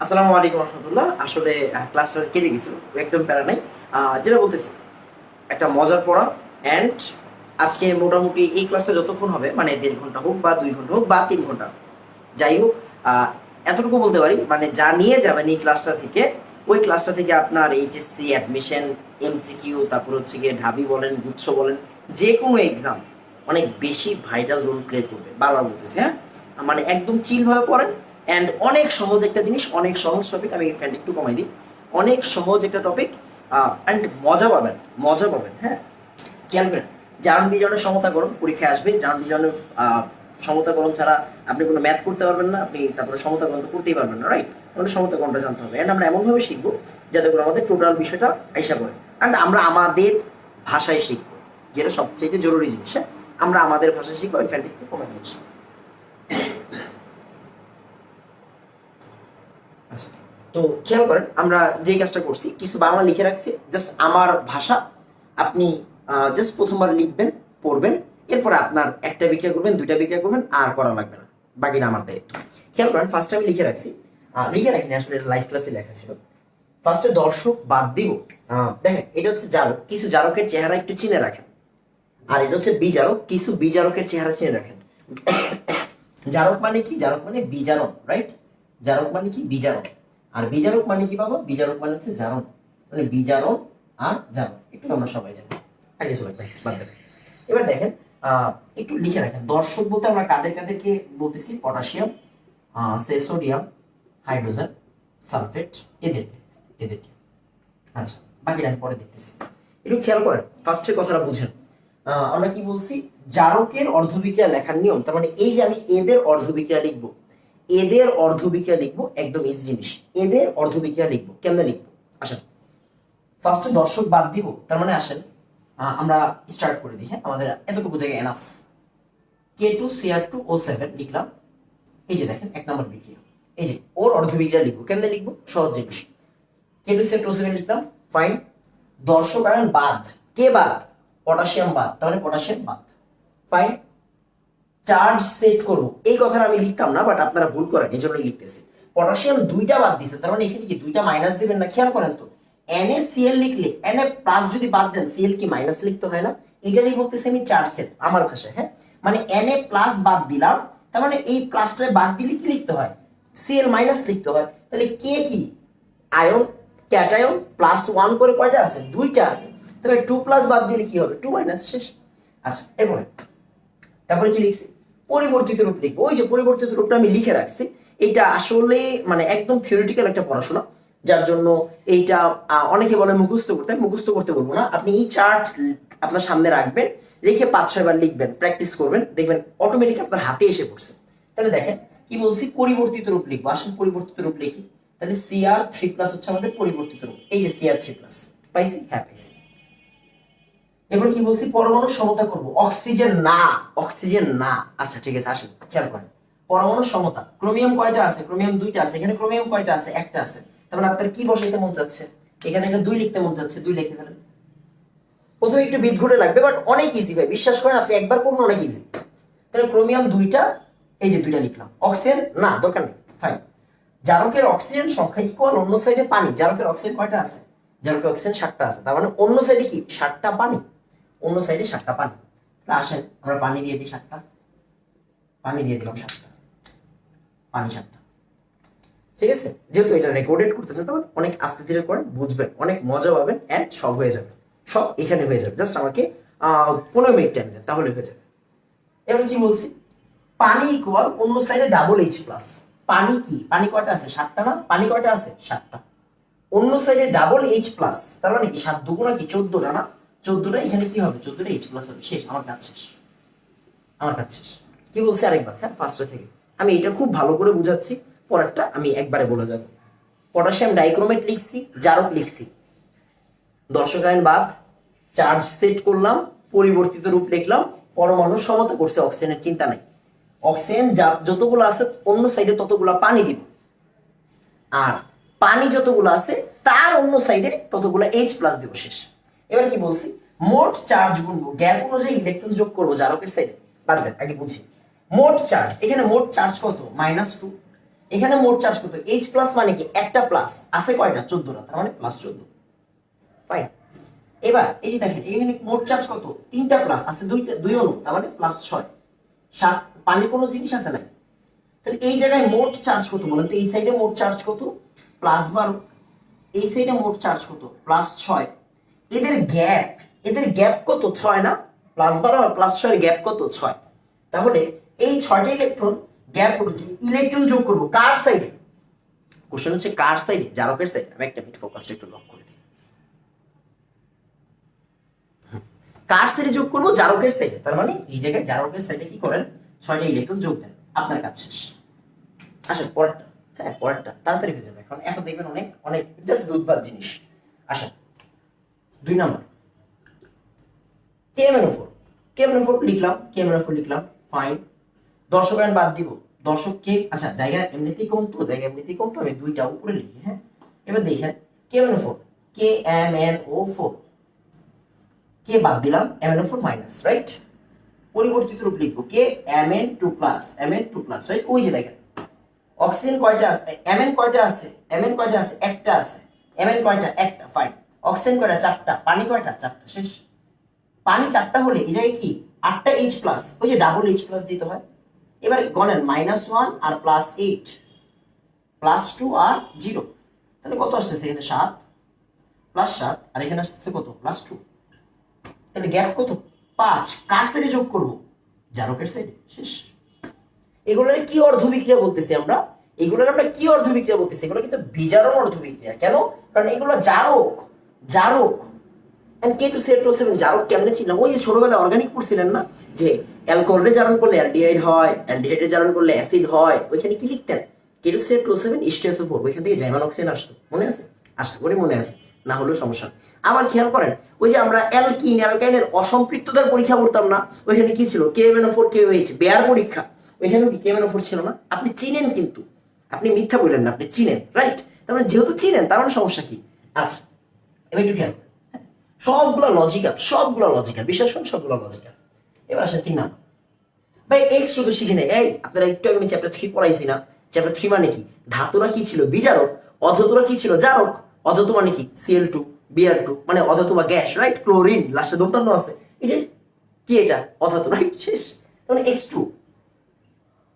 আসসালামু আলাইকুম রহমতুল্লাহ। আসলে ক্লাসটা কেটে গেছিল, একদম প্যারা নাই। যেটা বলতেছি, একটা মজার পড়া। অ্যান্ড আজকে মোটামুটি এই ক্লাসটা যতক্ষণ হবে, মানে 1.5 ঘন্টা হোক বা 2 ঘন্টা হোক বা 3 ঘন্টা, যাই হোক, এতটুকু বলতে পারি, মানে যা নিয়ে যাবেন এই ক্লাসটা থেকে, ওই ক্লাসটা থেকে আপনার এইচএসসি অ্যাডমিশন, এমসিকিউ, তারপর হচ্ছে গিয়ে ঢাবি বলেন, গুচ্ছ বলেন, যে কোনো এক্সাম অনেক বেশি ভাইটাল রোল প্লে করবে। বারবার বলতেছি, হ্যাঁ, মানে একদম চিল ভাবে পড়েন। অ্যান্ড অনেক সহজ একটা জিনিস, অনেক সহজ টপিক। আমি ফ্যান একটু কমাই দিই। অনেক সহজ একটা টপিক, অ্যান্ড মজা পাবেন, মজা পাবেন। হ্যাঁ, খেয়াল করেন, জারণ বিজনের সমতাকরণ পরীক্ষায় আসবে। জারণ বিজনের সমতাকরণ ছাড়া আপনি কোনো ম্যাথ করতে পারবেন না, আপনি তারপরে সমতাকরণ তো করতেই পারবেন না, রাইট? আমাদের সমতাকরণটা জানতে হবে। অ্যান্ড আমরা এমনভাবে শিখবো যাতে করে আমাদের টোটাল বিষয়টা আইসা করে। অ্যান্ড আমরা আমাদের ভাষায় শিখবো, যেটা সবচেয়ে জরুরি জিনিস। হ্যাঁ, আমরা আমাদের ভাষায় শিখবো। আমি ফ্যানটা একটু কমে দিচ্ছি। আচ্ছা, তো খেয়াল করেন, আমরা যে কাজটা করছি, কিছু বাংলা লিখে রাখছি, জাস্ট আমার ভাষা। আপনি জাস্ট প্রথমবার লিখবেন, পড়বেন, এরপরে আপনার একটা বিক্রিয়া করবেন, দুইটা বিক্রিয়া করবেন, আর করা লাগবে না। বাকিটা আমার দায়িত্ব। খেয়াল করেন, ফার্স্টে আমি লিখে রাখছি, লিখে রাখিনি আসলে, লাইভ ক্লাসে লেখা ছিল। ফার্স্টে দর্শক বাদ দিব। দেখেন, এটা হচ্ছে জারক, কিছু জারকের চেহারা একটু চিনে রাখেন। আর এটা হচ্ছে বিজারক, কিছু বিজারকের চেহারা চিনে রাখেন। জারক মানে কি? জারক মানে বিজারক, রাইট? জারক মানে কি? বিজারক। আর বিজারক মানে কি বাবা? বিজারক মানে হচ্ছে জারণ, মানে বিজারণ আর জারণ। একটু আমরা সবাই জানি, আগে সবাই বাদ দেন। এবার দেখেন, একটু লিখে রাখেন, দর্শক বলতে আমরা কাদের কাদেরকে বলতেছি? পটাশিয়াম, সোডিয়াম, হাইড্রোজেন, সালফেট, এদেরকে, এদেরকে। আচ্ছা, বাকিটা আমি পরে দেখতেছি। একটু খেয়াল করেন, ফার্স্টের কথাটা বুঝেন। আমরা কি বলছি? জারকের অর্ধবিক্রিয়া লেখার নিয়ম, তার মানে এই যে আমি এদের অর্ধবিক্রিয়া লিখবো, এদের অর্ধবিক্রিয়া লিখবো, একদম ইজি জিনিস। এদের অর্ধবিক্রিয়া লিখবো, কেমনে লিখবো? আসেন, ফার্স্টে দর্শক বাদ দিব, তার মানে আসেন আমরা স্টার্ট করে দিই। হ্যাঁ, আমাদের এতটুকু জায়গায় এনাফ। K2Cr2O7 লিখলাম। এই যে দেখেন, 1 নম্বর বিক্রিয়া। এই যে ওর অর্ধবিক্রিয়া লিখবো, কেমনে লিখবো? সহজ জিনিস। K2Cr2O7 লিখলাম, ফাইন। দর্শক আয়ন বাদ, কে বাদ? পটাশিয়াম বাদ, তাহলে পটাশিয়াম বাদ, ফাইন। চার্জ সেট করব, এই কথাটা আমি লিখতাম না, বাট আপনারা ভুল করেন, এই জন্যই লিখতেছি। পটাশিয়াম 2টা বাদ দিছে, তার মানে এখানে কি 2টা মাইনাস দিবেন না? খেয়াল করেন তো, NaCl লিখলে Na প্লাস যদি বাদ দেন, Cl কি মাইনাস লিখতে হয় না? এটারই বলতেছি আমি চার্জ সেট, আমার ভাষায়। হ্যাঁ, মানে Na প্লাস বাদ দিলাম, তার মানে এই প্লাসটা বাদ দিলে কি লিখতে হয়? Cl মাইনাস লিখতে হয়। তাহলে কে কি? আয়ন, ক্যাটায়ন, +1 করে কয়টা আছে? 2টা আছে। তবে 2 প্লাস বাদ দিলে কি হবে? 2 মাইনাস, শেষ। আচ্ছা, এরপরে তারপরে কি লিখছি? পরিবর্তিত রূপ লিখবো। ওই যে পরিবর্তিত রূপটা আমি লিখে রাখছি। এটা আসলে মানে একদম থিওরিটিক্যাল একটা পড়াশোনা, যার জন্য এইটা অনেকে বলে মুখস্থ করতে। মুখস্থ করতে বলবো না, আপনি এই চার্ট আপনার সামনে রাখবেন, রেখে 5-6 বার লিখবেন, প্র্যাকটিস করবেন, দেখবেন অটোমেটিক আপনার হাতে এসে পড়ছে। তাহলে দেখেন কি বলছি? পরিবর্তিত রূপ লিখবো। আসেন পরিবর্তিত রূপ লিখি। তাহলে Cr3+ হচ্ছে আমাদের পরিবর্তিত রূপ। এই যে Cr3+, পাইছি? হ্যাঁ, পাইছি। এবার কি বলছি? পরমাণু সমতা করব, অক্সিজেন না, অক্সিজেন না। আচ্ছা, ঠিক আছে, আসেন খেয়াল করেন, পরমাণু সমতা। ক্রোমিয়াম কয়টা আছে? ক্রোমিয়াম 2টা আছে। এখানে ক্রোমিয়াম কয়টা আছে? 1টা আছে। তার মানে আপনার কি বসাইতে মন যাচ্ছে? এখানে একটা 2 লিখতে মন যাচ্ছে, 2 লিখে ফেলেন। প্রথমে একটু বিট ঘুরে লাগবে, বাট অনেক ইজি ভাই, বিশ্বাস করেন, আপনি একবার করুন, অনেক ইজি। তাহলে ক্রোমিয়াম 2টা, এই যে 2টা লিখলাম। অক্সিজেন না, দরকার নেই, ফাইন। জারকের অক্সিজেন সংখ্যা ইকুয়াল অন্য সাইডে পানি। জারকের অক্সিজেন কয়টা আছে? জারকের অক্সিজেন 7টা আছে, তার মানে অন্য সাইডে কি 7টা পানি? অন্য সাইডে 7টা পানি। আসেন আমরা পানি দিয়ে দিই 7টা, পানি দিয়ে দিলাম 7টা, পানি 7টা। ঠিক আছে, যেহেতু এটা রেকর্ডেড করতেছে, তখন অনেক আস্তে ধীরে করেন, বুঝবেন, অনেক মজা পাবেন, অ্যান্ড সব হয়ে যাবে। সব এখানে হয়ে যাবে, জাস্ট আমাকে 15 মিনিট টাইম দেন, তাহলে হয়ে যাবে। এবার কি বলছি? পানি ইকুয়াল অন্য সাইডে H+। পানি কি? পানি কয়টা আছে? 7টা না? পানি কয়টা আছে? 7টা। অন্য সাইডে H+, তার মানে কি 7 দুগুণা কি 14টা না? 14টা। এখানে কি হবে? 14টা H+ হবে, শেষ, আমার কাজ শেষ, আমার কাজ শেষ। কি বলছি আরেকবার? হ্যাঁ, ফার্স্ট থেকে আমি এটা খুব ভালো করে বুঝাচ্ছি, পরেরটা আমি একবারে বলে যাব। পটাশিয়াম ডাইক্রোমেট লিখছি, জারক লিখছি, দর্শক আয়ন বাদ, চার্জ সেট করলাম, পরিবর্তিত রূপ লিখলাম, পরমাণু সমতা করছে, অক্সিজেনের চিন্তা নাই। অক্সিজেন যতগুলো আছে অন্য সাইডে ততগুলো পানি দিব, আর পানি যতগুলো আছে তার অন্য সাইডে ততগুলো H+ দিব, শেষ। এবার কি বলছি? মোট চার্জ গুনবো, গ্যাপ অনুযায়ী ইলেকট্রন যোগ করবো জারকের সাইডে। পারবেন? আগে বুঝি। মোট চার্জ, এখানে মোট চার্জ কত? -2। এখানে মোট চার্জ কত, এইচ প্লাস মানে কি একটা প্লাস আছে কয়টা 14টা, তার মানে প্লাস 14। ফাইন। এবার এই যে দেখেন এখানে মোট চার্জ কত, তিনটা প্লাস আছে দুই অণু, তার মানে প্লাস 6। 7 পানি কোনো জিনিস আছে না, তাহলে এই জায়গায় মোট চার্জ কত বলেন তো, এই সাইডে মোট চার্জ কত প্লাস 12, এই সাইডে মোট চার্জ কত প্লাস 6। এদের গ্যাপ কত 6 না, প্লাস 12 আর প্লাস 6 এর গ্যাপ কত 6। তাহলে এই 6টা ইলেকট্রন গ্যাপ হচ্ছে, ইলেকট্রন যোগ করব কার সাইডে, কোশ্চেন হচ্ছে কার সাইডে, জারকের সাইডে। আমি একটা মিনিট ফোকাসটা একটু লক করে দিই। কার সাইডে যোগ করব, জারকের সাইডে, তার মানে এই জায়গায় জারকের সাইডে কি করেন 6টা ইলেকট্রন যোগ দেন, আপনার কাজ শেষ। আসেন পরেরটা, হ্যাঁ পরেরটা তাড়াতাড়ি হয়ে যাবে, এখন দেখবেন অনেক অনেক জাস্ট দুধবাদ জিনিস। আসেন 2 নাম্বার KMnO4 লিখলাম ফাইন। দর্শক আয়ন বাদ দিব, দর্শককে আচ্ছা জায়গা এমনিতেই কম তো, আমি 2টা উপরে লিখি। হ্যাঁ এবার দেখেন KMnO4 কে বাদ দিলাম, MnO4 মাইনাস, রাইট। পরিবর্তিত রূপ লিখবো Mn2 প্লাস, রাইট। ওই যে দেখেন অক্সিজেন কয়টা আছে, Mn কয়টা আছে, একটা আছে। Mn কয়টা, একটা, ফাইন। অক্সিজেন কয়টা, 4টা। পানি কয়টা, 4টা, শেষ। পানি 4টা হলে এই জায়গায় কি 8টা H প্লাস, ওই যে ডাবল H প্লাস দিতে হয়। এবার গণেন -1 আর +8 +2 আর 0, তাহলে কত আসতেছে এখানে 7 +7 আর এখানে আসতেছে কত +2, তাহলে গ্যাপ কত 5। কার সাইডে যোগ করব, জারকের সাইডে, শেষ। এগুলোর কি অর্ধবিক্রিয়া বলতেছি আমরা, এগুলো কিন্তু বিজারণ অর্ধবিক্রিয়া। কেন, কারণ এগুলো জারক। K2CH2O7 জারক কেমনে ছিলাম, ওই যে ছোটবেলায় অর্গানিক পড়ছিলেন না, যে অ্যালকোহলে জারণ করলে অ্যালডিহাইড হয়, অ্যালডিহাইডে জারণ করলে অ্যাসিড হয়, ওইখানে কি লিখতেন K2CH2O7 H2SO4, ওইখান থেকে জাইমান অক্সিজেন আসতো, মনে আছে, আশা করি মনে আছে, না হলেও সমস্যা। আবার খেয়াল করেন ওই যে আমরা অ্যালকাইনের অসম্পৃক্ততার পরীক্ষা করতাম না, ওইখানে কি ছিল KMnO4 KOH বেয়ার পরীক্ষা, ওইখানেও কি KMnO4 ছিল না। আপনি চিনেন, কিন্তু আপনি মিথ্যা বললেন না, আপনি চিনেন, রাইট। তার মানে যেহেতু চিনেন তার মানে সমস্যা কি। আচ্ছা এবার একটু খেয়াল, সবগুলো লজিক্যাল, বিশ্বাস করুন সবগুলো লজিক্যাল। এবার আসেন 3 নাম্বার, ভাই এক্স শুধু শিখে নেই। এই আপনারা একটু আগে চ্যাপ্টার 3 পড়াইছি না, চ্যাপ্টার 3 মানে কি, ধাতুরা কি ছিল বিজারক, অধাতুরা কি ছিল জারক। অধাতু মানে কি Cl2 Br2 মানে অধাতু বা গ্যাস, রাইট। ক্লোরিন লাস্টে দন্তান্ন আছে, এই যে কি এটা অধাতু, রাইট, শেষ। তাহলে X2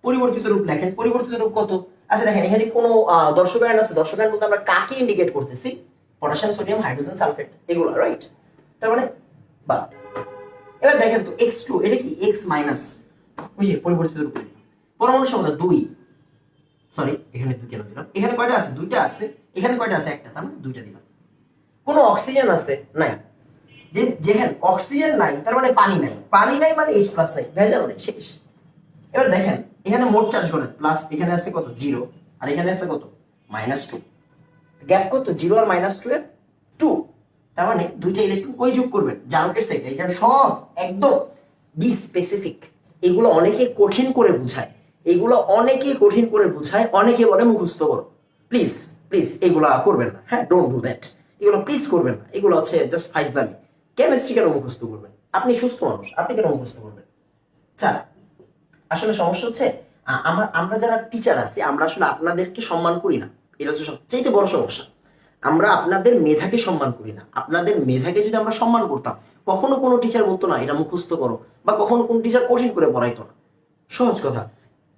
পরিবর্তিত রূপ লেখেন, পরিবর্তিত রূপ কত। আচ্ছা দেখেন এখানে কোনো দর্শক আয়ন আছে, দর্শক আয়ন বলতে আমরা কাকে ইন্ডিকেট করতেছি, পটাশিয়াম সোডিয়াম হাইড্রোজেন সালফেট, এগুলো, রাইট। তার মানে বাদ। এবার দেখেন তো X2 এটা কি X মাইনাস, ওই যে পরিবর্তিত রূপে পরমাণু সংখ্যা 2, সরি এখানে 2 কেন দিলাম, এখানে কয়টা আছে 2টা আছে, এখানে কয়টা আছে একটা, তার মানে 2টা দিলাম। কোনো অক্সিজেন আছে নাই, যেখানে অক্সিজেন নাই তার মানে পানি নাই মানে H প্লাস নাই, ভেজাল নাই, শেষ। এবার দেখেন এখানে মোট চার্জ করেন প্লাস, এখানে আছে কত 0 আর এখানে আছে কত -2, গ্যাপ কত 0 আর -2 এর 2, তার মানে 2টা ইলেকট্রন কই যোগ করবেন, জারকের সাইডে। এই যে সব একদম বি স্পেসিফিক, এগুলো অনেকে কঠিন করে বোঝায়, অনেকে বলে মুখস্থ করো। প্লিজ এগুলা করবেন না, হ্যাঁ ডোন্ট ডু দ্যাট, এগুলো প্লিজ করবেন না, এগুলো হচ্ছে জাস্ট ফাইজলামি। কেমিস্ট্রি কেন মুখস্থ করবেন, আপনি সুস্থ মানুষ, আপনি কেন মুখস্থ করবেন। চার, আসলে সমস্যা হচ্ছে আমরা যারা টিচার আছি আমরা আসলে আপনাদেরকে সম্মান করি না, এটা হচ্ছে সবচেয়ে বড় সমস্যা। আমরা আপনাদের মেধাকে সম্মান করি না। আপনাদের মেধাকে যদি আমরা সম্মান করতাম, কখনো কোনো টিচার বলতো না এটা মুখস্থ করো, বা কখনো কোনো টিচার কঠিন করে পড়াইতো না। সহজ কথা,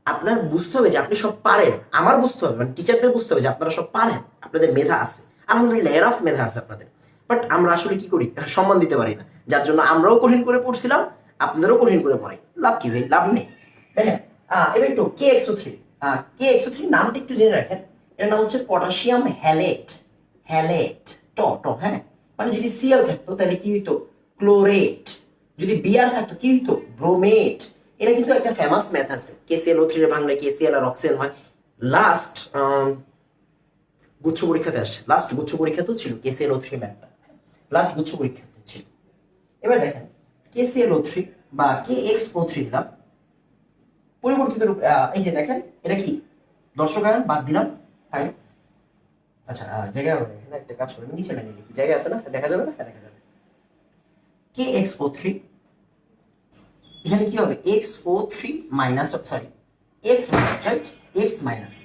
আপনার বুঝতে হবে যে আপনি সব পারেন, আমার বুঝতে হবে, মানে টিচারদের বুঝতে হবে যে আপনারা সব পারেন, আপনাদের মেধা আছে, আলহামদুলিল্লাহ এরাফ মেধা আছে আপনাদের। বাট আমরা আসলে কি করি, সম্মান দিতে পারি না, যার জন্য আমরাও কঠিন করে পড়ছিলাম, আপনারাও কঠিন করে পড়াই। লাভ কি ভাই, লাভ নেই। দেখেন এবার একটু KXO3 নামটা একটু জেনে রাখেন, এর নাম হচ্ছে পটাশিয়াম হ্যালেট, হ্যাঁ, মানে যদি Cl থাকতো তাহলে কি হইতো ক্লোরেট, যদি Br থাকতো কি হইতো ব্রোমেট। এটা কিন্তু একটা ফেমাস ম্যাথ আছে, KClO3 এর বাংলায় KCl আর অক্সিজেন হয়। লাস্ট গুচ্ছ পরীক্ষাতে আসছে, লাস্ট গুচ্ছ পরীক্ষাতেও ছিল KClO3 ম্যাথটা, লাস্ট গুচ্ছ পরীক্ষাতে ছিল। এবার দেখেন KClO3 বা KXO3 দিলাম, পরিবর্তিত রূপ। এই যে দেখেন এটা কি দর্শক আয়ন বাদ দিলাম, ফাইন। আচ্ছা জায়গা এখানে একটা কাজ করে নিচে লাইনে লিখি, জায়গা আছে না, দেখা যাবে না, দেখা যাবে। KXO3 এখানে কি হবে XO3 minus, sorry X minus, right, X minus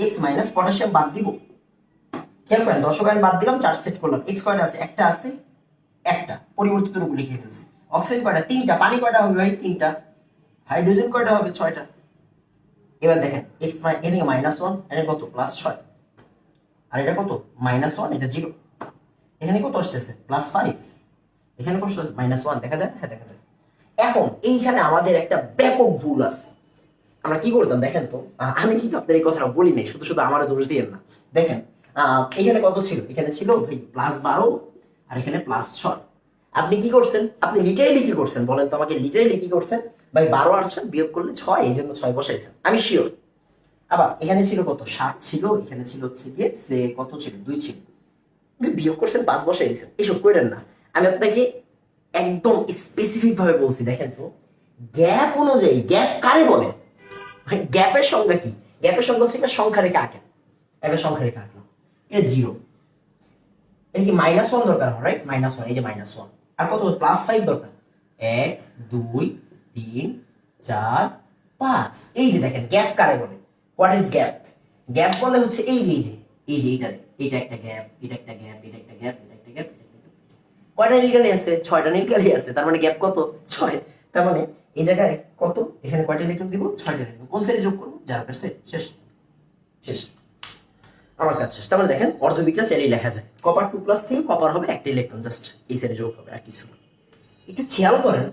x minus potassium বাদ দিব, খেয়াল করেন দর্শক আয়ন বাদ দিলাম, 4 সেট করলাম, এক্স কয়টা আছে, একটা আছে, একটা পরিবর্তিত রূপ লিখে ফেলছি। অক্সিজেন কয়টা, 3টা, পানি কয়টা হবে ভাই, 3টা, হাইড্রোজেন কয়টা হবে, 6টা। এবার দেখেন এক্স এনে -1, এনে কত +6, আর এটা কত -1, এটা 0, এখানে কত আসতেছে +5, এখানে কত আসছে -1, দেখা যায়, হ্যাঁ দেখা যায়। এখন এইখানে আমাদের একটা ব্যাপক ভুল আছে। আমরা কি করতাম দেখেন তো, আমি কিন্তু আপনার এই কথাটা বলি নাই, শুধু শুধু আমার দোষ দিয়েন না। দেখেন এখানে কত ছিল, এখানে ছিল ভাই +12, আর এখানে +6। আপনি কি করছেন, আপনি লিটারেলি কি করছেন বলেন তো আমাকে, লিটারেলি কি করছেন ভাই, 12 আর 6 বিয়োগ করলে 6, এই জন্য 6 বসাইছেন, আমি শিওর। আবার এখানে ছিল কত 7 ছিল, এখানে ছিল হচ্ছে গিয়ে সে কত ছিল 2 ছিল, বিয়োগ করছেন 5 বসাই দিয়েছেন, এসব করেন না। আমি আপনাকে একদম স্পেসিফিক ভাবে বলছি, দেখেন তো গ্যাপ অনুযায়ী, গ্যাপ কারে বলে, গ্যাপের সংজ্ঞা কি, গ্যাপের সংজ্ঞা হচ্ছে একটা সংখ্যা রেখে আঁকেন, একটা সংখ্যা রেখে আঁকলাম, এটা 0, এটা কি -1 দরকার হয়, রাইট, -1, এই যে -1, আর কত +5 দরকার, 1 2 3 4 5, এই যে দেখেন গ্যাপ কারে বলে, হোয়াট ইজ গ্যাপ, গ্যাপ বলে হচ্ছে এই যে এইটা একটা গ্যাপ, এটা একটা গ্যাপ, এটা একটা গ্যাপ, এটা একটা গ্যাপ, কয়টা নীলকালি আছে, 6টা নীলকালি আছে, তার মানে গ্যাপ কত 6, তার মানে এই জায়গায় কত, এখানে কয়টা ইলেকট্রন দিব, 6টা ইলেকট্রন, কোন সাইডে যোগ করবো, জারকের সাইড, শেষ শেষ, আমার কাছে শেষ। তার মানে দেখেন অর্ধবিক্রিয়া চাইলেই লেখা যায়, কপার 2+ থেকে কপার হবে একটা ইলেকট্রন, জাস্ট এই সাইডে যোগ হবে, আর কিছু না। একটু খেয়াল করেন,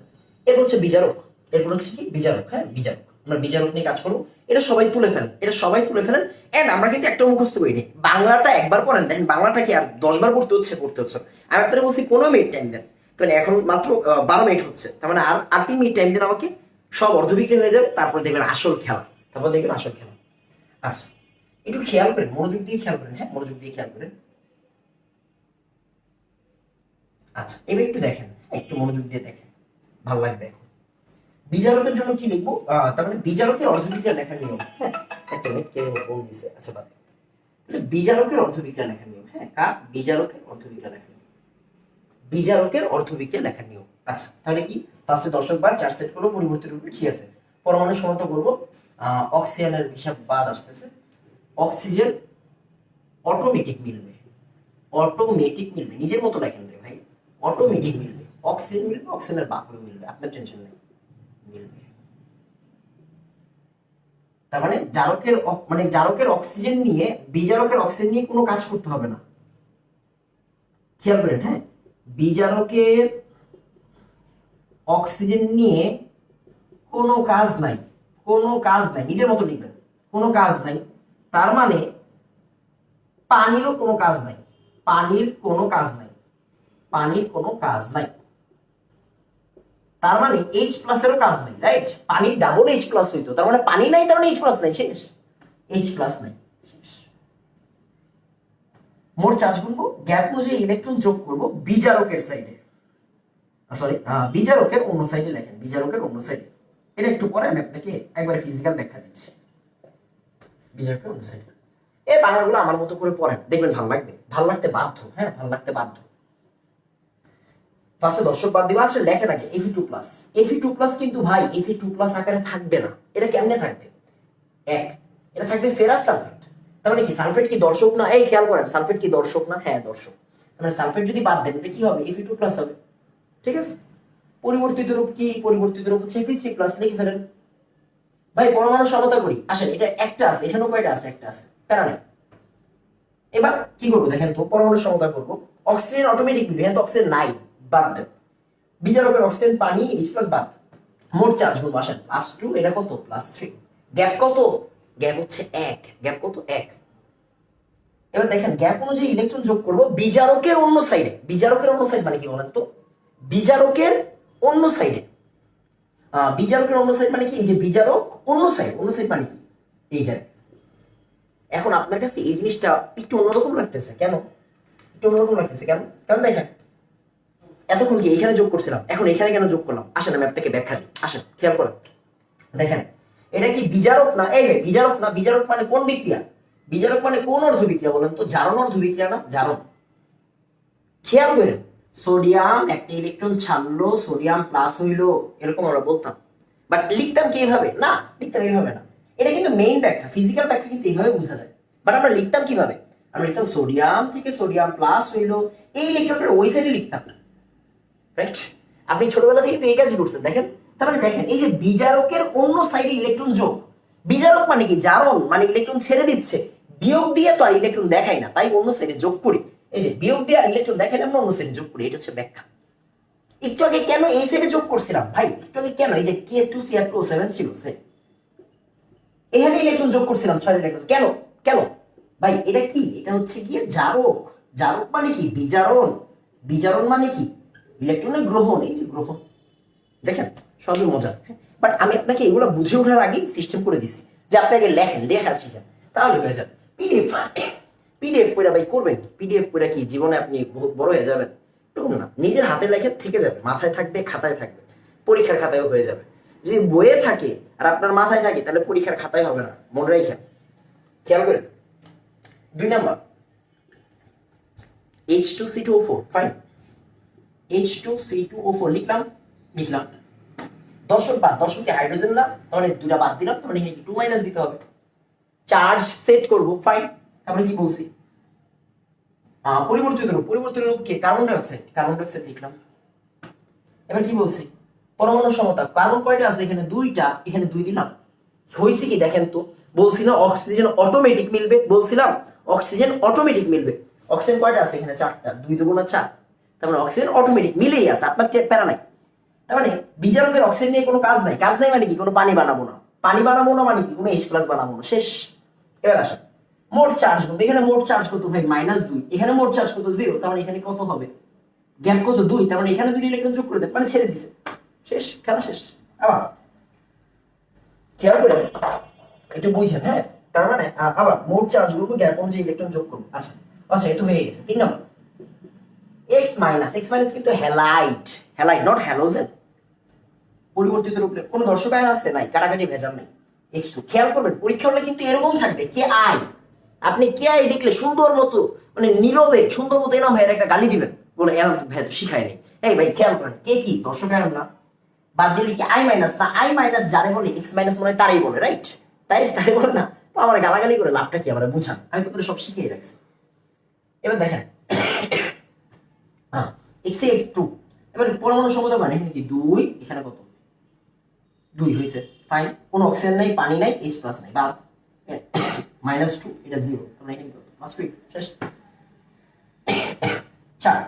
এরপর হচ্ছে বিজারক, এরপর হচ্ছে কি বিজারক, হ্যাঁ বিজারক, আমরা বিজারক নিয়ে কাজ করবো, এটা সবাই তুলে ফেলেন, এটা সবাই তুলে ফেলেন, এন্ড আমরা কিন্তু একটা মুখস্থ করিনি, বাংলাটা একবার পড়েন, দেখেন বাংলাটা কি আর 10 বার পড়তে হচ্ছে, আমি আপনাদের বলছি 15 মিনিট টাইম দেন, তাহলে এখন মাত্র 12 মিনিট হচ্ছে, তার মানে আর 3 মিনিট টাইম দেন আমাকে, সব অর্ধবিক্রিয়া হয়ে যাবে, তারপর দেখবেন আসল খেলা, তারপর দেখবেন আসল খেলা। আচ্ছা একটু খেয়াল করেন, মনোযোগ দিয়ে খেয়াল করেন, হ্যাঁ মনোযোগ দিয়ে খেয়াল করেন। আচ্ছা এবার একটু দেখেন, একটু মনোযোগ দিয়ে দেখেন, ভালো লাগবে। বিজারকের জন্য কি লিখবো, তার মানে বিজারকের অর্ধবিক্রিয়া লেখার নিয়ম, হ্যাঁ একটা মিনিট, কে ফোন দিছে, আচ্ছা বাদ, বিজারকের অর্ধবিক্রিয়া লেখার নিয়ম, হ্যাঁ কার, বিজারকের অর্ধবিক্রিয়া লেখার নিয়ম, বিজারকের অর্ধবিক্রিয়া লেখার নিয়ম। আচ্ছা তাহলে কি, ফার্স্টে দর্শক বাদ 4 সেট করবো পরিবর্তিত রূপে, ঠিক আছে, পরমাণু সমতা করবো, অক্সিজেনের হিসাব বাদ আসতেছে, অক্সিজেন অটোমেটিক মিলবে, অটোমেটিক মিলবে, নিজের মতো লেখেন রে ভাই, অটোমেটিক মিলবে, অক্সিজেন মিলবে, অক্সিজেনের বাক্য মিলবে, আপনার টেনশন নেই, মিলবে। তার মানে জারকের অক্সিজেন নিয়ে বিজারকের অক্সিজেন নিয়ে কোনো কাজ করতে হবে না, খেয়াল করেন, হ্যাঁ বিজারকের অক্সিজেন নিয়ে কোনো কাজ নাই, কোনো কাজ নাই, নিজের মতো লিখবেন, কোনো কাজ নাই, তার মানে পানিরও কোনো কাজ নাই, পানির কোনো কাজ নাই, পানির কোনো কাজ নাই, তার মানে H+ এরও কাজ নাই, রাইট, পানির ডাবল H+ হইতো, তার মানে পানি নাই, তার মানে H+ নাই, শেষ, H+ নাই, মোট চার্জ গুনবো, গ্যাপ অনুযায়ী ইলেকট্রন যোগ করবো বিজারকের সাইডে, সরি বিজারকের অন্য সাইডে লেখেন, বিজারকের অন্য সাইডে, এটা একটু পরে আমি আপনাকে একবার ফিজিক্যাল ব্যাখ্যা দিচ্ছি, বিজারকের অন্য সাইডে, এই বাংলাগুলো আমার মতো করে পড়েন, দেখবেন ভালো লাগবে, ভালো লাগতে বাধ্য, হ্যাঁ ভালো লাগতে বাধ্য। ফার্স্টে দর্শক বাদ দিবা, আচ্ছা লেখেন আগে Fe2+, Fe2+ কিন্তু ভাই Fe2+ আকারে থাকবে না, এটা কেমনে থাকবে, এটা থাকবে ফেরাস সালফেট, তার মানে কি সালফেট কি দর্শক না, এই খেয়াল করেন সালফেট কি দর্শক না, হ্যাঁ দর্শক, তার মানে সালফেট যদি বাদ দেন এটা কি হবে, Fe2+ হবে, ঠিক আছে। পরিবর্তিত রূপ কি, পরিবর্তিত রূপ হচ্ছে Fe3+, লিখে ফেলেন ভাই, পরমাণু সমতা করি, আসেন এটা একটা আছে, এখানেও কয়টা আছে, একটা আছে, প্যারা নাই। এবার কি করবো দেখেন তো, পরমাণু সমতা করবো, অক্সিজেন অটোমেটিক মিলবে, এখানে তো অক্সিজেন নাই, বাদ দেন, বিজারকের অক্সিজেন পানি H+ বাদ, মোট চার্জ গুণ আসেন +2, এটা কত +3, গ্যাপ কত, গ্যাপ হচ্ছে 1, গ্যাপ কত 1। এবার দেখেন গ্যাপ অনুযায়ী ইলেকট্রন যোগ করব বিজারকের অন্য সাইডে, বিজারকের অন্য সাইড মানে কি বলেন তো, বিজারকের অন্য সাইডে, বিজারকের অন্য সাইড মানে কি, এই যে বিজারক অন্য সাইড, অন্য সাইড মানে কি এই জায়গায়। এখন আপনার কাছে এই জিনিসটা একটু অন্যরকম লাগতেছে, কেন একটু অন্যরকম লাগতেছে, কেন, কারণ দেখেন এতক্ষণ কি এখানে যোগ করছিলাম, এখন এখানে কেন যোগ করলাম, আসেন আমি আপনাকে ব্যাখ্যা দিই, আসেন খেয়াল করেন, দেখেন এটা কি বিজারক না, এই বিজারক না, বিজারক মানে কোন বিক্রিয়া, বিজারক মানে কোন অর্ধ বিক্রিয়া বলেন তো, জারণ অর্ধ বিক্রিয়া না, জারণ, খেয়াল করেন সোডিয়াম একটা ইলেকট্রন ছাড়লো, সোডিয়াম প্লাস হইলো, এরকম আমরা বলতাম, বাট লিখতাম কি এইভাবে না, লিখতাম এইভাবে না, এটা কিন্তু মেইন ব্যাখ্যা, ফিজিক্যাল ব্যাখ্যা কিন্তু এইভাবে বোঝা যায়। বাট আমরা লিখতাম কিভাবে? আমরা লিখতাম সোডিয়াম থেকে সোডিয়াম প্লাস হইলো, এই ইলেকট্রনটা ওই সাইডে লিখতাম, রাইট? আপনি ছোটবেলা থেকে তো এই কাজই করছেন, দেখেন। তার মানে দেখেন, এই যে বিজারকের অন্য সাইডে ইলেকট্রন যোগ, বিজারক মানে কি? জারণ মানে ইলেকট্রন ছেড়ে দিচ্ছে, বিয়োগ দিয়ে তো আর ইলেকট্রন দেখাই না, তাই অন্য সাইডে যোগ করি। এই যে বিয়োগ দিয়ে আর ইলেকট্রন দেখাই না, আমরা অন্য সাইডে যোগ করি, এটা হচ্ছে ব্যাখ্যা। একটু আগে কেন এই সাইডে যোগ করছিলাম ভাই? একটু আগে কেন এই যে K2Cr2O7 ছিল, এখানে ইলেকট্রন যোগ করছিলাম 6 ইলেকট্রন, কেন? কেন ভাই? এটা কি? এটা হচ্ছে গিয়ে জারক। জারক মানে কি? বিজারণ। বিজারণ মানে কি? ইলেকট্রনের গ্রহণ। এই যে গ্রহণ, দেখেন সবই মজা। বাট আমি আপনাকে এগুলো বুঝে ওঠার আগেই সিস্টেম করে দিছি যে আপনাকে লেখেন, লেখা শিখেন, তাহলে হয়ে যাবে। পিডিএফ পিডিএফ পড়া ভাই করবেন? পিডিএফ পড়া কি জীবনে আপনি বহুত বড় হয়ে যাবেন? এরকম না, নিজের হাতে লেখে থেকে যাবে, মাথায় থাকবে, খাতায় থাকবে, পরীক্ষার খাতায়ও হয়ে যাবে। যদি বইয়ে থাকে আর আপনার মাথায় থাকে তাহলে পরীক্ষার খাতায় হবে না, মনে রাখেন, খেয়াল করেন। 2 নাম্বার H2C2O4, ফাইন। H2C2O4 লিখলাম, লিখলাম। দর্শক বাদ, দর্শককে হাইড্রোজেন না, তাহলে দুটা বাদ দিলাম, তাহলে এখানে 2 মাইনাস দিতে হবে। চার্জ সেট করব, ফাইন। তারপরে কি বলছি? পরিবর্তিত রূপ, পরিবর্তিত রূপ কি? Carbon die oxide, carbon die oxide লিখলাম। এবার কি বলছি? পরমাণু সমতা, কার্বন কয়টা আছে? এখানে 2টা, এখানে 2 দিলাম। হয়েছে কি দেখেন তো, বলছি না অক্সিজেন অটোমেটিক মিলবে, বলছিলাম অক্সিজেন অটোমেটিক মিলবে। অক্সিজেন কয়টা আছে? এখানে 4টা, 2 দুগুণা 4, তার মানে অক্সিজেন অটোমেটিক মিলেই আছে, আপনার প্যারা নাই। তার মানে বিজারকের অক্সিজেন নিয়ে কোনো কাজ নাই। কাজ নাই মানে কি? কোনো পানি বানাবো না। পানি বানাবো না মানে কি? কোনো H+ বানাবো না, শেষ। এবার আসো, মোট চার্জ কত? এখানে মোট চার্জ কত ভাই? -2। এখানে মোট চার্জ কত? 0। তার মানে এখানে কত হবে? গ্যাপ কত? 2। তার মানে এখানে 2 ইলেকট্রন যোগ করে দেন, মানে ছেড়ে দিছে, শেষ, খেলা শেষ। আবার খেয়াল করে একটু বুঝছেন, হ্যাঁ? তার মানে আবার মোট চার্জ গ্রুপ গ্যাপ অনুযায়ী ইলেকট্রন যোগ করুন। আচ্ছা আচ্ছা, এটা হয়ে গেছে। 3 নম্বর X মাইনাস, X মাইনাস কিন্তু হ্যালাইড, হ্যালাইড নট হ্যালোজেন। পরিবর্তিত রূপে কোনো দর্শক আয়ন আছে? নাই, কাটাকাটি ভেজাল নাই। X2 খেয়াল করবেন, পরীক্ষা হলে কিন্তু এরকম থাকবে Ki। আপনি Ki দেখলে সুন্দর মতো, মানে নীরবে সুন্দর মতো এরকম ভাইয়ের একটা গালি দিবেন, বলে এরকম ভাই তো শিখায় নেই। এই ভাই খেয়াল করেন, কে কি দর্শক আয়ন না? বাদ দিলে কি I মাইনাস না? I মাইনাস যারে বলে X মাইনাস মনে হয় তারাই বলে, রাইট? তাই বলে না তো, আমার গালাগালি করে লাভটা কি? আমরা বুঝান, আমি তো সব শিখিয়ে রাখছি। এবার দেখেন, হ্যাঁ, X2। এবার পরমাণু সমতা মানে এখানে কি 2, এখানে কত? 2 হয়েছে, ফাইন। কোনো অক্সিজেন নাই, পানি নাই, H+ নাই, বাদ। -2, এটা 0, তোমরা এখানে কত? +2, শেষ। 4,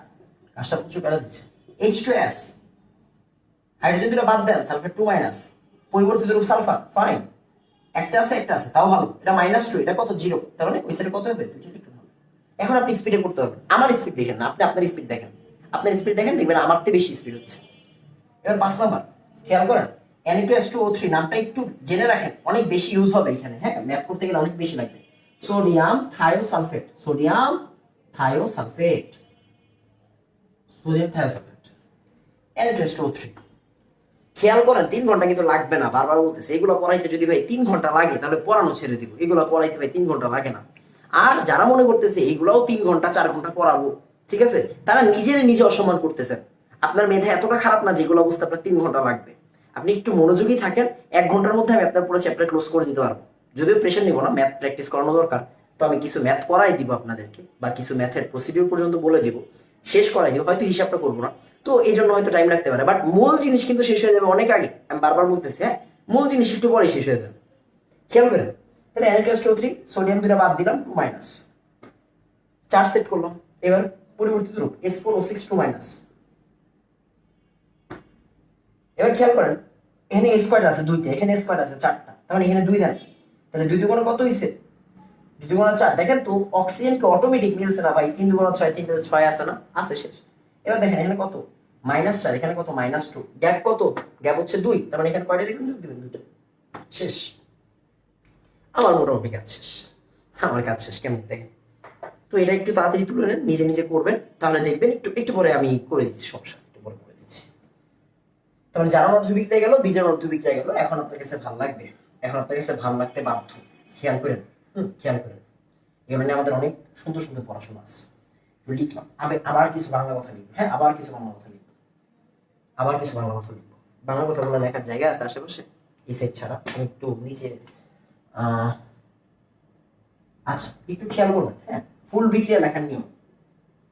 কাজটা প্রচুর প্যারা দিচ্ছে। H2S, হাইড্রোজেন দুটো বাদ দেন, সালফার 2 মাইনাস, পরিবর্তিত রূপ সালফার, ফাইন। একটা আছে, তাও ভালো। এটা -2, এটা কত? 0, তার মানে ওই সাইডে কত হবে? 2 ইলেকট্রন হবে। এখন আপনি স্পিডে করতে পারবেন, আমার স্পিড দেখেন না, আপনি আপনার স্পিড দেখেন, আপনার স্পিড দেখেন, দেখবেন আমার থেকে বেশি স্পিড হচ্ছে। এবার 5 নাম্বার খেয়াল করেন, Na2S2O3 নামটা একটু জেনে রাখেন, অনেক বেশি ইউজ হবে এখানে, হ্যাঁ? ম্যাথ করতে গেলে অনেক বেশি লাগবে। Sodium thiosulphate, sodium thiosulphate, sodium thiosulphate, Na2S2O3। খেয়াল করেন 3 ঘন্টা কিন্তু লাগবে না, বারবার বলতেছে। এগুলো পড়াইতে যদি ভাই 3 ঘন্টা লাগে তাহলে পড়ানো ছেড়ে দিব, এগুলো পড়াইতে ভাই 3 ঘন্টা লাগে না। আর যারা মনে করতেছে এইগুলাও 3 ঘন্টা 4 ঘন্টা পড়াবো, ঠিক আছে, তারা নিজে অসম্মান করতেছেন। আপনার মেধা এতটা খারাপ না যেগুলো বুঝতে আপনার 3 ঘন্টা লাগবে। আপনি একটু মনোযোগী থাকেন, 1 ঘন্টার মধ্যে আমি আপনার পুরো চ্যাপ্টার ক্লোজ করে দিতে পারবো। যদিও প্রেশার নিব না, ম্যাথ প্র্যাকটিস করানো দরকার, তো আমি কিছু ম্যাথ করাই দিব আপনাদেরকে, বা কিছু ম্যাথের প্রসিডিউর পর্যন্ত বলে দিব, শেষ করাই দিব, হয়তো হিসাবটা করবো না, তো এই জন্য হয়তো টাইম লাগতে পারে। বাট মূল জিনিস কিন্তু শেষ হয়ে যাবে অনেক আগে, আমি বারবার বলতেছি, হ্যাঁ? মূল জিনিস একটু পরে শেষ হয়ে যাবে, খেয়াল করেন। তাহলে Na2S2O3, সোডিয়াম 2টা বাদ দিলাম, 2 মাইনাস, চার্জ সেট করলাম। এবার পরিবর্তিত রূপ S4O6 2 মাইনাস। এবার খেয়াল করেন, এখানে S² আছে 2টা, এখানে S² আছে 4টা, তার মানে এখানে 2 দেন, তাহলে 2 দুগুণে কত হইছে? 2 দুগুণে 4। দেখেন তো অক্সিজেন কি অটোমেটিক মিলছে না ভাই? 3 দুগুণে 6, 3 6 আছে না? আছে, শেষ। এবার দেখেন এখানে কত? -4, এখানে কত? -2, গ্যাপ কত? গ্যাপ হচ্ছে 2, তার মানে এখানে কয়টা ইলেকট্রন যোগ দিবেন? 2টা, শেষ। আমার মোটামুটি কাজ শেষ, আমার কাজ শেষ। কেমন দেখেন তো? এটা একটু তাড়াতাড়ি তুলে নেন, নিজে করবেন, তাহলে দেখবেন একটু পরে আমি করে দিচ্ছি, সমস্যা একটু পরে করে দিচ্ছি। তাহলে জারণ অর্ধবিক্রিয়া গেল, বিজারণ অর্ধবিক্রিয়া গেল, এখন আপনার কাছে ভালো লাগবে, এখন আপনার কাছে ভালো লাগতে বাধ্য। খেয়াল করেন, খেয়াল করেন, এগুলো নিয়ে আমাদের অনেক সুন্দর সুন্দর পড়াশোনা আছে। লিখলাম, আমি আবার কিছু বাংলা কথা লিখবো, হ্যাঁ? আবার কিছু বাংলা কথা লিখবো, বাংলা কথাগুলো লেখার জায়গা আছে আশেপাশে, এই সাইড ছাড়া আমি একটু নিচে আচ্ছা একটু খেয়াল করবেন, হ্যাঁ ফুল বিক্রিয়া লেখার নিয়ম,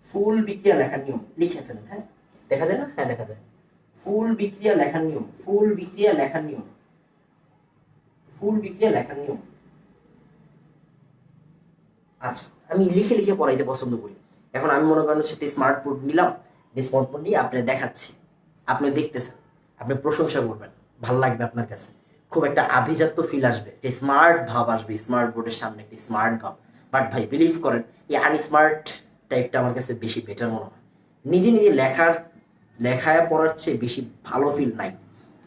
ফুল বিক্রিয়া লেখার নিয়ম লিখে ফেলেন। হ্যাঁ দেখা যায় না, হ্যাঁ দেখা যায়। ফুল বিক্রিয়া লেখার নিয়ম, ফুল বিক্রিয়া লেখার নিয়ম, ফুল বিক্রিয়া লেখার নিয়ম। আচ্ছা আমি লিখে লিখে পড়াইতে পছন্দ করি। এখন আমি মনে করেন হচ্ছে স্মার্ট বোর্ড নিলাম, স্মার্ট বোর্ড নিয়ে আপনি দেখাচ্ছি, আপনি দেখতেছেন, আপনি প্রশংসা করবেন, ভালো লাগবে আপনার কাছে, খুব একটা আভিজাত্য ফিল আসবে, স্মার্ট ভাব আসবে স্মার্ট বোর্ডের সামনে, একটি স্মার্ট ভাব। বাট ভাই বিলিভ করেন এই আনস্মার্ট টাইপটা আমার কাছে বেশি বেটার মনে হয়। নিজে নিজে লেখায় পড়ার চেয়ে বেশি ভালো ফিল নাই,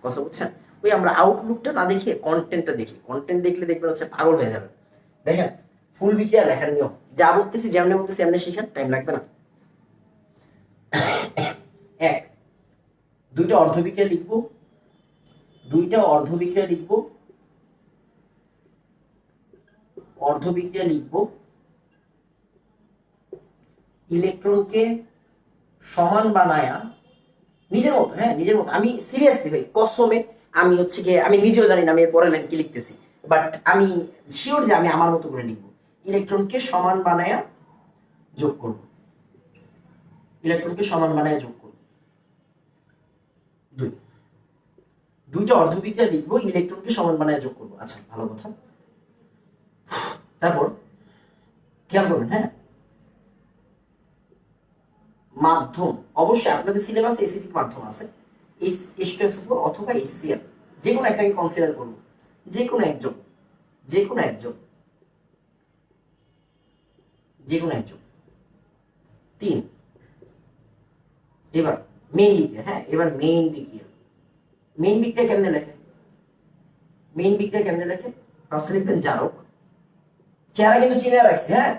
কথা বুঝছেন? ওই আমরা আউটলুকটা না দেখে কন্টেন্টটা দেখি, কন্টেন্ট দেখলে দেখবেন হচ্ছে পাগল হয়ে যাবেন। দেখেন ফুল বিক্রিয়া লেখার নিয়ম, যা বলতেছি যেমনি বলতেছি এমনি শিখেন, টাইম লাগবে না। এক, দুইটা অর্ধবিক্রিয়া লিখবো, দুইটা অর্ধবিক্রিয়া লিখবো, অর্ধবিক্রিয়া লিখবো, ইলেকট্রনকে সমান বানায়া নিজের মতো, হ্যাঁ নিজের মতো, আমি সিরিয়াসলি ভাই কসমে আমি হচ্ছে গিয়ে আমি নিজেও জানি না আমি পরের লাইন কি লিখতেছি, বাট আমি শিওর যে আমি আমার মতো করে লিখবো। ইলেকট্রনকে সমান বানায়া যোগ করব, ইলেকট্রনকে সমান বানায়া যোগ করব। দুই, দুইটা অর্ধবিক্রিয়া লিখবো, ইলেকট্রনকে সমান বানায়া যোগ করব। আচ্ছা ভালো কথা। তারপর খেয়াল করবেন, হ্যাঁ মাধ্যম, অবশ্যই আপনাদের সিলেবাসে এসিডিক মাধ্যম আছে, H2SO4 অথবা HCl, যে কোনো একটাকে কনসিডার করব, যে কোনো একজন, যে কোনো একজন, যে কোনো একজন। তিন, এবার মেইন বিক্রিয়া, হ্যাঁ এবার মেইন বিক্রিয়া, মেইন বিক্রিয়া কেমনে লেখে, মেইন বিক্রিয়া কেমনে লেখে? ফার্স্টে লিখবেন জারক, চেহারা কিন্তু চিনে রাখছি, হ্যাঁ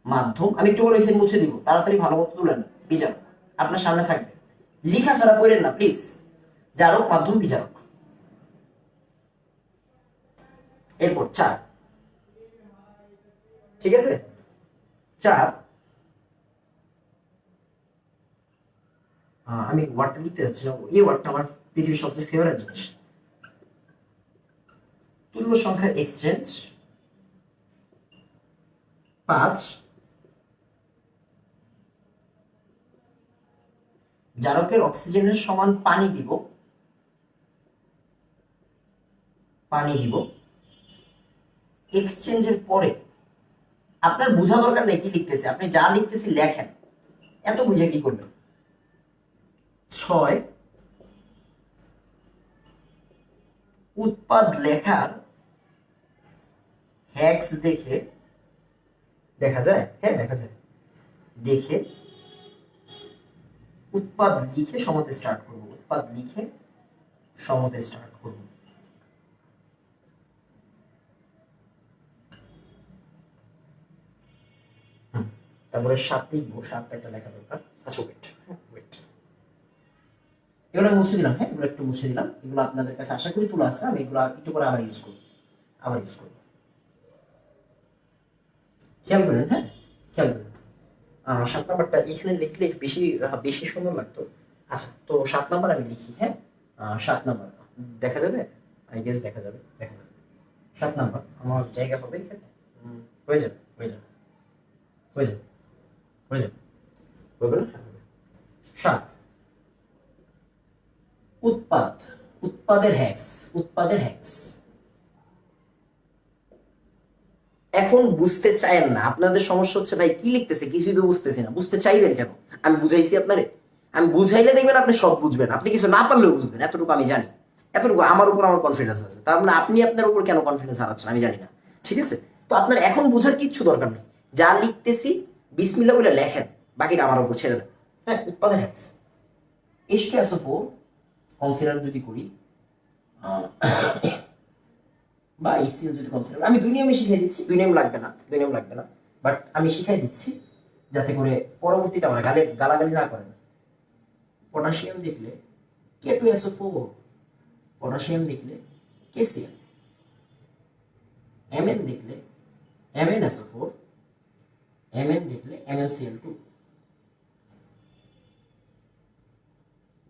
মাধ্যম, আমি একটু করে মুছে দিব, তাড়াতাড়ি ভালো মতো তুলেন, বিজারক আপনার সামনে থাকবে, লিখা ছাড়া পড়েন না প্লিজ, জারক মাধ্যম বিজারক। এরপর চার, ঠিক আছে চার, আমি ওয়ার্ডটা লিখতে যাচ্ছি না, এই ওয়ার্ডটা আমার পৃথিবীর সবচেয়ে ফেভারিট জিনিস, তুল্য সংখ্যার এক্সচেঞ্জ। পাঁচ, জারকের অক্সিজেনের সমান পানি দিব, পানি দিব, এক্সচেঞ্জের পরে আপনার বোঝা দরকার নেই কি লিখতেছে, আপনি যা লিখতেছি লেখেন, এত বুঝে কি করবেন। ছয়, উৎপাদ লেখার হ্যাক্স দেখে, দেখা যায়, হ্যাঁ দেখা যায়, দেখে উৎপাদ লিখে সমাতে স্টার্ট করব, উৎপাদ লিখে সমাতে স্টার্ট করব। তারপরে সাত লিখবো, সাতটা একটা লেখা দরকার। আচ্ছা ওয়েট, ওয়েট, এগুলো মুছে দিলাম, হ্যাঁ এগুলো একটু মুছে দিলাম, এগুলো আপনাদের কাছে আশা করি তোলা আছে, আমি এগুলো একটু করে আবার ইউজ করব, আবার ইউজ করব। খেয়াল করেন, হ্যাঁ খেয়াল করেন, সাত নাম্বারটা এখানে লিখলে বেশি বেশি সুন্দর লাগতো। আচ্ছা তো সাত নাম্বার আমি লিখি, হ্যাঁ সাত নাম্বার দেখা যাবে, আই গেস দেখা যাবে, দেখা যাবে। সাত নাম্বার আমার জায়গা হবে এখানে, হয়ে যাবে, হয়ে যাবে, হয়ে যাবে, হয়ে যাবে, হবে না? সাত, উৎপাদ, উৎপাদের হ্যাক্স, উৎপাদের হ্যাক্স। এখন বুঝতে চাইেন না, আপনাদের সমস্যা হচ্ছে ভাই কি লিখতেছে কিছুই তো বুঝতেছি না, বুঝতে চাইবেন কেন? আমি বুঝাইছি আপনারে, আমি বুঝাইলে দেখবেন আপনি সব বুঝবেন, আপনি কিছু না পারলেও বুঝবেন, এতটুকু আমি জানি, এতটুকু আমার উপর আমার কনফিডেন্স আছে। তার মানে আপনি আপনার উপর কেন কনফিডেন্স হারাচ্ছেন আমি জানি না, ঠিক আছে? তো আপনার এখন বোঝার কিচ্ছু দরকার নেই, যা লিখতেছি বিসমিল্লাহ বলে লেখেন, বাকিটা আমার উপর ছেড়ে দেন। হ্যাঁ উৎপাদের হ্যাক্স, H2SO4 কনসিডার যদি করি, বা HCl যদি কনসিডার, আমি দুই নিয়মে শিখিয়ে দিচ্ছি, দুই নিয়ম লাগবে না, দুই নিয়ম লাগবে না, বাট আমি শিখাই দিচ্ছি যাতে করে পরবর্তীতে আমরা গালাগালি না করেন। পটাশিয়াম দেখলে K2SO4, পটাশিয়াম দেখলে KCl, Mn দেখলে MnSO4, Mn দেখলে MnCl2,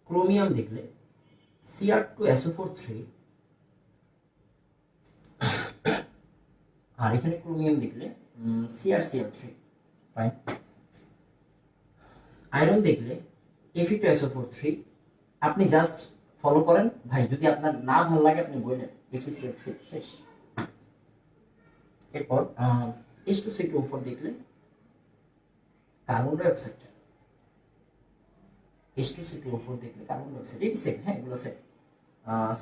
ক্রোমিয়াম দেখলে Cr2SO4 3, আর এখানে ক্রোমিয়াম দেখলে CrCl3, ফাইন। আয়রন দেখলে Fe2SO4 3, আপনি জাস্ট ফলো করেন ভাই, যদি আপনার না ভালো লাগে আপনি বললেন FeCl3, শেষ। এরপর H2C2O4 দেখলে কার্বন ডাইঅক্সাইড, H2C2O4 দেখলে কার্বন ডাইঅক্সাইড, এটি সেম, হ্যাঁ এগুলো সেম।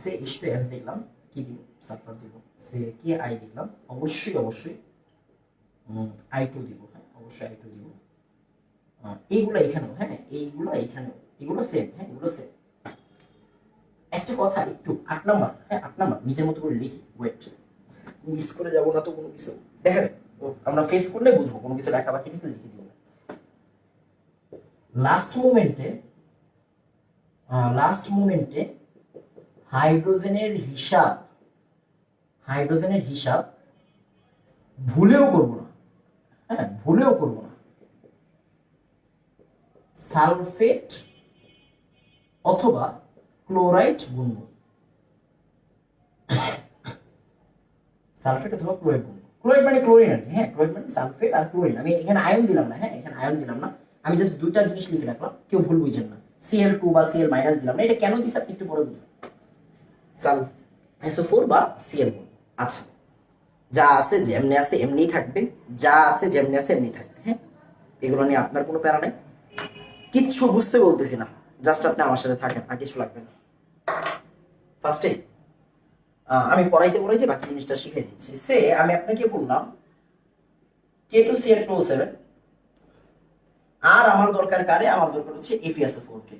সে H2S দেখলাম, কি দিব, সালফার দিব। সে কি আই দেখলাম, অবশ্যই I2 দিব, হ্যাঁ অবশ্যই I2 দিব। এইগুলো এখানেও, হ্যাঁ এইগুলো এখানেও, এগুলো সেম, হ্যাঁ এগুলো সেম। একটা কথা একটু 8 নাম্বার, হ্যাঁ 8 নাম্বার নিজের মতো করে লিখি, ওয়েট, মিস করে যাবো না তো কোনো কিছু। দেখেন আমরা ফেস করলে বুঝবো, কোনো কিছু লেখা বাকি লিখে দিব। লাস্ট মোমেন্টে হাইড্রোজেনের হিসাব ভুলেও করবো না, হ্যাঁ ভুলেও করবো না। সালফেট অথবা ক্লোরাইড গুণবো, সালফেট অথবা ক্লোরাইড গুণবো। ক্লোরাইড মানে ক্লোরিন আর কি, হ্যাঁ ক্লোরাইড মানে সালফেট আর ক্লোরিন। আমি এখানে আয়ন দিলাম না, হ্যাঁ এখানে আয়ন দিলাম না, আমি জাস্ট দুইটা জিনিস লিখে রাখলাম, কেউ ভুল বুঝেন না। Cl2 বা Cl মাইনাস দিলাম না, এটা কেন দিছে আপনি একটু পরে বুঝবেন। SO4 বা Cl গুণ। আচ্ছা, যা আছে যেমনি আছে এমনিই থাকবে, যা আছে যেমনি আছে এমনি থাকবে, হ্যাঁ এগুলো নিয়ে আপনার কোনো প্যারা নেই, কিচ্ছু বুঝতে বলতেছি না, জাস্ট আপনি আমার সাথে থাকেন, আর কিছু লাগবে না। ফার্স্টে আমি পড়াইতে বাকি জিনিসটা শিখে দিচ্ছি। সে আমি আপনাকে বললাম K2Cl2O7, আর আমার দরকার কারে, আমার দরকার হচ্ছে FeSO4 কে।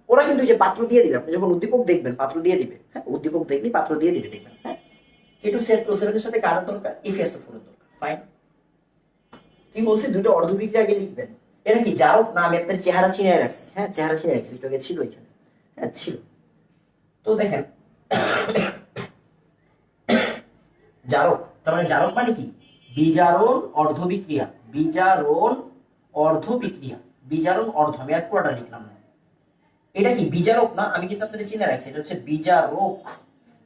ওরা কিন্তু যে পাত্র দিয়ে দিবে, আপনি যখন উদ্দীপক দেখবেন পাত্র দিয়ে দিবে, হ্যাঁ উদ্দীপক দেখলে পাত্র দিয়ে দিবে, দেখবেন হ্যাঁ K2Cl2O7 এর সাথে কার দরকার, FeSO4 এর দরকার, ফাইন। কি বলছি, দুটো অর্ধবিক্রিয়া আগে লিখবেন। এটা কি জারক না, আমি আপনার চেহারা চিনে রাখছি, হ্যাঁ চেহারা চিনে রাখছি, একটু আগে ছিল এখানে, হ্যাঁ ছিল। তো দেখেন জারক, তার মানে জারক মানে কি, বিজারণ অর্ধবিক্রিয়া, বিজারণ অর্ধ, আমি আর পুরোটা লিখলাম না। এটা কি বিজারক না, আমি কিন্তু আপনাদের চিনে রাখছি, এটা হচ্ছে বিজারক,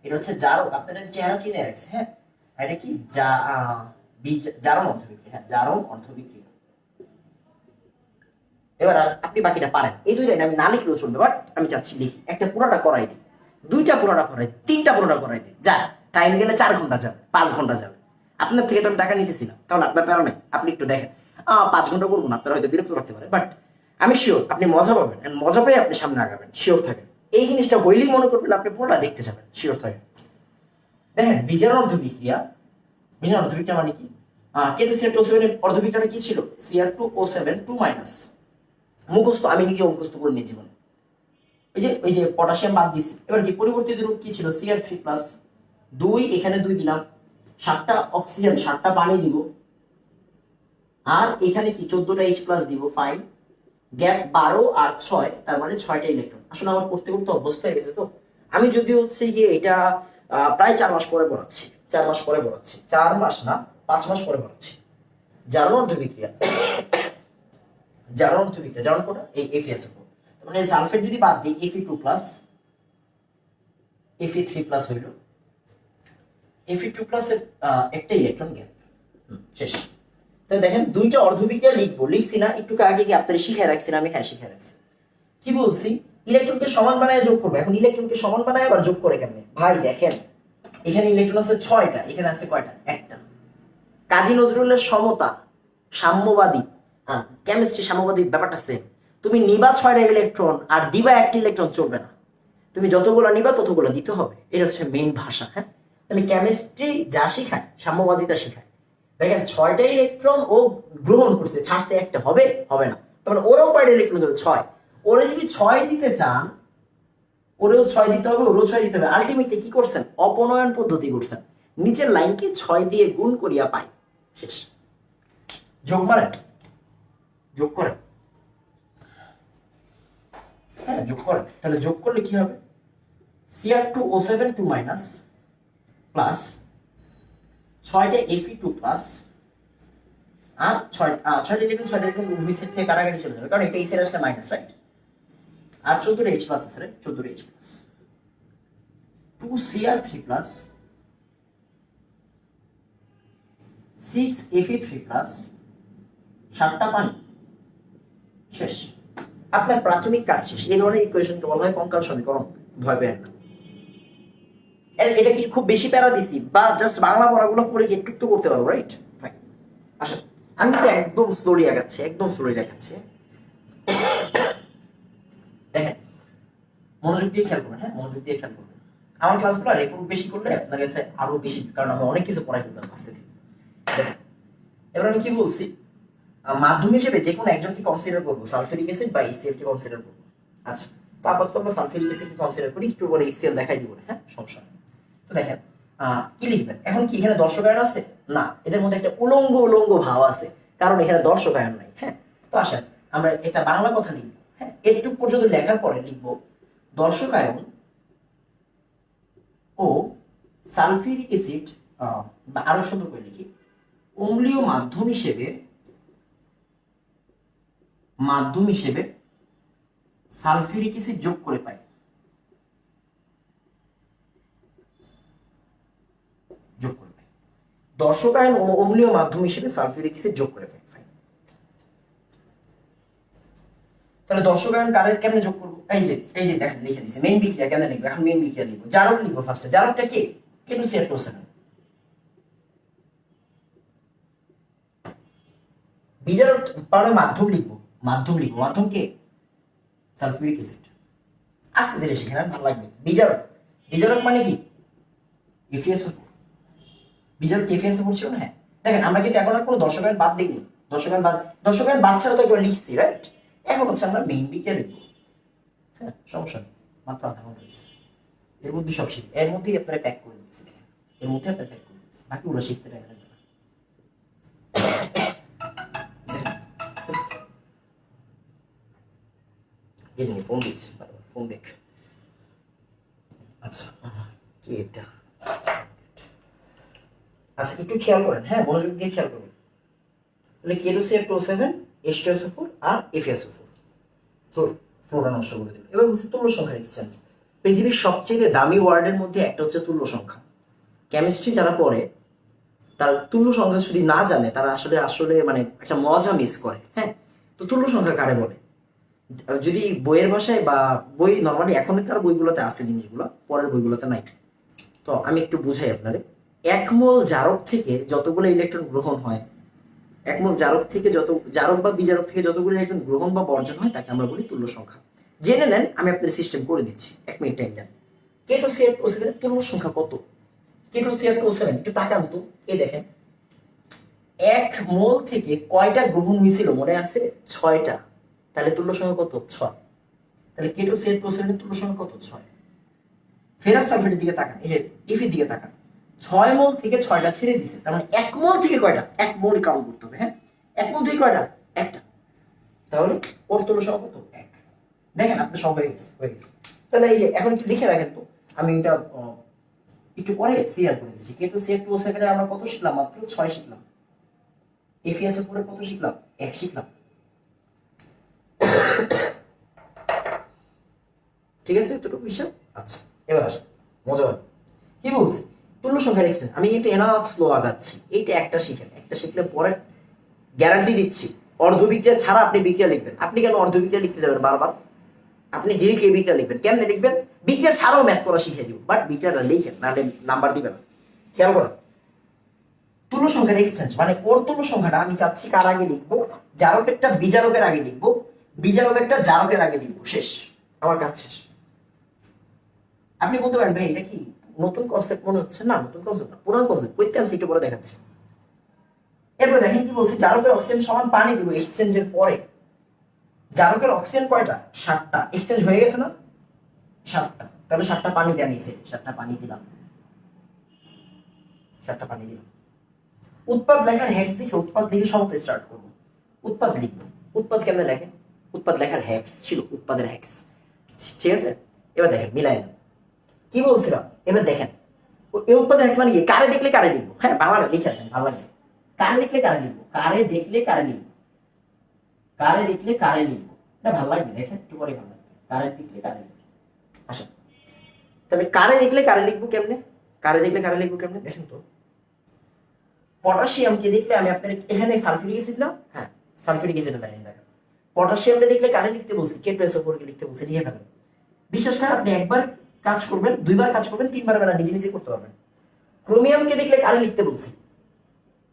এটা হচ্ছে জারক, আপনাদের চেহারা চিনে রাখছে, হ্যাঁ। এটা কি জারণ অর্ধবিক্রিয়া, হ্যাঁ জারণ অর্ধবিক্রিয়া। এবার আপনি বাকিটা পারেন, এই দুই লাইন আমি না লিখলেও চলবে, বাট আমি চাচ্ছি লিখি, একটা পুরোটা করাই দিই, দুইটা পুরোটা করাই দিই, তিনটা পুরোটা করাই দিই, যা টাইম গেলে 4 ঘন্টা যাবে, 5 ঘন্টা যাবে। আপনার থেকে তো আমি টাকা নিতেছিলাম, তাহলে আপনার প্যারা নাই, আপনি একটু দেখেন। 5 ঘন্টা করবো না, আপনার হয়তো বিরক্ত রাখতে পারে, বাট আমি শিওর আপনি মজা পাবেন, মজা পেয়ে আপনি সামনে আগাবেন, শিওর থাকেন। এই জিনিসটা হইলেই মনে করবেন আপনি পুরোটা দেখতে যাবেন, শিওর থাকেন। দেখেন বিজারণ অর্ধবিক্রিয়া মানে কি, K2Cl2O7 এর অর্ধবিক্রিয়াটা কি ছিল, Cr2O7 2 মাইনাস, মুখস্থ আমি নিজে মুখস্থ করে নিয়েছি। ওই যে পটাশিয়াম বাদ দিছি, এবার কি পরিবর্তিত রূপ কি ছিল, Cr3+, 2 এখানে 2 দিলাম, 7টা অক্সিজেন 7টা পানি দিব, আর এখানে কি 14টা H+ দিব, ফাইন। গ্যাপ 12 আর 6, তার মানে 6টা ইলেকট্রন। আসলে আমার করতে অবস্থা হয়ে গেছে, তো আমি যদি হচ্ছে গিয়ে এটা প্রায় 4 মাস পরে পড়াচ্ছি, 4 মাস পরে পড়াচ্ছি, 4 মাস না 5 মাস পরে পড়াচ্ছি। জারণ অর্ধবিক্রিয়া, জারণ কোটা এই FeSO4, মানে সালফেট যদি বাদ দিই Fe2+, Fe3+ হইল, Fe2+ এর একটা ইলেকট্রন গ্যাপ, শেষ। তাহলে দেখেন দুইটা অর্ধবিক্রিয়া লিখছি না, একটু আগে কি আপনারা শিখে রাখছেন, আমি হ্যাঁ শিখে রাখছি। কি বলছি, ইলেকট্রনকে সমান বানায় যোগ করবো। এখন ইলেকট্রনকে সমান বানায় আবার যোগ করে কেমনে ভাই, দেখেন এখানে ইলেকট্রন আছে 6টা, এখানে আছে কয়টা, একটা। কাজী নজরুলের সমতা, সাম্যবাদী, কেমিস্ট্রি সাম্যবাদী ব্যাপারটা সেম। তুমি নিবা 6টা ইলেকট্রন আর দিবা 1টা ইলেকট্রন, চলবে না। তুমি যতগুলো নিবা ততগুলো দিতে হবে, এটা হচ্ছে মেইন ভাষা, হ্যাঁ। তাহলে কেমিস্ট্রি যা শিখায় সাম্যবাদিতা শিখায়। দেখেন 6টা ইলেকট্রন ও গ্রহণ করছে, ছাড়ছে একটা, হবে না। তারপরে ওরাও কয়টা ইলেকট্রন দেবে, 6। ওরা যদি 6 দিতে চান, ওরেও 6 দিতে হবে, ওরেও 6 দিতে হবে। আলটিমেটলি কি করছেন, অপনয়ন পদ্ধতি করছেন, নিচের লাইনকে 6 দিয়ে গুণ করিয়া পাই, শেষ। যোগ করেন, হ্যাঁ যোগ করেন। তাহলে যোগ করলে কি হবে, Cr2O7 2 মাইনাস প্লাস 6টা Fe2+, আর 6টা ইলেকট্রন উভয় সেট থেকে কাটাকাটি চলে যাবে, কারণ এটা এই সাইডে আসলে মাইনাস, রাইট। আর 14টা H+ আছে, রাইট, 14টা H+, 2Cr3+, 6Fe3 প্লাস 7টা পানি শেষ। আপনার প্রাথমিক কাজ শেষ। এই ধরনের ইকুয়েশনকে বলা হয় কঙ্কাল সমীকরণ। ভয় পেন না। এটা কি খুব বেশি প্যারা দিছি, বা জাস্ট বাংলা পড়াগুলো পড়ে কি একটু করতে পারবো, রাইট? ফাইন। আসলে আমি কিন্তু একদম স্লোলি আগাচ্ছি, একদম স্লোলি দেখাচ্ছি। দেখেন, মনোযোগ দিয়ে খেয়াল করবেন, হ্যাঁ মনোযোগ দিয়ে খেয়াল করবেন। আমার ক্লাসগুলো রেকর্ড বেশি করলে আপনার কাছে আরো বেশি, কারণ আমি অনেক কিছু পড়াই ফেলতাম কাছ থেকে। দেখেন, এবার আমি কি বলছি, মাধ্যম হিসেবে যে কোনো একজনকে কনসিডার করবো, সালফিউরিক অ্যাসিড বা HCl কে কনসিডার করবো। আচ্ছা, তো আপাতত আমরা সালফিউরিক অ্যাসিড কনসিডার করি, একটু পরে HCl দেখাই দিব, হ্যাঁ সমস্যা নেই। তো দেখেন, কি লিখবেন এখন? কি এখানে দর্শকায়ন আছে? না, এদের মধ্যে একটা উলঙ্গ উলঙ্গ ভাব আছে, কারণ এখানে দর্শকায়ন নাই। হ্যাঁ, তো আসেন আমরা এটা বাংলা কথা লিখবো। হ্যাঁ, একটু পর্যন্ত লেখার পরে লিখবো দর্শকায়ন ও সালফিউরিক অ্যাসিড, বা আরো সুন্দর করে লিখি, অম্লীয় মাধ্যম হিসেবে সালফিউরিক অ্যাসিড যোগ করে পাই। দর্শকায়ন ও অম্লীয় মাধ্যম হিসেবে সালফিউরিক অ্যাসিড যোগ করে পাই। তাহলে দর্শকায়ন কারের কেমনে যোগ করবো? এই যে দেখেন লিখে দিছে মেইন বিক্রিয়া কেমনে লিখবো। এখন মেইন বিক্রিয়া লিখবো, জারক লিখবো ফার্স্টে। জারকটা কে? K2Cl2O7। বিজারক পরে মাধ্যম লিখবো, মাধ্যম কে? Sulphuric acid. আস্তে ধীরে শিখে নেন, ভালো লাগবে। বিজারক মানে কি? FeSO4। বিজারক FeSO4 ছিল না? হ্যাঁ, দেখেন আমরা কিন্তু এখন আর কোনো দর্শকায়ন বাদ দিইনি। দর্শকায়ন বাদ ছাড়া তো একবার লিখছি, রাইট? এখন হচ্ছে আমরা মেইন বিক্রিয়া লিখবো। হ্যাঁ, সমস্যা নেই, মাত্র আধা ঘন্টা হয়েছে। এর মধ্যে সব শিখে, এর মধ্যেই আপনারা প্যাক করে দিচ্ছি। দেখেন, এর মধ্যে আপনারা প্যাক করে দিচ্ছি, বাকি ওরা শিখতে টাইম লাগবে না। এই জন্য ফোন দিচ্ছি, ফোন দেখ। আচ্ছা, কি এটা? আচ্ছা, একটু খেয়াল করেন, হ্যাঁ মনোযোগ দিয়ে খেয়াল করবেন। তাহলে K2Cl2O7, H2SO4 আর FeSO4। তো ফ্লোরা নষ্ট করে দিল। এবার বলছি তুল্য সংখ্যা এক্সচেঞ্জ। পৃথিবীর সবচেয়ে দামি ওয়ার্ডের মধ্যে একটা হচ্ছে তুল্য সংখ্যা। কেমিস্ট্রি যারা পড়ে তারা তুল্য সংখ্যা যদি না জানে, তারা আসলে মানে একটা মজা মিস করে। হ্যাঁ, তো তুল্য সংখ্যা কারে বলে? যদি বইয়ের ভাষায় বা বই নর্মালি এখনকার বইগুলোতে আছে জিনিসগুলো, পরের বইগুলোতে নাই। তো আমি একটু বুঝাই আপনারে। এক মোল জারক থেকে যতগুলো ইলেকট্রন গ্রহণ হয়, এক মোল জারক বা বিজারক থেকে যতগুলো ইলেকট্রন গ্রহণ বা বর্জন হয়, তাকে আমরা বলি তুল্য সংখ্যা। জেনে নেন, আমি আপনাদের সিস্টেম করে দিচ্ছি, 1 মিনিট টাইম দেন। K2Cl2O7 এর তুল্য সংখ্যা কত? K2Cl2O7 একটু তাকান তো, এই দেখেন, এক মোল থেকে কয়টা গ্রহণ হয়েছিল মনে আছে? 6টা। তাহলে তুল্য সংখ্যা কত? 6। তাহলে K2Cl2O7 এর তুল্য সংখ্যা কত? 6। ফেরাস সালফেটের দিকে তাকান, এই যে ইফের দিকে তাকান, 6 মোল থেকে 6টা ছেড়ে দিছে। তার মানে 1 মোল থেকে কয়টা? 1 মোল কাউন্ট করতে হবে। হ্যাঁ, 1 মোল থেকে কয়টা? একটা। তাহলে ওর তুল্য সংখ্যা কত? 1। দেখেন আপনি সব হয়ে গেছে। তাহলে এই যে এখন একটু লিখে রাখেন তো, আমি এটা একটু পরে সিরিয়াল করে দিচ্ছি। K2Cl2O7 এর আমরা কত শিখলাম? মাত্র 6 শিখলাম। FeSO4 এর কত শিখলাম? 1 শিখলাম। ঠিক আছে, এতটুকু হিসাব। আচ্ছা, এবার আসেন, মজা হবে। কি বলছি? তুল্য সংখ্যা লিখছেন, আমি কিন্তু এনাফ স্লো আগাচ্ছি। এইটা একটা শিখেন, একটা শিখলে পরে গ্যারান্টি দিচ্ছি অর্ধবিক্রিয়া ছাড়া আপনি বিক্রিয়া লিখবেন। আপনি কেন অর্ধবিক্রিয়া লিখতে যাবেন বারবার? আপনি ডিরেক্ট এই বিক্রিয়া লিখবেন। কেমনে লিখবেন? বিক্রিয়া ছাড়াও ম্যাথ করা শিখিয়ে দিব, বাট বিক্রিয়াটা লিখেন, নাহলে নাম্বার দিবেন না। খেয়াল করেন, তুল্য সংখ্যা এক্সচেঞ্জ মানে ওর তুল্য সংখ্যাটা আমি চাচ্ছি কার আগে লিখবো? জারকেরটা বিজারকের আগে লিখবো, বিজারকেরটা জারকের আগে লিখবো। শেষ, আমার কাজ শেষ। আপনি বলতে পারেন ভাই এটা কি নতুন কনসেপ্ট মনে হচ্ছে? না, নতুন কনসেপ্ট না, পুরান কনসেপ্ট। কৈত্যাংশ একটু পরে দেখাচ্ছি। এরপরে দেখেন কি বলছি, জারকের অক্সিজেন সমান পানি দিব এক্সচেঞ্জের পরে। জারকের অক্সিজেন কয়টা? 7টা। এক্সচেঞ্জ হয়ে গেছে না? 7টা। তাহলে 7টা পানি দেয়া নিয়েছে, 7টা পানি দিলাম, 7টা পানি দিলাম। উৎপাদ লেখার হ্যাক্স দেখে উৎপাদ লিখে সমস্ত স্টার্ট করবো। উৎপাদ লিখবো। উৎপাদ কেমনে লেখে? উৎপাদ লেখার হ্যাক্স ছিল, উৎপাদের হ্যাক্স। ঠিক আছে, এবার দেখেন মিলাই না কি বলছিলাম। এবার দেখেন এই উৎপাদের হ্যাক্স মানে কি? কারে দেখলে কারে লিখবো। হ্যাঁ, বাংলাটা লিখে রাখেন, ভালো লাগবে। কারে দেখলে কারে লিখবো, কারে দেখলে কারে লিখবো, কারে দেখলে কারে লিখবো। এটা ভালো লাগবে, দেখেন একটু পরে ভালো লাগবে। কারে দেখলে কারে লিখবো। আচ্ছা, তাহলে কারে দেখলে কারে লিখবো কেমনে? কারে দেখলে কারে লিখবো কেমনে দেখেন তো। পটাশিয়ামকে দেখলে আমি আপনার এখানে সালফিউরিক অ্যাসিড না, হ্যাঁ সালফিউরিক অ্যাসিড লাইন দেখেন। পটাশিয়ামটা দেখলে কারে লিখতে বলছি, K2SO4 কে লিখতে বলছি, লিখে ফেলেন। বিশেষ করে আপনি একবার কাজ করবেন, দুইবার কাজ করবেন, তিনবার বেলা নিজে নিজে করতে পারবেন। ক্রোমিয়ামকে দেখলে কারে লিখতে বলছি,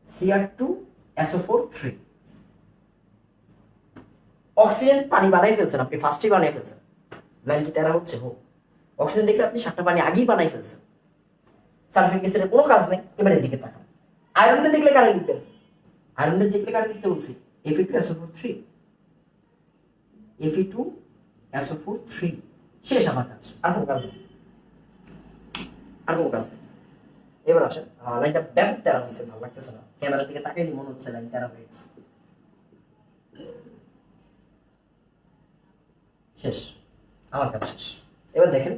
Cr2SO4 3। অক্সিজেন পানি বানাই ফেলছেন, আপনি ফার্স্টে বানিয়ে ফেলছেন, লাইন কি তেরা হচ্ছে হোক। অক্সিজেন দেখলে আপনি 7টা পানি আগেই বানাই ফেলছেন, সালফিউরিক অ্যাসিডের কোনো কাজ নেই। এবারে দিকে তাকান, আয়রনটা দেখলে কারে লিখবেন, আয়রনটা দেখলে কারে লিখতে বলছি, Fe2SO4 3, Fe2SO4 3। শেষ আমার কাজ, আর কোনো কাজ নেই, আর কোনো কাজ নেই। এবার আসেন, লাইনটা ব্যাপক তেরা হয়েছে, ভালো লাগতেছে না, ক্যামেরার দিকে তাকাইলে মনে হচ্ছে লাইন তেরা হয়ে গেছে। শেষ, আমার কাজ শেষ। এবার দেখেন,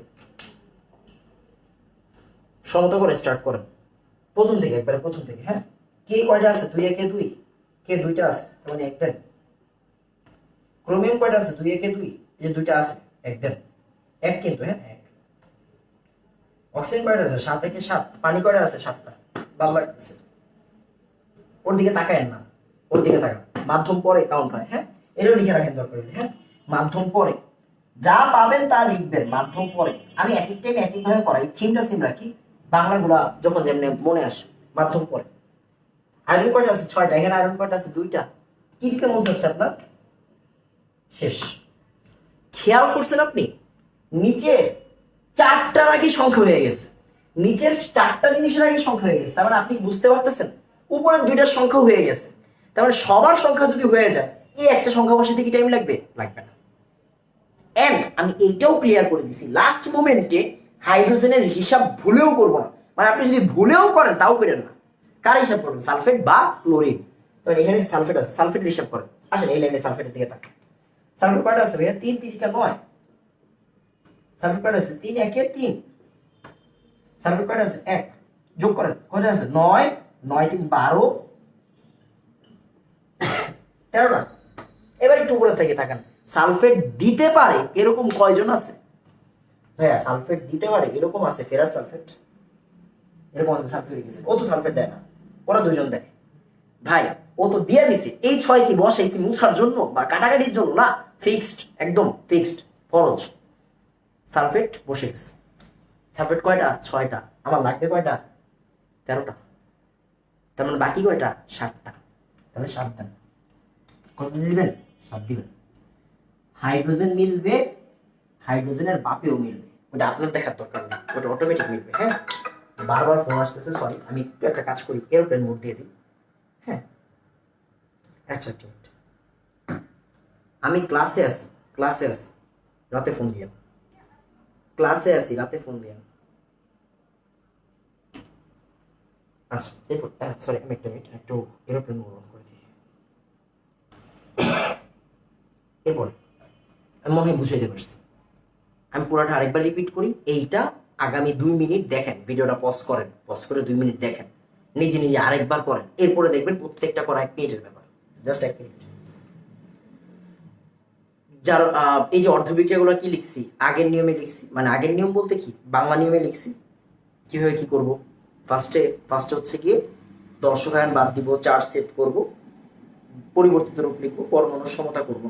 সমত করে স্টার্ট করেন প্রথম থেকে, একবারে প্রথম থেকে। হ্যাঁ, কে কয়টা আছে, 2 একে 2, কে 2টা আছে, মানে এক দেন। ক্রোমিয়াম কয়টা আছে, 2 একে 2, এই যে 2টা আছে, এক দেন, এক কিন্তু, হ্যাঁ এক। অক্সিজেন কয়টা আছে, 7 একে 7, পানি কয়টা আছে, 7টা। ভালো লাগতেছে, ওর দিকে তাকায়েন না, ওর দিকে তাকান, মাধ্যম পরে কাউন্ট হয়। হ্যাঁ, এটাও লিখে রাখেন দরকার হলে। হ্যাঁ, মাধ্যম পরে যা পাবেন তা লিখবেন, মাধ্যম পরে। আমি এক এক টাইমে এক একভাবে পড়াই, থিমটা সেম রাখি, বাংলাগুলা যখন যেমনি মনে আসে। মাধ্যম পরে আয়রন কয়টা আছে, 6টা, এখানে আয়রন কয়টা আছে, 2টা। কি দিকে মন যাচ্ছে আপনার, শেষ। খেয়াল করছেন আপনি, নিচে 4টার আগে সংখ্যা হয়ে গেছে, নিচের 4টা জিনিসের আগে সংখ্যা হয়ে গেছে, তার মানে আপনি বুঝতে পারতেছেন উপরে 2টার সংখ্যা হয়ে গেছে। তার মানে সবার সংখ্যা যদি হয়ে যায়, এই একটা সংখ্যা বসাতে কি টাইম লাগবে, লাগবে না। এন্ড আমি এইটাও ক্লিয়ার করে দিছি, লাস্ট মোমেন্টে হাইড্রোজেনের হিসাব ভুলেও করবো না। মানে আপনি যদি ভুলেও করেন তাও করেন না, কার হিসাব করবেন, সালফেট বা ক্লোরিন। তবে এখানে সালফেট আছে, সালফেট হিসাব করেন। আসেন এই লাইনে সালফেটের দিকে তাকান, সালফেট কয়টা আছে ভাইয়া, 3 3 9। সালফেট কয়টা আছে, 3 একে 3। সালফেট কয়টা আছে, 1, যোগ করেন, কয়টা আছে, 9 9 3 12 13টা। এবার একটু উপরে থেকে তাকান, সালফেট দিতে পারে এরকম কয়জন আছে ভাইয়া, সালফেট দিতে পারে এরকম আছে, ফেরাস সালফেট এরকম আছে, সালফিউরিক অ্যাসিড। ও তো সালফেট দেয় না, ওরা দুজন দেয় ভাই, ও তো দিয়ে দিছে। এই 6 কি বসাইছি মুছার জন্য বা কাটাকাটির জন্য না, ফিক্সড, একদম ফিক্সড, ফরজ। সালফেট বসে গেছে। সালফেট কয়টা, 6টা, আমার লাগবে কয়টা, 13টা। তার মানে বাকি কয়টা, 7টা। তাহলে 7 দেন, কত দিবেন, 7 দিবেন। হাইড্রোজেন মিলবে, হাইড্রোজেনের বাপেও মিলবে, ওটা আপনার দেখার দরকার নেই, ওটা অটোমেটিক মিলবে। হ্যাঁ, বারবার ফোন আসতেছে, সরি, আমি একটু একটা কাজ করি, এরোপ্লেন মোড দিয়ে দিই। হ্যাঁ, আচ্ছা, আমি ক্লাসে আছি, ক্লাসে আছি, রাতে ফোন দিয়ে, ক্লাসে আছি, রাতে ফোন দিয়ে। আচ্ছা, এরপর সরি, আমি একটা মিনিট একটু এরোপ্লেন মোড অন করে দিই। এরপর আমি মনে হয় বুঝাইতে পারছি, আমি পুরোটা আরেকবার রিপিট করি। এইটা আগামী 2 মিনিট দেখেন, ভিডিওটা পজ করেন, পজ করে 2 মিনিট দেখেন, নিজে নিজে আরেকবার করেন, এরপরে দেখবেন প্রত্যেকটা করা 1 মিনিটের ব্যাপার, জাস্ট 1 মিনিট। যার এই যে অর্ধবিক্রিয়াগুলো কি লিখছি, আগের নিয়মে লিখছি, মানে আগের নিয়ম বলতে কি, বাংলা নিয়মে লিখছি। কিভাবে কি করব, ফার্স্টে হচ্ছে গিয়ে দর্শকায়ন বাদ দিব, চার্জ সেট করব, পরিবর্তিত রূপ লিখবো, পরমাণুর সমতা করব।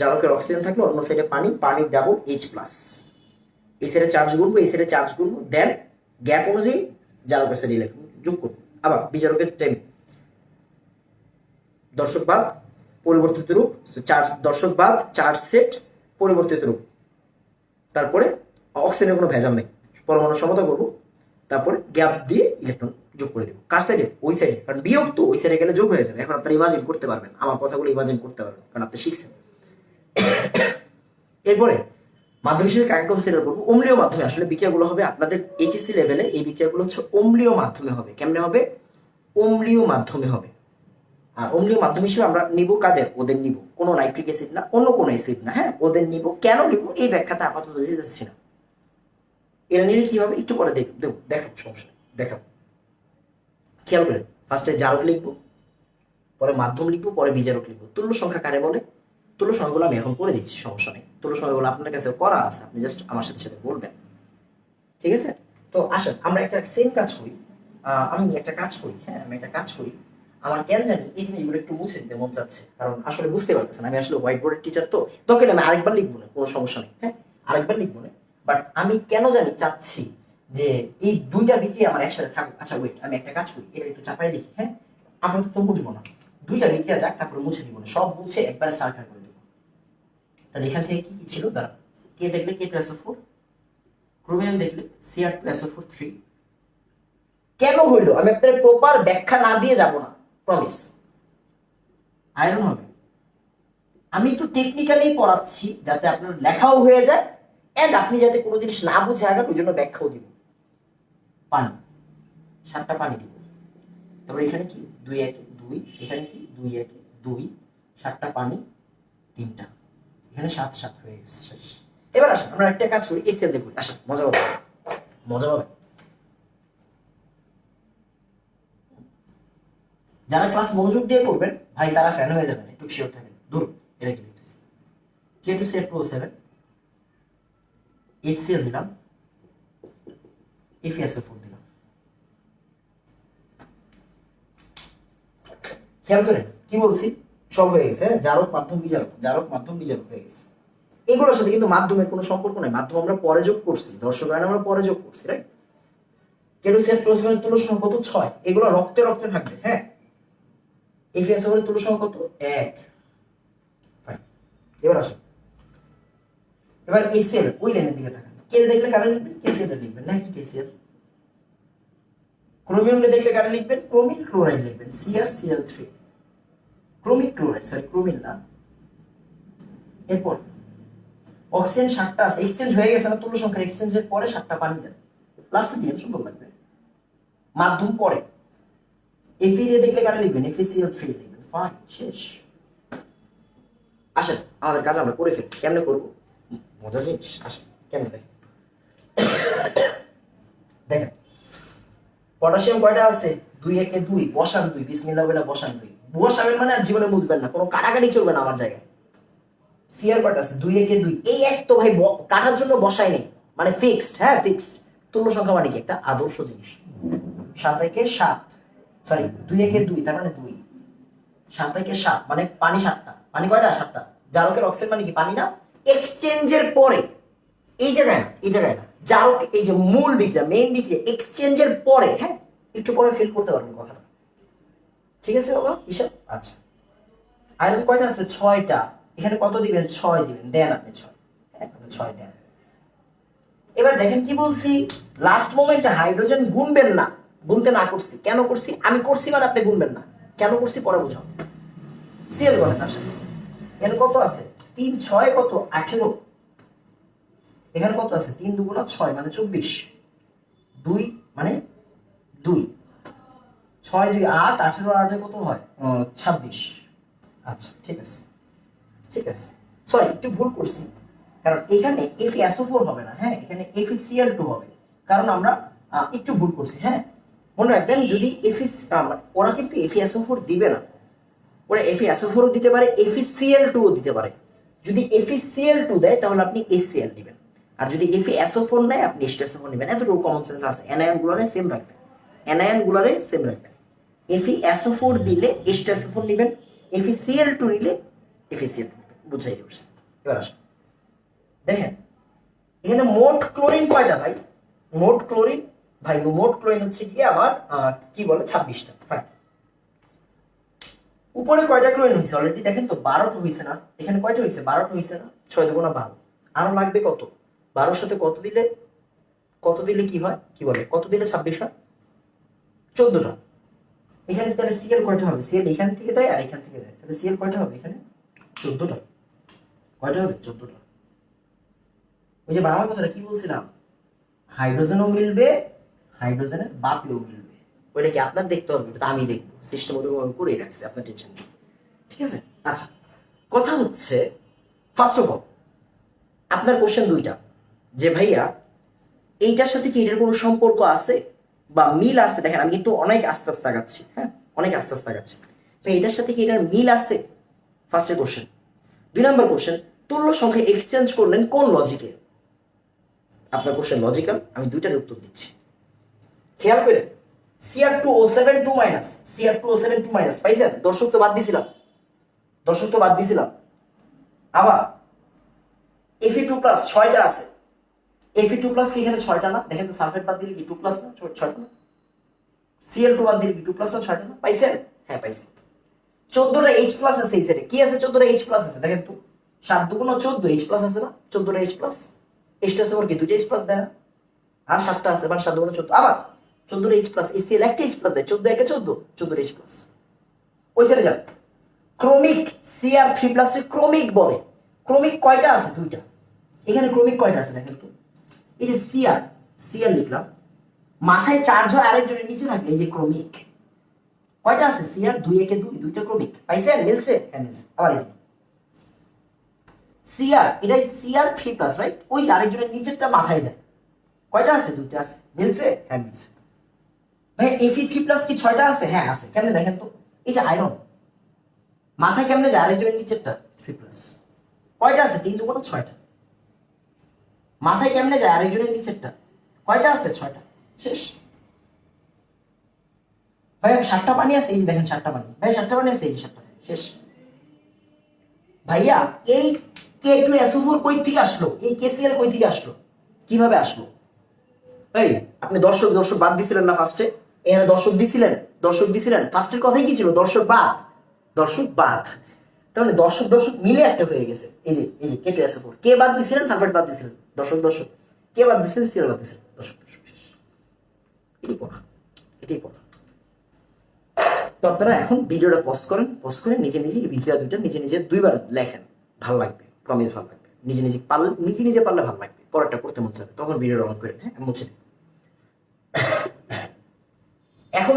জারকের অক্সিজেন থাকলে অন্য সাইডে পানি, পানির ডাবল H+, এই সাইডে চার্জ গুনবো, এই সাইডে চার্জ গুনবো, দেন গ্যাপ অনুযায়ী জারকের সাইডে ইলেকট্রন যোগ করবো। আবার বিজারকের টাইম, দর্শক বাদ, পরিবর্তিত রূপ, চার্জ, দর্শক বাদ, চার্জ সেট, পরিবর্তিত রূপ। তারপরে অক্সিজেনের কোনো ভেজাল নেই, পরমাণু সমতা করবো, তারপরে গ্যাপ দিয়ে ইলেকট্রন যোগ করে দেবো। কার সাইডে, ওই সাইডে, কারণ বিয়োগ তো ওই সাইডে গেলে যোগ হয়ে যাবে। এখন আপনারা ইমাজিন করতে পারবেন, আমার কথাগুলো ইমাজিন করতে পারবেন, কারণ আপনি শিখছেন। এরপরে মাধ্যম হিসেবে কাকে কনসিডার করবো, অম্লীয় মাধ্যমে। আসলে বিক্রিয়াগুলো হবে আপনাদের এইচএসসি লেভেলে, এই বিক্রিয়াগুলো হচ্ছে অম্লীয় মাধ্যমে হবে। কেমনে হবে, অম্লীয় মাধ্যমে হবে। আর অম্লীয় মাধ্যম হিসেবে আমরা নিব কাদের, ওদের নিব, কোনো নাইট্রিক অ্যাসিড না, অন্য কোনো অ্যাসিড না। হ্যাঁ, ওদের নিব। কেন নিব এই ব্যাখ্যাটা আপাতত দিচ্ছি না, এরা নিলে কি হবে একটু পরে দেখাবো, সমস্যা দেখাবো। খেয়াল করেন, ফার্স্টে জারক লিখবো, পরে মাধ্যম লিখবো, পরে বিজারক লিখবো। তুল্য সংখ্যা কারে বলে, তুল্য সংখ্যাগুলো আমি এখন করে দিচ্ছি, সমস্যা নেই। তুল্য সংখ্যাগুলো আপনার কাছে করা আছে, আপনি জাস্ট আমার সাথে সাথে বলবেন, ঠিক আছে? তো আসেন আমরা একটা সেম কাজ করি, আমি একটা কাজ করি, হ্যাঁ আমি একটা কাজ করি, আমার কেন জানি এই জিনিসগুলো একটু মুছে দিতে মন চাচ্ছে, কারণ আসলে বুঝতে পারতেছেন আমি আসলে হোয়াইট বোর্ডের টিচার তো, তখন আমি আরেকবার লিখবো না, কোনো সমস্যা নেই, হ্যাঁ আরেকবার লিখবো না, বাট আমি কেন জানি চাচ্ছি যে এই দুইটা বিক্রিয়া আমার একসাথে থাকুক। আচ্ছা ওয়েট, আমি একটা কাজ করি, এটা একটু চাপাই লিখি, হ্যাঁ আমরা তো বুঝবো না, দুইটা বিক্রিয়া যাক, তারপরে মুছে দিব না, সব মুছে একবারে সার্কার করে দেবো। তাহলে এখান থেকে কি কি ছিল দাঁড়া, কে দেখলে K2SO4, ক্রোমিয়াম দেখলে Cr2SO4 3। কেন হইলো আমি আপনাদের প্রপার ব্যাখ্যা না দিয়ে যাব না, প্রমিস। আয়রন হবে, আমি একটু টেকনিক্যালি পড়াচ্ছি যাতে আপনার লেখাও হয়ে যায় এন্ড আপনি যাতে কোনো জিনিস না বুঝে আগান, ওই জন্য ব্যাখ্যাও দিব। পানি, 7টা পানি দিব, তারপরে এখানে কি 2 1 2, এখানে কি 2 1 2, 7টা পানি 3টা, এখানে 7 7 হয়ে গেছে শেষ। এবার আসুন আমরা একটা কাজ করি, এই সেল দেখুন, আসুন মজা পাবে, মজা পাবে। যারা ক্লাস মনোযোগ দিয়ে করবেন ভাই তারা ফ্যান হয়ে যাবেন, একটু শিওর থাকেন। দূর, এটা কি লিখতেছি, K2CR2O7 HCl দিলাম, FeSO4 দিলাম। খেয়াল করেন কি বলছি, সব হয়ে গেছে, জারক মাধ্যম বিজারক, জারক মাধ্যম বিজারক হয়ে গেছে। এগুলোর সাথে কিন্তু মাধ্যমের কোনো সম্পর্ক নাই, মাধ্যম আমরা পরে যোগ করছি, দর্শক আমরা পরে যোগ করছি, রাইট। K2CR2O7 তুল্য সংখ্যা কত 6, এগুলো রক্তে রক্তে থাকবে, হ্যাঁ। FeSO4 তুল্য সংখ্যা কত 1। এবার আসেন, এবার KCl ওই লাইনের দিকে তাকান, কে দেখলে কারা লিখবেন KCl লিখবেন, নাকি KCl। ক্রোমিয়াম দেখলে কারা লিখবেন ক্রোমিল ক্লোরাইড লিখবেন, CrCl3, ক্রোমিক ক্লোরাইড, সরি ক্রোমিল না। এরপর অক্সিজেন 7টা আছে, এক্সচেঞ্জ হয়ে গেছে না তুল্য সংখ্যার, এক্সচেঞ্জের পরে 7টা পানি দেন, লাস্টে দিয়ে সুন্দর লাগবে। মাধ্যম পরে Fe দেখলে কারা লিখবেন FeCl3 লিখবেন, ফাইন শেষ। আসেন আমাদের কাজ আমরা করে ফেলি, কেমনে করবো মজার জিনিস, আসেন কেমনে দেখেন। দেখেন পটাশিয়াম কয়টা আছে 2 1 2, বসান 2, বিসমিল্লাহ বলে বসান 2, বসাবেন মানে আর জীবনে বুঝবেন না, কোনো কাটাকাটি চলবে না আমার জায়গায়। সিআর কয়টা আছে 2 1 2, এই এক তো ভাই কাটার জন্য বসাই নেই, মানে ফিক্সড, হ্যাঁ ফিক্সড। তুল্য সংখ্যা মানে কি একটা আদর্শ জিনিস, 7 1 7, সরি 2 1 2 তার মানে 2, 7 1 7 মানে পানি 7টা, পানি কয়টা 7টা, জারকের অক্সিজেন মানে কি পানি না। এক্সচেঞ্জের পরে এই জায়গায় না, এই জায়গায় না, জারক এই যে মূল বিক্রিয়া মেইন বিক্রিয়া এক্সচেঞ্জের পরে, হ্যাঁ একটু পরে ফিল করতে পারবেন কথাটা, ঠিক আছে বাবা হিসাব। আচ্ছা আয়রন কয়টা আছে 6টা, এখানে কত দিবেন 6 দিবেন, দেন আপনি 6, হ্যাঁ 6 দেন। এবার দেখেন কি বলছি, লাস্ট মোমেন্টে হাইড্রোজেন গুনবেন না, গুনতে না করছি, কেন করছি আমি করছি মানে আপনি গুনবেন না, কেন করছি পরে বুঝাও। সিএল বলেন আসলে এখানে কত আছে 3 6 কত 18, এখানে কত আছে 3 2 6 মানে 24, 2 মানে 2, 6 2 8, 18 8 কত হয় 26। আচ্ছা ঠিক আছে, ঠিক আছে, সরি একটু ভুল করছি, কারণ এখানে FeSO4 হবে না, হ্যাঁ এখানে FeCl2 হবে, কারণ আমরা একটু ভুল করছি, হ্যাঁ মনে রাখবেন। যদি ওরা কিন্তু FeSO4 দিবে না, ওরা FeSO4 দিতে পারে, FeCl2 দিতে পারে। যদি FeCl2 দেয় তাহলে আপনি HCl দিবেন, আর যদি FeSO4 নেয় আপনি H2SO4 নেবেন, এতটুকু কমন সেন্স আছে। অ্যানায়ন গুলারে সেম রাখবেন, অ্যানায়ন গুলারে সেম রাখবেন। FeSO4 দিলে H2SO4 নেবেন, FeCl2 নিলে FeCl2 নেবেন, বুঝাই পারছি। এবার আসেন দেখেন এখানে মোট ক্লোরিন কয়টা ভাই, মোট ক্লোরিন ভাই, মোট ক্লোরিন হচ্ছে কি আমার কি বলে 26টা, ফাইন। উপরে কয়টা ক্লোরিন হয়েছে অলরেডি দেখেন তো 12টা হয়েছে না, এখানে কয়টা হয়েছে 12টা হয়েছে না, 6 2 12, আরো লাগবে কত, 12 সাথে কত দিলে কি হয়, কি বলে কত দিলে 26 হয়, 14টা। এখানে তাহলে সিএল কয়টা হবে, সিএল এখান থেকে দেয় আর এখান থেকে দেয়, তাহলে সিএল কয়টা হবে এখানে 14টা, কয়টা হবে 14টা। ওই যে বাংলা কথাটা কি বলছিলাম, হাইড্রোজেনও মিলবে, হাইড্রোজেনের বাপেও মিলবে, ওইটা কি আপনার দেখতে হবে, ওটা আমি দেখবো, সিস্টেম ওরকম করে রাখছি, আপনার টেনশন নেই, ঠিক আছে। আচ্ছা কথা হচ্ছে ফার্স্ট অফ অল আপনার কোশ্চেন দুইটা, যে ভাইয়া এইটার সাথে কি এটার কোনো সম্পর্ক আছে বা মিল আছে। দেখেন আমি কিন্তু অনেক আস্তে আস্তে আগাচ্ছি, হ্যাঁ অনেক আস্তে আস্তে আগাচ্ছি, এটার সাথে কি এটার মিল আছে, ফার্স্টের কোশ্চেন। 2 নম্বর কোশ্চেন, তুল্য সংখ্যা এক্সচেঞ্জ করলেন কোন লজিকে, আপনার কোশ্চেন লজিক্যাল, আমি দুইটার উত্তর দিচ্ছি, খেয়াল করে। Cr2O7 2 মাইনাস, Cr2O7 2 মাইনাস পাইছেন? দর্শক তো বাদ দিছিলাম, আবার Fe2+ 6টা আছে। Fe2+ কি এখানে 6টা না? দেখেন তো সালফেট বাদ দিলে কি 2+ না 6টা না? Cl2 বাদ দিলে কি 2+ না 6টা না? পাইছেন? হ্যাঁ পাইছি। 14টা H+ আছে এই সাইডে। কি আছে? 14টা H+ আছে। দেখেন তো 7 2 14 H+ আছে না? 14টা H+। Hটা আছে কি 2টা H+ দেয় না? আর 7টা আছে, মানে 7 2 14। আবার 14টা H+, HCl একটা H+ দেয়, 14 একে 14, 14টা H+। ওই সাইডে যান। ক্রোমিক Cr3+ এর ক্রোমিক বলে। ক্রোমিক কয়টা আছে? 2টা। এখানে ক্রোমিক কয়টা আছে দেখেন তো। এই যে Cr লিখলাম, মাথায় চার্জ হয় আরেকজনের নিচে থাকলে এই যে ক্রোমিক কয়টা আছে? Cr 2 একে 2, 2টা ক্রোমিক। পাইছেন? মিলছে? হ্যাঁ মিলছে। আবার দেখুন Cr, এটা Cr3+, রাইট? ওই যে আরেকজনের নিচেরটা মাথায় যায়, কয়টা আছে? 2টা আছে। মিলছে? হ্যাঁ মিলছে। ভাই Fe3+ কি 6টা আছে? হ্যাঁ আছে। কেমনে দেখেন তো। এই যে আয়রন মাথায় কেমনে যায় আরেকজনের নিচেরটা? 3+। কয়টা আছে? 3 2 6টা। মাথায় কেমনে যায় আরেকজনের নিচেরটা? কয়টা আছে? 6টা। শেষ। ভাই 7টা পানি আছে, এই যে দেখেন 7টা পানি। ভাই 7টা পানি আছে, এই যে 7টা। শেষ। ভাইয়া এই K2SO4 কই থেকে আসলো? এই KCl কই থেকে আসলো? কিভাবে আসলো? এই আপনি দর্শক বাদ দিছিলেন না ফার্স্টে? এখানে দর্শক দিছিলেন। ফার্স্টের কথাই কি ছিল? দর্শক বাদ। তার মানে দর্শক মিলে একটা হয়ে গেছে। এই যে K2SO4 কে বাদ দিছিলেন? সালফেট বাদ দিছিলেন। দর্শক কে বাদ দিছিলেন? Cl বাদ দিছিলেন। দর্শক এটাই পড়া। তো আপনারা এখন ভিডিওটা পজ করে নিজে বিক্রিয়া দুইটা নিজে 2বার লেখেন। ভাল লাগবে, প্রমিস ভাল লাগবে। নিজে পারলে ভাল লাগবে। পরেরটা করতে মন চাবে, তখন ভিডিওটা অন করে হ্যাঁ মুছে দিন। এখন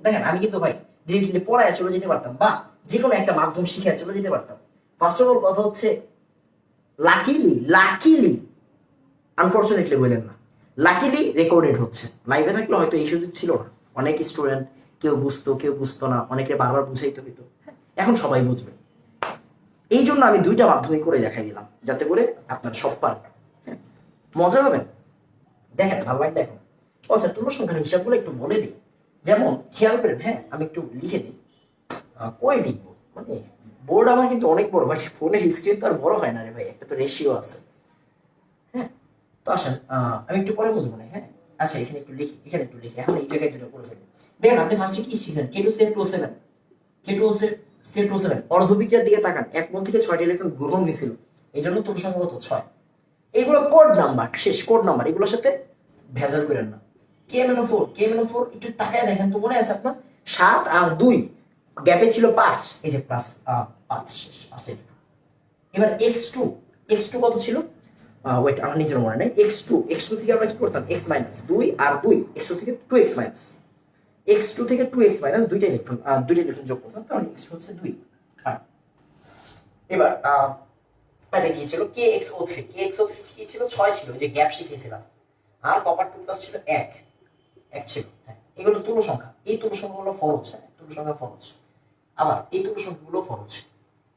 দেখেন আমি কিন্তু ভাই ডিরেক্টলি পড়ায় চলে যেতে পারতাম, বা যে কোনো একটা মাধ্যম শিখে চলে যেতে পারতাম। ফার্স্ট অফ অল কথা হচ্ছে, লাকিলি আনফরচুনেটলি বললেন না, লাকিলি রেকর্ডেড হচ্ছে। লাইভে থাকলে হয়তো এই সুযোগ ছিল না। অনেক স্টুডেন্ট কেউ বুঝতো না, অনেকে বারবার বুঝাইতে হইতো। এখন সবাই বুঝবে। এই জন্য আমি 2টা মাধ্যমে করে দেখাই দিলাম, যাতে করে আপনার সব পারবেন। মজা পাবেন। দেখেন ভালো লাগে। দেখো আচ্ছা, তুলো সংখ্যার হিসাবগুলো একটু বলে দিই। যেমন খেয়াল করেন, হ্যাঁ আমি একটু লিখে দিই। কই লিখবো, মানে বোর্ড আমার কিন্তু অনেক বড়, বাট ফোনের স্ক্রিন তো আর বড় হয় না রে ভাই, একটা তো রেশিও আছে। হ্যাঁ তো আসেন আমি একটু পরে বুঝবো না। হ্যাঁ আচ্ছা, এখানে একটু লিখি এখন এই জায়গায় দুটো করে ফেলি। দেখেন আপনি ফার্স্টে কি শিখছেন? K2CL2O7 অর্ধবিক্রিয়ার দিকে তাকান। 1 মোল থেকে 6টি ইলেকট্রন গ্রহণ হয়েছিল, এই জন্য তোর সংখ্যা কত? 6। এইগুলো কোড নাম্বার, শেষ কোড নাম্বার, এগুলোর সাথে ভেজাল করেন না। K-4 একটু তাকায় দেখেন তো, মনে আছে আপনার? 7 আর 2 গ্যাপে ছিল 5, এই যে প্লাস 5, শেষ 5টা। এবার x2 কত ছিল? ওয়েট, আমার নিজের মনে নেই। x2 থেকে আমরা কি করতাম? x মাইনাস 2 আর 2, x2 থেকে 2x মাইনাস, x2 থেকে 2x মাইনাস 2টা ইলেকট্রন যোগ করতাম, তাহলে x হচ্ছে 2। এবার এটা কি ছিল? KXO3 কি ছিল? 6 ছিল, যে গ্যাপ শিখিয়েছিলাম। আর কপার 2+ ছিল 1 ছিল। হ্যাঁ এগুলো তুলো সংখ্যা। এই তুলো সংখ্যাগুলো ফরজ। হ্যাঁ তুলো সংখ্যা ফরজ। আবার এই তুলো সংখ্যাগুলো ফরজ।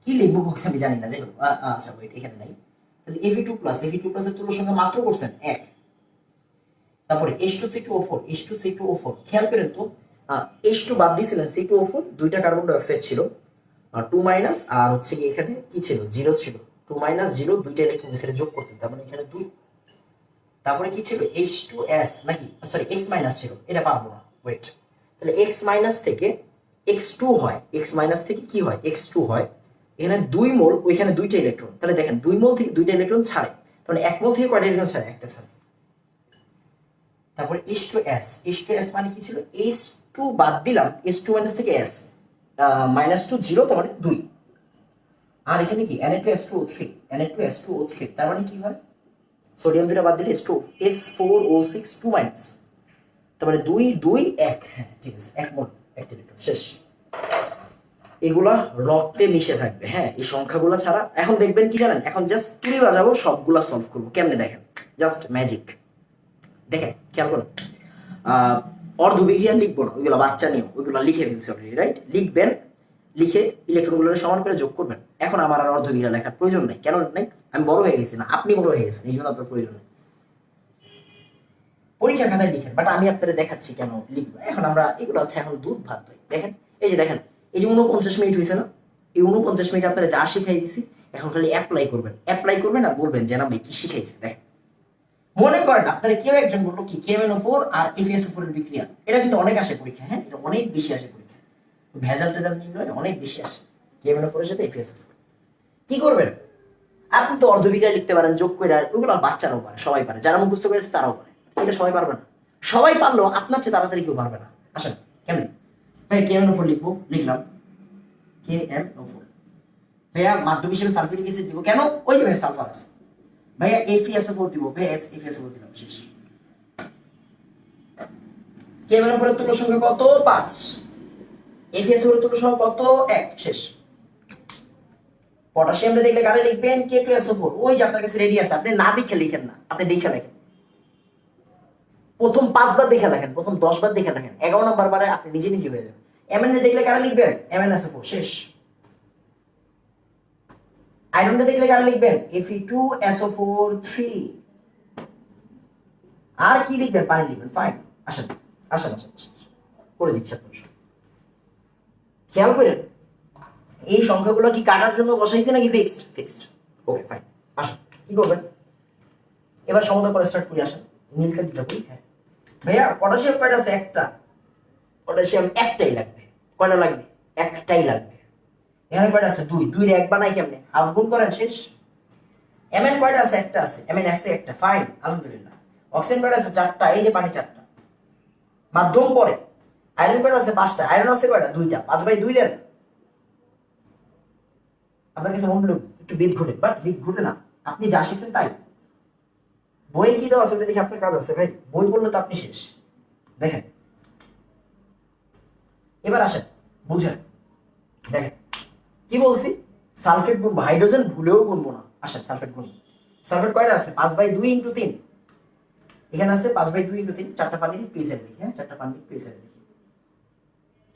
কি লিখবো বক্স আমি জানি না, যাই হোক। আচ্ছা ওয়েট, এখানে নাই। তাহলে Fe2+ এর তুলো সংখ্যা মাত্র করছেন 1। তারপরে H2C2O4 খেয়াল করেন তো, H2 বাদ দিয়েছিলেন, C2O4 2টা কার্বন ডাই অক্সাইড ছিল, 2 মাইনাস, আর হচ্ছে কি এখানে কি ছিল? 0 ছিল। 2 মাইনাস 0, 2টা ইলেকট্রন এখানে যোগ করতেন, তার মানে এখানে 2। তারপরে কি ছিল? H2S নাকি সরি X মাইনাস ছিল, এটা পাবো না। ওয়েট, তাহলে X মাইনাস থেকে X2 হয়, X মাইনাস থেকে কি হয়? X2 হয়। এখানে 2 মোল, ওইখানে 2টা ইলেকট্রন, তাহলে দেখেন 2 মোল থেকে 2টা ইলেকট্রন ছাড়ে, তাহলে 1 মোল থেকে কয়টা ইলেকট্রন ছাড়ে? একটা ছাড়ে। তারপরে H2S মানে কি ছিল? H2 বাদ দিলাম, H2 মাইনাস থেকে S, -2 0, তার মানে 2। আর এখানে কি? Na2S2O3 তার মানে কি হয়? সোডিয়াম 2টা বাদ দিলে S4O6 2 মাইনাস, তার মানে 2 2 1। হ্যাঁ ঠিক আছে, 1 মোল, একটা ইলেকট্রন, শেষ। এগুলা রক্তে মিশে থাকবে। হ্যাঁ এই সংখ্যাগুলো ছাড়া এখন দেখবেন কি জানেন? এখন জাস্ট তুলি বাজাবো, সবগুলা সলভ করবো। কেমনে দেখেন? Just magic. দেখেন খেয়াল করুন, অর্ধবিক্রিয়া লিখবো না, ওইগুলো বাচ্চা নিয়ম, ওইগুলো লিখে ফেলছি অলরেডি, রাইট? লিখবেন, লিখে ইলেকট্রনগুলো সমান করে যোগ করবেন। এখন আমার আর অর্ধবিক্রিয়া লেখার প্রয়োজন নেই। কেন নাই? আমি বড় হয়ে গেছি না, আপনি বড় হয়ে গেছেন, এই জন্য আপনার প্রয়োজন নেই। পরীক্ষা খাতায় লিখেন, বাট আমি আপনাদের দেখাচ্ছি কেন লিখবো। এখন আমরা এগুলো হচ্ছে এখন দুধ ভাত ভাই। দেখেন এই যে দেখেন, এই যে 49 মিনিট হয়েছে না, এই 49 মিনিট আপনারা যা শিখাই দিছি এখন খালি অ্যাপ্লাই করবেন আর বলবেন যে না ভাই কি শিখাইছে। দেখেন মনে করেন আপনারা কেউ একজন বললো কি KMnO4 আর FeSO4 এর বিক্রিয়া, এটা কিন্তু অনেক আসে পরীক্ষা, হ্যাঁ এটা অনেক বেশি আসে পরীক্ষা, ভেজাল টেজাল নির্ণয় অনেক বেশি আসে KMnO4 এর সাথে FeSO4। কি করবেন, আপনি তো অর্ধবিক্রিয়া লিখতে পারেন যোগ করে, আর ওগুলো বাচ্চারাও পারে, সবাই পারে, যারা মুখস্থ করেছে তারাও পারে, এটা সবাই পারবে না। সবাই পারলেও আপনার চেয়ে তাড়াতাড়ি কেউ পারবে না। আসেন কেমন ভাই KMnO4 লিখবো, লিখলাম KMnO4। ভাইয়া মাধ্যম হিসেবে সালফিউরিক অ্যাসিড দিব, কেন? ওই যে ভাই সালফার আছে। ভাইয়া FeSO4 দিব, ভাইয়া FeSO4 দিলাম, শেষ। KMnO4 এর তুল্য সংখ্যা কত? 5। FeSO4 এর তুল্য সংখ্যা কত? 1, শেষ। পটাশিয়ামটা দেখলে কারে লিখবেন? K2SO4। ওই যে আপনার কাছে রেডি আছে, আপনি না দেখে লিখেন না, আপনি দেখে লেখেন। প্রথম 5 বার দেখে লেখেন, প্রথম 10 বার দেখে লেখেন, 11 নম্বর বারে আপনি নিজে নিজে হয়ে যাবেন। Mn দেখলে কারে লিখবেন? MnSO4, শেষ। আয়রনটা দেখলে কারে লিখবেন? Fe2SO4 3। আর কি লিখবেন? পানি লিখবেন, ফাইন। আসেন আসেন আসেন করে দিচ্ছি আপনার সব। খেয়াল করেন এই সংখ্যাগুলো কি কাটার জন্য বসাইছে নাকি ফিক্সড? ফিক্সড, ওকে ফাইন। আসেন কি করবেন এবার, সমাধান করে স্টার্ট করি। আসেন নীলকা দুটা করি। হ্যাঁ ভাইয়া পটাশিয়াম কয়টা আছে? একটা। পটাশিয়াম একটাই লাগবে। কয়টা লাগবে? একটাই লাগবে। এখানে কয়টা আছে? 2। 2 এর 1 বানাই কেমনে? হাফ গুণ করেন, শেষ। Mn কয়টা আছে? একটা আছে। Mn আছে একটা, ফাইন আলহামদুলিল্লাহ। অক্সিজেন কয়টা আছে? 4টা, এই যে পানি 4টা। মাধ্যম পরে। আয়রন কয়টা আছে? 5টা। আয়রন আছে কয়টা? 2টা। 5/2 দেন। আপনার কাছে মনে হলো একটু বিদ ঘটে, বাট বিদ ঘটে না, আপনি যা শিখছেন তাই। বই কি দেওয়া আছে দেখি আপনার কাজ আছে ভাই, বই বললে তো আপনি শেষ। দেখেন এবার আসেন বুঝেন, দেখেন কি বলছি, সালফেট গুনবো, হাইড্রোজেন ভুলেও গুনবো না। আসেন সালফেট গুনবো। সালফেট কয়টা আছে? 5/2 × 3। এখানে আছে 5/2 × 3। 4টা পানি টুইসেল লিখি, হ্যাঁ 4টা পানি টুইসেল লিখি,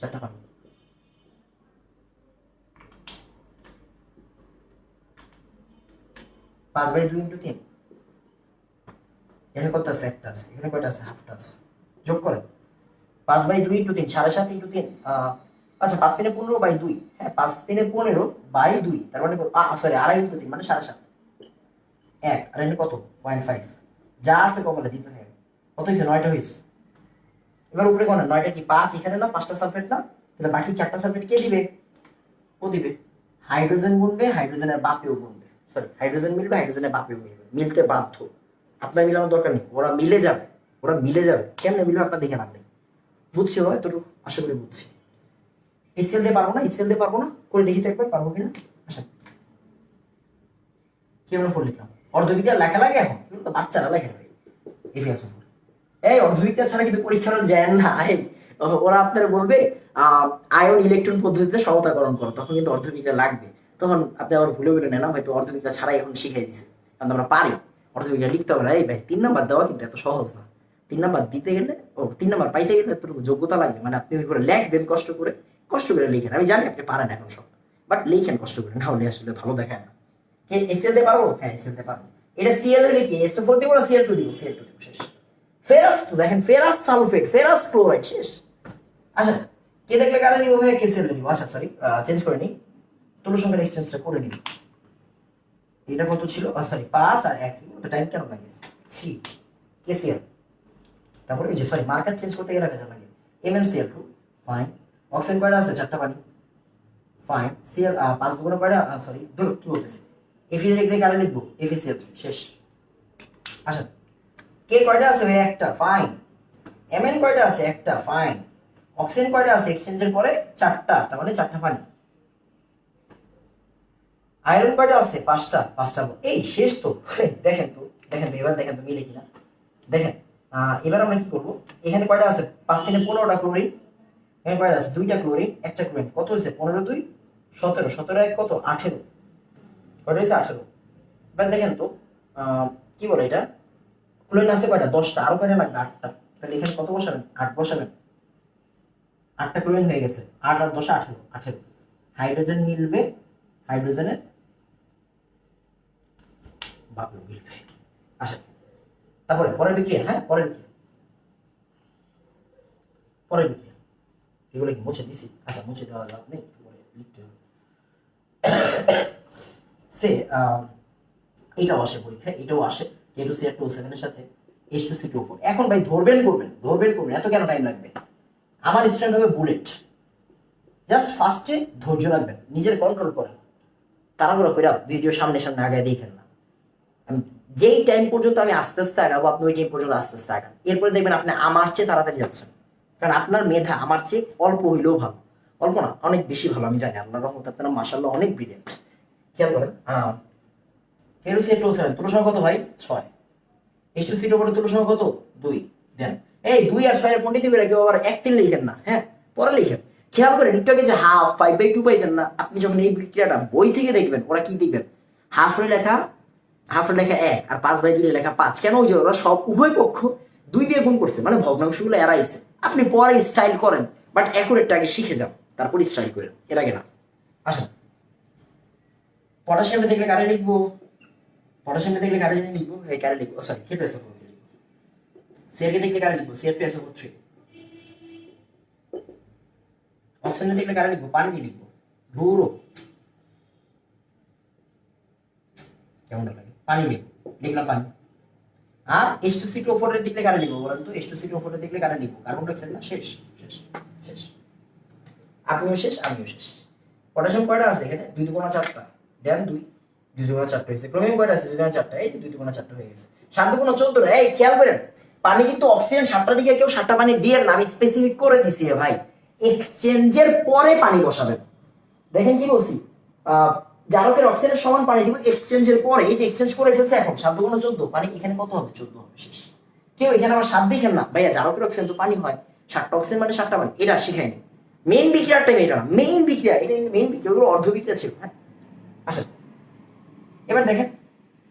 4টা পানি। 5/2 × 3। এখানে কত আছে? একটা আছে। এখানে কয়টা আছে? হাফটা আছে। যোগ করেন 5/2 × 3, 7.5 × 3। আচ্ছা 5 × 3 15/2। হ্যাঁ 5 × 3 15/2, তার মানে সরি 2.5 × 3 মানে 7.5। 1 আর এখানে কত? 0.5। যা আছে কমলে দিতে থাকে। কত হয়েছে? 9টা হয়েছে। এবার উপরে কোন 9টা কি 5 এখানে না? 5টা সালফেট না? তাহলে বাকি 4টা সালফেট কে দিবে? ও দিবে। হাইড্রোজেন গুনবে, হাইড্রোজেনের বাপেও গুনবে, সরি হাইড্রোজেন মিলবে, হাইড্রোজেনের বাপেও মিলবে, মিলতে বাধ্য। আপনার মিলানোর দরকার নেই, ওরা মিলে যাবে, ওরা মিলে যাবে। কেমনে মিলবে আপনার দেখে লাভ নেই। বুঝছি হয় এতটুকু, আশা করি বুঝছি। HCl দিয়ে পারবো না, HCl দিয়ে পারবো না, করে দেখি তো একবার পারবো কিনা। আচ্ছা KMnO4 লিখলাম। অর্ধবিক্রিয়া লেখা লাগে এখন, কিন্তু তো বাচ্চারা লেখে ভাই। FeSO4 এই অর্ধবিক্রিয়া ছাড়া কিন্তু পরীক্ষা যায় না। ওরা আপনারা বলবে আয়ন ইলেকট্রন পদ্ধতিতে সমতাকরণ করো, তখন কিন্তু অর্ধবিক্রিয়া লাগবে। তখন আপনি আবার ভুলে ভুলে নেন, হয়তো অর্ধবিক্রিয়া ছাড়াই এখন শিখাই দিচ্ছে, কারণ আমরা পারি অর্ধবিক্রিয়া লিখতে হবে না। এই ভাই 3 নাম্বার দেওয়া কিন্তু এত সহজ না। 3 নাম্বার দিতে গেলে 3 নাম্বার পাইতে গেলে এতটুকু যোগ্যতা লাগবে, মানে আপনি ওই করে লেখবেন, কষ্ট করে লিখেন। আমি জানি আপনি পারেন এখন সব, বাট লিখেন কষ্ট করে, না হলে আসলে ভালো দেখায় না। HCl দিয়ে পারবো? হ্যাঁ HCl দিয়ে পারবো। এটা Cl এর লিখি, SO4 দিব না Cl2 দিব? Cl2 দিব, শেষ। ফেরাস তো দেখেন, ফেরাস সালফেট, ফেরাস ক্লোরাইড, শেষ। আচ্ছা কে দেখলে কারে দিব? ভাই KCl দিব। আচ্ছা সরি চেঞ্জ করে নিই, তুল্য সংখ্যার এক্সচেঞ্জটা করে নিই। এটা কত ছিল? সরি 5 আর 1, তো টাইম কেন লাগে? 3 KCl। তারপরে এই যে সরি মার্কার চেঞ্জ করতে গেলে ভেজা লাগে। MnCl2, fine. অক্সিজেন কয়টা আছে? 4টা পানি, ফাইন। Cl 5 দুগুণ কয়টা? সরি ধরো কি বলতেছি, Fe দেখলে কারে লিখবো? FeCl3, শেষ। আচ্ছা কে কয়টা আছে? ভাই একটা, ফাইন। Mn কয়টা আছে? একটা, ফাইন। অক্সিজেন কয়টা আছে এক্সচেঞ্জের পরে? 4টা, তার মানে 4টা পানি। আয়রন কয়টা আছে? 5টা, 5টা। এই শেষ তো। দেখেন তো, দেখেন তো এবার, দেখেন তো মিলে কিনা দেখেন। এবার আমরা কি করবো, এখানে কয়টা আছে? 5 × 3 = 15টা ক্লোরিন। এখানে কয়টা আছে? 2টা ক্লোরিন, একটা ক্লোরিন। কত হয়েছে? 15 2 17, 17 1 কত? 18। কয়টা হয়েছে? 18। এবার দেখেন তো কি বলে এটা, ক্লোরিন আছে কয়টা? 10টা। আরো কয়টা লাগবে? 8টা। তাহলে এখানে কত বসাবেন? 8 বসাবেন। 8টা ক্লোরিন হয়ে গেছে, 8 আর 10 18, 18। হাইড্রোজেন মিলবে, হাইড্রোজেনের বাপেও মিলবে। আচ্ছা তারপরে পরের বিক্রিয়া, হ্যাঁ পরের বিক্রিয়া পরের বিক্রিয়া এগুলো কি মুছে দিছি? আচ্ছা মুছে দেওয়া লাভ নেই, লিখতে হবে। সে এটাও আসে পরীক্ষা, এটাও আসে K2CR2O7 এর সাথে H2C2O4। এখন ভাই ধরবেন করবেন, এত কেন টাইম লাগবে? আমার স্ট্যান্ড হবে বুলেট। জাস্ট ফার্স্টে ধৈর্য রাখবেন, নিজের কন্ট্রোল করেন, তাড়াহুড়ো করে ভিডিও সামনে আগায় দেখেন না। যেই টাইম পর্যন্ত আমি আস্তে আস্তে আগাবো আপনি ওই টাইম পর্যন্ত আস্তে আস্তে আগান, এরপরে দেখবেন আপনি আমার চেয়ে তাড়াতাড়ি যাচ্ছেন। কারণ আপনার মেধা আমার চেয়ে অল্প হইলেও ভালো, অল্প না অনেক বেশি ভালো, আমি জানি আল্লাহর রহমতে আপনারা মাশাআল্লাহ অনেক ব্রিলিয়েন্ট। খেয়াল করেন, K2CR2O7 তুলো সংখ্যা কত ভাই? 6। H2C2O4 তুলো সংখ্যা কত? 2। দেন এই 2 আর 6 এর পণ্ডিত করে কেউ আবার 1-3 লিখেন না, হ্যাঁ পরে লিখেন। খেয়াল করেন একটু আগে যে হাফ 5/2 পাইছেন না, আপনি যখন এই বিক্রিয়াটা বই থেকে দেখবেন ওরা কি দেখবেন, হাফের লেখা 1 আর 5/2 লেখা 5। কেন? ওই যে ওরা সব উভয় পক্ষ 2 দিয়ে গুণ করছে, মানে ভগ্নাংশগুলো এড়াইছে। আপনি পরে স্টাইল করেন, বাট অ্যাকুরেটটা আগে শিখে যান, তারপর স্টাইল করেন, এর আগে না। আসুন, পটাশিয়ামে দেখলে কারে লিখবো? পটাশিয়ামে দেখলে কারে লিখবো? এই কারে লিখবো, সরি K2SO4 লিখবো। সিআরকে দেখলে কারে লিখবো? Cr2SO4 3। অক্সিজেন দেখলে কারে লিখবো? পানি দিয়ে লিখবো। ধুরো কেমন লাগে, পানি লিখবো, লিখলাম পানি। আর H2C2O4 এর দেখলে কারে লিখবো বলেন তো? H2C2O4 এর দেখলে কারে লিখবো? কার্বন ডাইঅক্সাইড না? শেষ শেষ শেষ, আপনিও শেষ আমিও শেষ। পটাশিয়াম কয়টা আছে এখানে? 2 2 4টা। দেন 2 2 2 4টা হয়েছে। ক্রোমিয়াম কয়টা আছে? 2 2 4টা। এই 2 2 4টা হয়ে গেছে। 7 2 14। এই খেয়াল করেন, পানি কিন্তু অক্সিজেন 7টা দিকে কেউ 7টা পানি দিয়ে না, আমি স্পেসিফিক করে দিছি রে ভাই। এক্সচেঞ্জের পরে পানি বসাবেন। দেখেন কি বলছি, জারকের অক্সিজেনের সমান পানি দিব এক্সচেঞ্জের পরে। এই যে এক্সচেঞ্জ করে ফেলছে, এখন 7 2 14 পানি, এখানে কত হবে? 14 হবে। শেষ। কেউ এখানে আবার 7 দেখেন না ভাইয়া, জারকের অক্সিজেন তো পানি হয়, 7টা অক্সিজেন মানে 7টা পানি, এটা শিখায়নি। মেইন বিক্রিয়ার টাইম এটা না, মেইন বিক্রিয়া এটা, মেইন বিক্রিয়া ওগুলো অর্ধ বিক্রিয়া ছিল। হ্যাঁ আসেন এবার দেখেন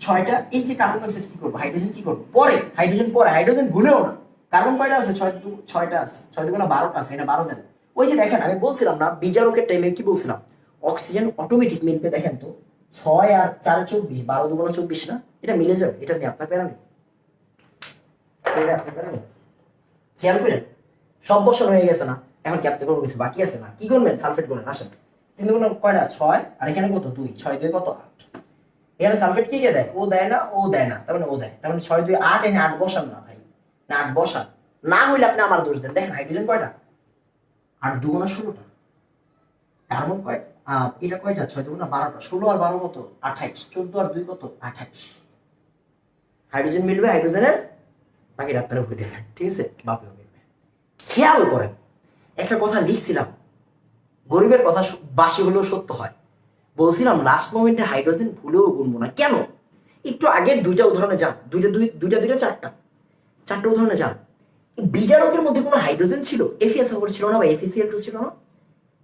6টা, এই যে কার্বন ডাইঅক্সাইড কি করবো? হাইড্রোজেন কি করবো? পরে হাইড্রোজেন, পরে হাইড্রোজেন ভুলেও না। কার্বন কয়টা আছে? 6টা আছে। 6 2 12টা আছে, এটা 12 দেন। ওই যে দেখেন আমি বলছিলাম না বিজারকের টাইমে কি বলছিলাম, অক্সিজেন অটোমেটিক মিলবে। দেখেন তো 6 আর 4 24, 12 2 24 না, এটা মিলে যাবে। এটা নিয়ে আপনার প্যারা নেই, এটা আপনার প্যারা নেই। খেয়াল করেন সব বছর হয়ে গেছে না, এখন কি আপনি কোনো কিছু বাকি আছে না? কি করবেন? সালফেট করবেন। আসেন 3 2 কয়টা? 6 আর এখানে কত? 2। 6 2 কত? 8। এখানে সালফেট কি দেয়? ও দেয় না, ও দেয় না, তার মানে ও দেয়। তার মানে 6 2 8, এনে 8 বসান না ভাই, না 8 বসান না, হইলে আপনি আমার দোষ দেন। দেখেন হাইড্রোজেন কয়টা? 8 2 16টা। কার্বন কয়টা? এটা কয়টা? 6 2 12টা। 16 আর 12 কত? 28। 14 আর 2 কত? 28। হাইড্রোজেন মিলবে, হাইড্রোজেনের বাকি ডাক্তারে ভুলে দেন, ঠিক আছে? বাপেও মিলবে। খেয়াল করেন একটা কথা লিখছিলাম, গরিবের কথা বাসি হলেও সত্য হয়। বলছিলাম লাস্ট মোমেন্টে হাইড্রোজেন ভুলেও গুনবো না। কেন? একটু আগের 2টা উদাহরণে যান, 4টা উদাহরণে যান। বিজারকের মধ্যে কোনো হাইড্রোজেন ছিল? FeSO4 ছিল না বা FeCl2 ছিল না?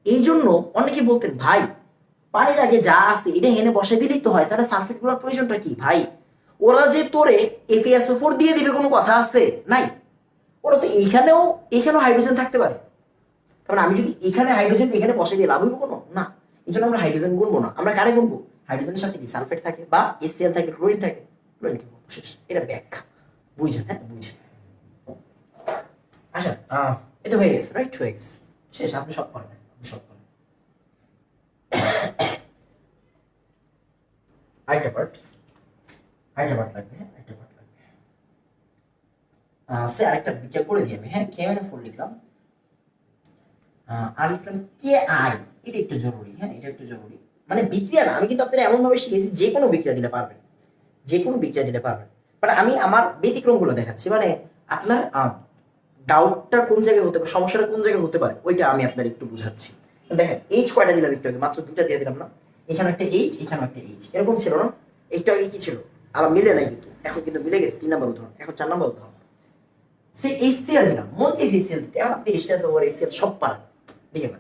এই জন্য অনেকে বলতেন ভাই পানির আগে যা আছে এটা হেনে বসাই দিলেই তো হয়, তাহলে সালফেট গুলোর প্রয়োজনটা কি? ভাই ওরা যে তোরে FeSO4 দিয়ে দিবে কোনো কথা আছে? নাই। ওরা তো এখানেও হাইড্রোজেন থাকতে পারে। তার মানে আমি যদি এখানে হাইড্রোজেন এখানে বসাই দিয়ে লাভ হইব কোনো? না। এই জন্য আমরা হাইড্রোজেন গুনবো না। আমরা কারে গুনবো? হাইড্রোজেনের সাথে কি সালফেট থাকে বা HCl থাকে, ক্লোরিন থাকে, ক্লোরিন কি শেষ। এটা ব্যাখ্যা, বুঝেন? হ্যাঁ বুঝেন। আচ্ছা এটা হয়ে গেছে, রাইট? হয়ে গেছে, শেষ। আপনি সব পারবেন, আপনি সব পারবেন। আরেকটা পার্ট লাগবে, হ্যাঁ আরেকটা পার্ট লাগবে। সে আরেকটা বিক্রিয়া করে দিই আমি। হ্যাঁ K-4 লিখলাম, আর লিখলাম Ki। এটা একটু জরুরি, হ্যাঁ এটা একটু জরুরি। মানে বিক্রিয়া না, আমি কিন্তু আপনারা এমন ভাবে শিখেছি যে কোনো বিক্রিয়া দিলে পারবেন, যে কোনো বিক্রিয়া দিলে পারবেন। মানে আমি আমার ব্যতিক্রমগুলো দেখাচ্ছি, মানে আপনার ডাউটটা কোন জায়গায় হতে পারে, সমস্যাটা কোন জায়গায় হতে পারে, ওইটা আমি আপনার একটু বুঝাচ্ছি। দেখেন H কয়টা দিলাম একটু আগে? মাত্র 2টা দিয়ে দিলাম না? এখানে একটা H, এখানে একটা H, এরকম ছিল না? একটু আগে কি ছিল? আবার মিলে নাই, কিন্তু এখন কিন্তু মিলে গেছে। 3 নাম্বার উদাহরণ, এখন 4 নাম্বার উদাহরণ। সে HCl দিলাম, মন চাইছে HCl দিতে, এখন আপনি H2SO4 সব পারেন, দেখে না?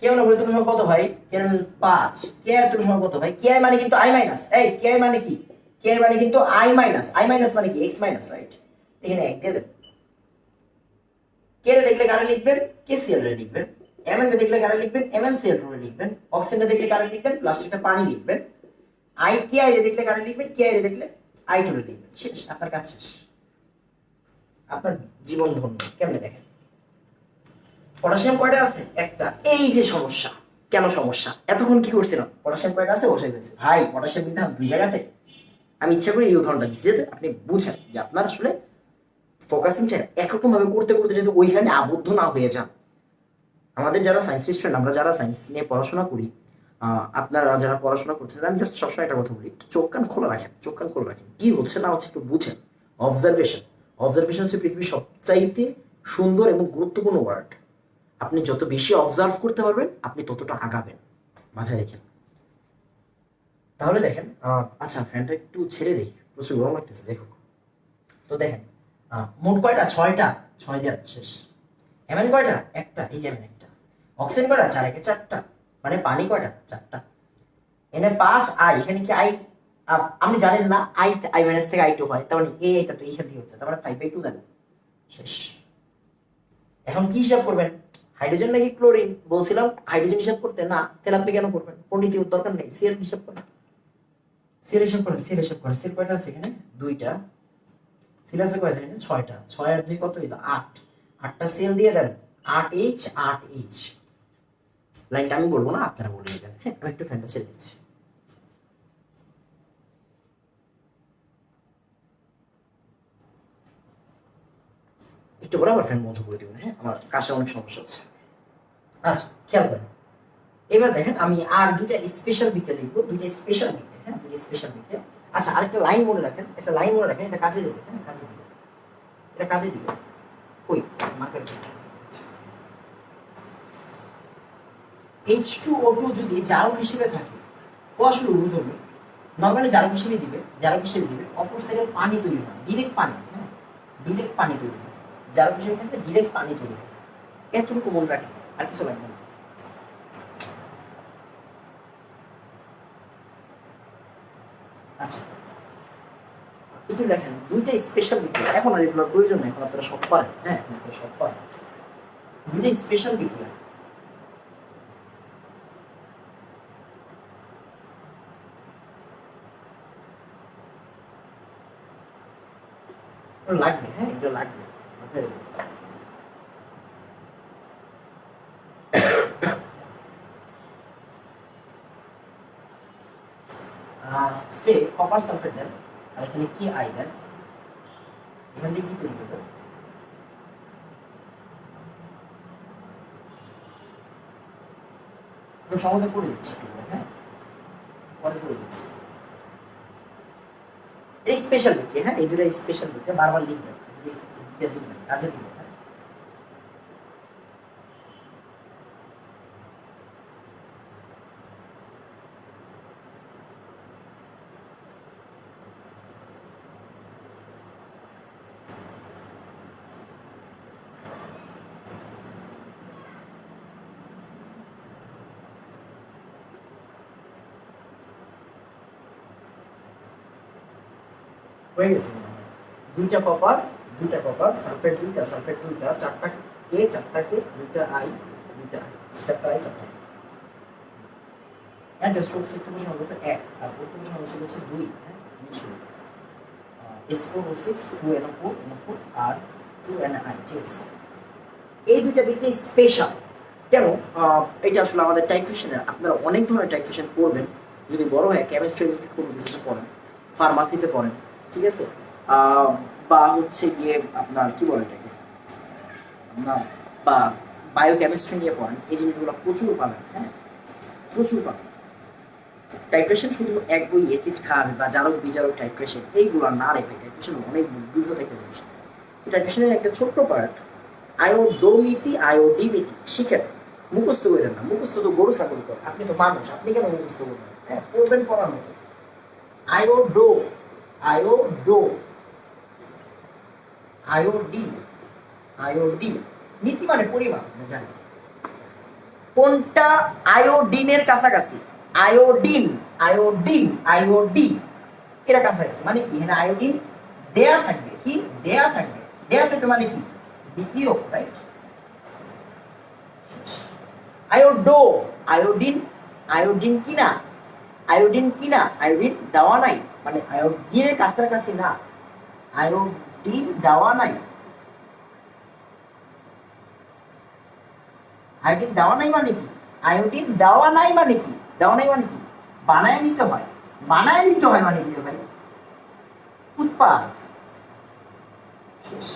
কে মানে বলে তুমি কত ভাই? কে 5। কে তুমি কত ভাই? কে মানে কিন্তু I মাইনাস। এই কে মানে কি? কে মানে কিন্তু I মাইনাস। I মাইনাস মানে কি? X minus, right? এখানে 1 দিয়ে দেন। কে রে দেখলে কারে লিখবেন? KCl রে লিখবেন। Mn রে দেখলে কারে লিখবেন? MnCl2 রে লিখবেন। অক্সিজেন রে দেখলে কারে লিখবেন? প্লাস্টিকটা পানি লিখবেন। Ki রে দেখলে কারে লিখবেন? Ki রে দেখলে I2 রে লিখবেন। শেষ, আপনার কাজ শেষ, আপনার জীবন ধন্য। কেমনে দেখেন পটাশিয়াম কয়টা আছে? একটা। এই যে সমস্যা, কেন সমস্যা? এতক্ষণ কি করছিলাম? পটাশিয়াম কয়টা আছে বসে গেছে। ভাই পটাশিয়াম কিন্তু দুই জায়গাতে। আমি ইচ্ছা করে এই উদাহরণটা দিচ্ছি যাতে আপনি বুঝেন যে আপনার আসলে ফোকাসিংটা একরকম ভাবে করতে করতে যাতে ওইখানে আবদ্ধ না হয়ে যান। আমাদের যারা সায়েন্স স্টুডেন্ট, আমরা যারা সায়েন্স নিয়ে পড়াশোনা করি, আপনারা যারা পড়াশোনা করতেছেন, আমি জাস্ট সবসময় একটা কথা বলি, একটু চোখ কান খোলা রাখেন, চোখ কান খোলা রাখেন, কি হচ্ছে না হচ্ছে একটু বুঝেন। অবজারভেশন, অবজারভেশন হচ্ছে পৃথিবীর সবচাইতে সুন্দর এবং গুরুত্বপূর্ণ ওয়ার্ড। আপনি যত বেশি অবজার্ভ করতে পারবেন আপনি ততটা আগাবেন, মাথায় রেখেন। তাহলে দেখেন, আচ্ছা ফ্যানটা একটু ছেড়ে দেই, প্রচুর গরম লাগতেছে। দেখো তো দেখেন, মোট কয়টা? ছয়টা। ছয় দেওয়ার শেষ। এমএন কয়টা? একটা। এই যে এমএন একটা। অক্সিজেন কয়টা? 4 একে 4টা। মানে পানি কয়টা? 4টা। এনে 5 আই, এখানে কি আই আপনি জানেন না? আই আই মাইনাস থেকে আই টু হয়, তার মানে এ এটা তো এইখান থেকে হচ্ছে, তার মানে 5/2 দেন। শেষ। এখন কি হিসাব করবেন? হাইড্রোজেন নাকি ক্লোরিন? বলছিলাম হাইড্রোজেন হিসাব করতে না, তাহলে আপনি কেন করবেন? পণ্ডিত দরকার নেই, সি এর হিসাব করেন। সি এর হিসাব করেন, সি এর হিসাব করেন। সি কয়টা আছে এখানে? 2টা। সি আছে কয়টা এখানে? 6টা। 6 আর 2 কত হইলো? 8। 8টা সেল দিয়ে দেন। 8H 8H। লাইনটা আমি বলবো না, আপনারা বলে দেবেন। হ্যাঁ, আমি একটু ফ্যানটা ছেড়ে দিচ্ছি। একটু করে আবার ফ্যান বন্ধ করে দেবেন। হ্যাঁ, আমার কাশে অনেক সমস্যা হচ্ছে। আচ্ছা খেয়াল করেন, এবার দেখেন আমি আর দুইটা স্পেশাল বিক্রিয়া লিখবো, দুইটা স্পেশাল বিক্রিয়া। হ্যাঁ, দুইটা স্পেশাল বিক্রিয়া। আচ্ছা আরেকটা লাইন মনে রাখেন, একটা লাইন মনে রাখেন, এটা কাজে দেবে। হ্যাঁ, কাজে দিবে, এটা কাজে দিবে। কই মার্কার? H2O2 যদি জারক হিসেবে থাকে, ও আসলে উর্ধর্মী, নর্মালি জারক হিসেবে দিবে, জারক হিসেবে দিবে। অপর সাইডে পানি তৈরি হয়, ডিরেক্ট পানি। হ্যাঁ, ডিরেক্ট পানি তৈরি হয়। জারক হিসেবে থাকলে ডিরেক্ট পানি তৈরি হয়। এতটুকু মনে রাখেন, আর কিছু লাগবে না। আচ্ছা একটু দেখেন, দুইটা স্পেশাল বিক্রিয়া। এখন আর এগুলোর প্রয়োজন নেই, এখন আপনারা সব পারেন। হ্যাঁ, আপনারা সব পারেন। দুইটা স্পেশাল বিক্রিয়া। লাগবে। হ্যাঁ, এগুলো লাগবে, মাথায় রাখবেন। সে কপার সালফেট দেন, আর এখানে কি আই দেন, এখান থেকে কি তৈরি করবেন? আমি সমাধান করে দিচ্ছি একটু করে। হ্যাঁ, পরে করে দিচ্ছি। এই স্পেশাল বিক্রিয়া। হ্যাঁ, এই দুটো স্পেশাল বিক্রিয়া, বারবার লিখবেন, লিখবেন, কাজে দিবেন। হয়ে গেছে। দুইটা কপার, দুইটা কপার, সালফেট দুইটা, সালফেট দুইটা, 4টা কে, 4টা কে, 2টা আই, 2টা আই, 4টা আই, 4টা আই। অ্যান্ড স্ট্রোক ফ্রিকশন সম্পর্ক 1 আর প্রথম সমস্যা হচ্ছে 2। হ্যাঁ, নিচে S4O6 2NO4 NO4 আর 2NI। ঠিক আছে, এই দুইটা বিক্রিয়া স্পেশাল। কেন? এটা আসলে আমাদের টাইট্রেশনের, আপনারা অনেক ধরনের টাইট্রেশন করবেন যদি বড় হয়, কেমিস্ট্রি কোনো কিছুতে পড়েন, ফার্মাসিতে পড়েন, ঠিক আছে, বা হচ্ছে গিয়ে আপনার কি বলে এটাকে, আপনার বা বায়োকেমিস্ট্রি নিয়ে পড়েন, এই জিনিসগুলো প্রচুর পাবেন। হ্যাঁ, প্রচুর পাবেন। টাইট্রেশন শুধু এক ওই অ্যাসিড খান বা জারক বিজারক টাইট্রেশন এইগুলো না রেখে, টাইট্রেশন অনেক বৃহৎ একটা জিনিস। টাইট্রেশনের একটা ছোট্ট পার্ট আয়োডোমিতি, আয়োডিমিতি শিখেন, মুখস্থ করেন না। মুখস্থ তো গরু ছাগল করে, আপনি তো মানুষ, আপনি কেন মুখস্থ করবেন? হ্যাঁ, পড়বেন পড়ার মতো। আয়োডো, আয়োডো, আয়োডি, আয়োডি। নীতি মানে পরিমাণ, আমরা জানি। কোনটা আয়োডিনের কাছাকাছি? আয়োডিন, আয়োডিন, আয়োডি, এরা কাছাকাছি। মানে কি? এখানে আয়োডিন দেয়া থাকবে, কি দেয়া থাকবে, দেয়া থাকবে মানে কি? বিক্রিয়ক, রাইট? আয়োডো, আয়োডিন, আয়োডিন কিনা, আয়োডিন কিনা, আয়োডিন দেওয়া নাই, মানে আয়োডিনের কাছাকাছি না, আয়োডিন দেওয়া নাই। আয়োডিন দেওয়া নাই মানে কি? আয়োডিন দেওয়া নাই মানে কি? দেওয়া নাই মানে কি? বানায় নিতে হয়। বানায় নিতে হয় মানে কি ভাই? উৎপাদ। শেষ।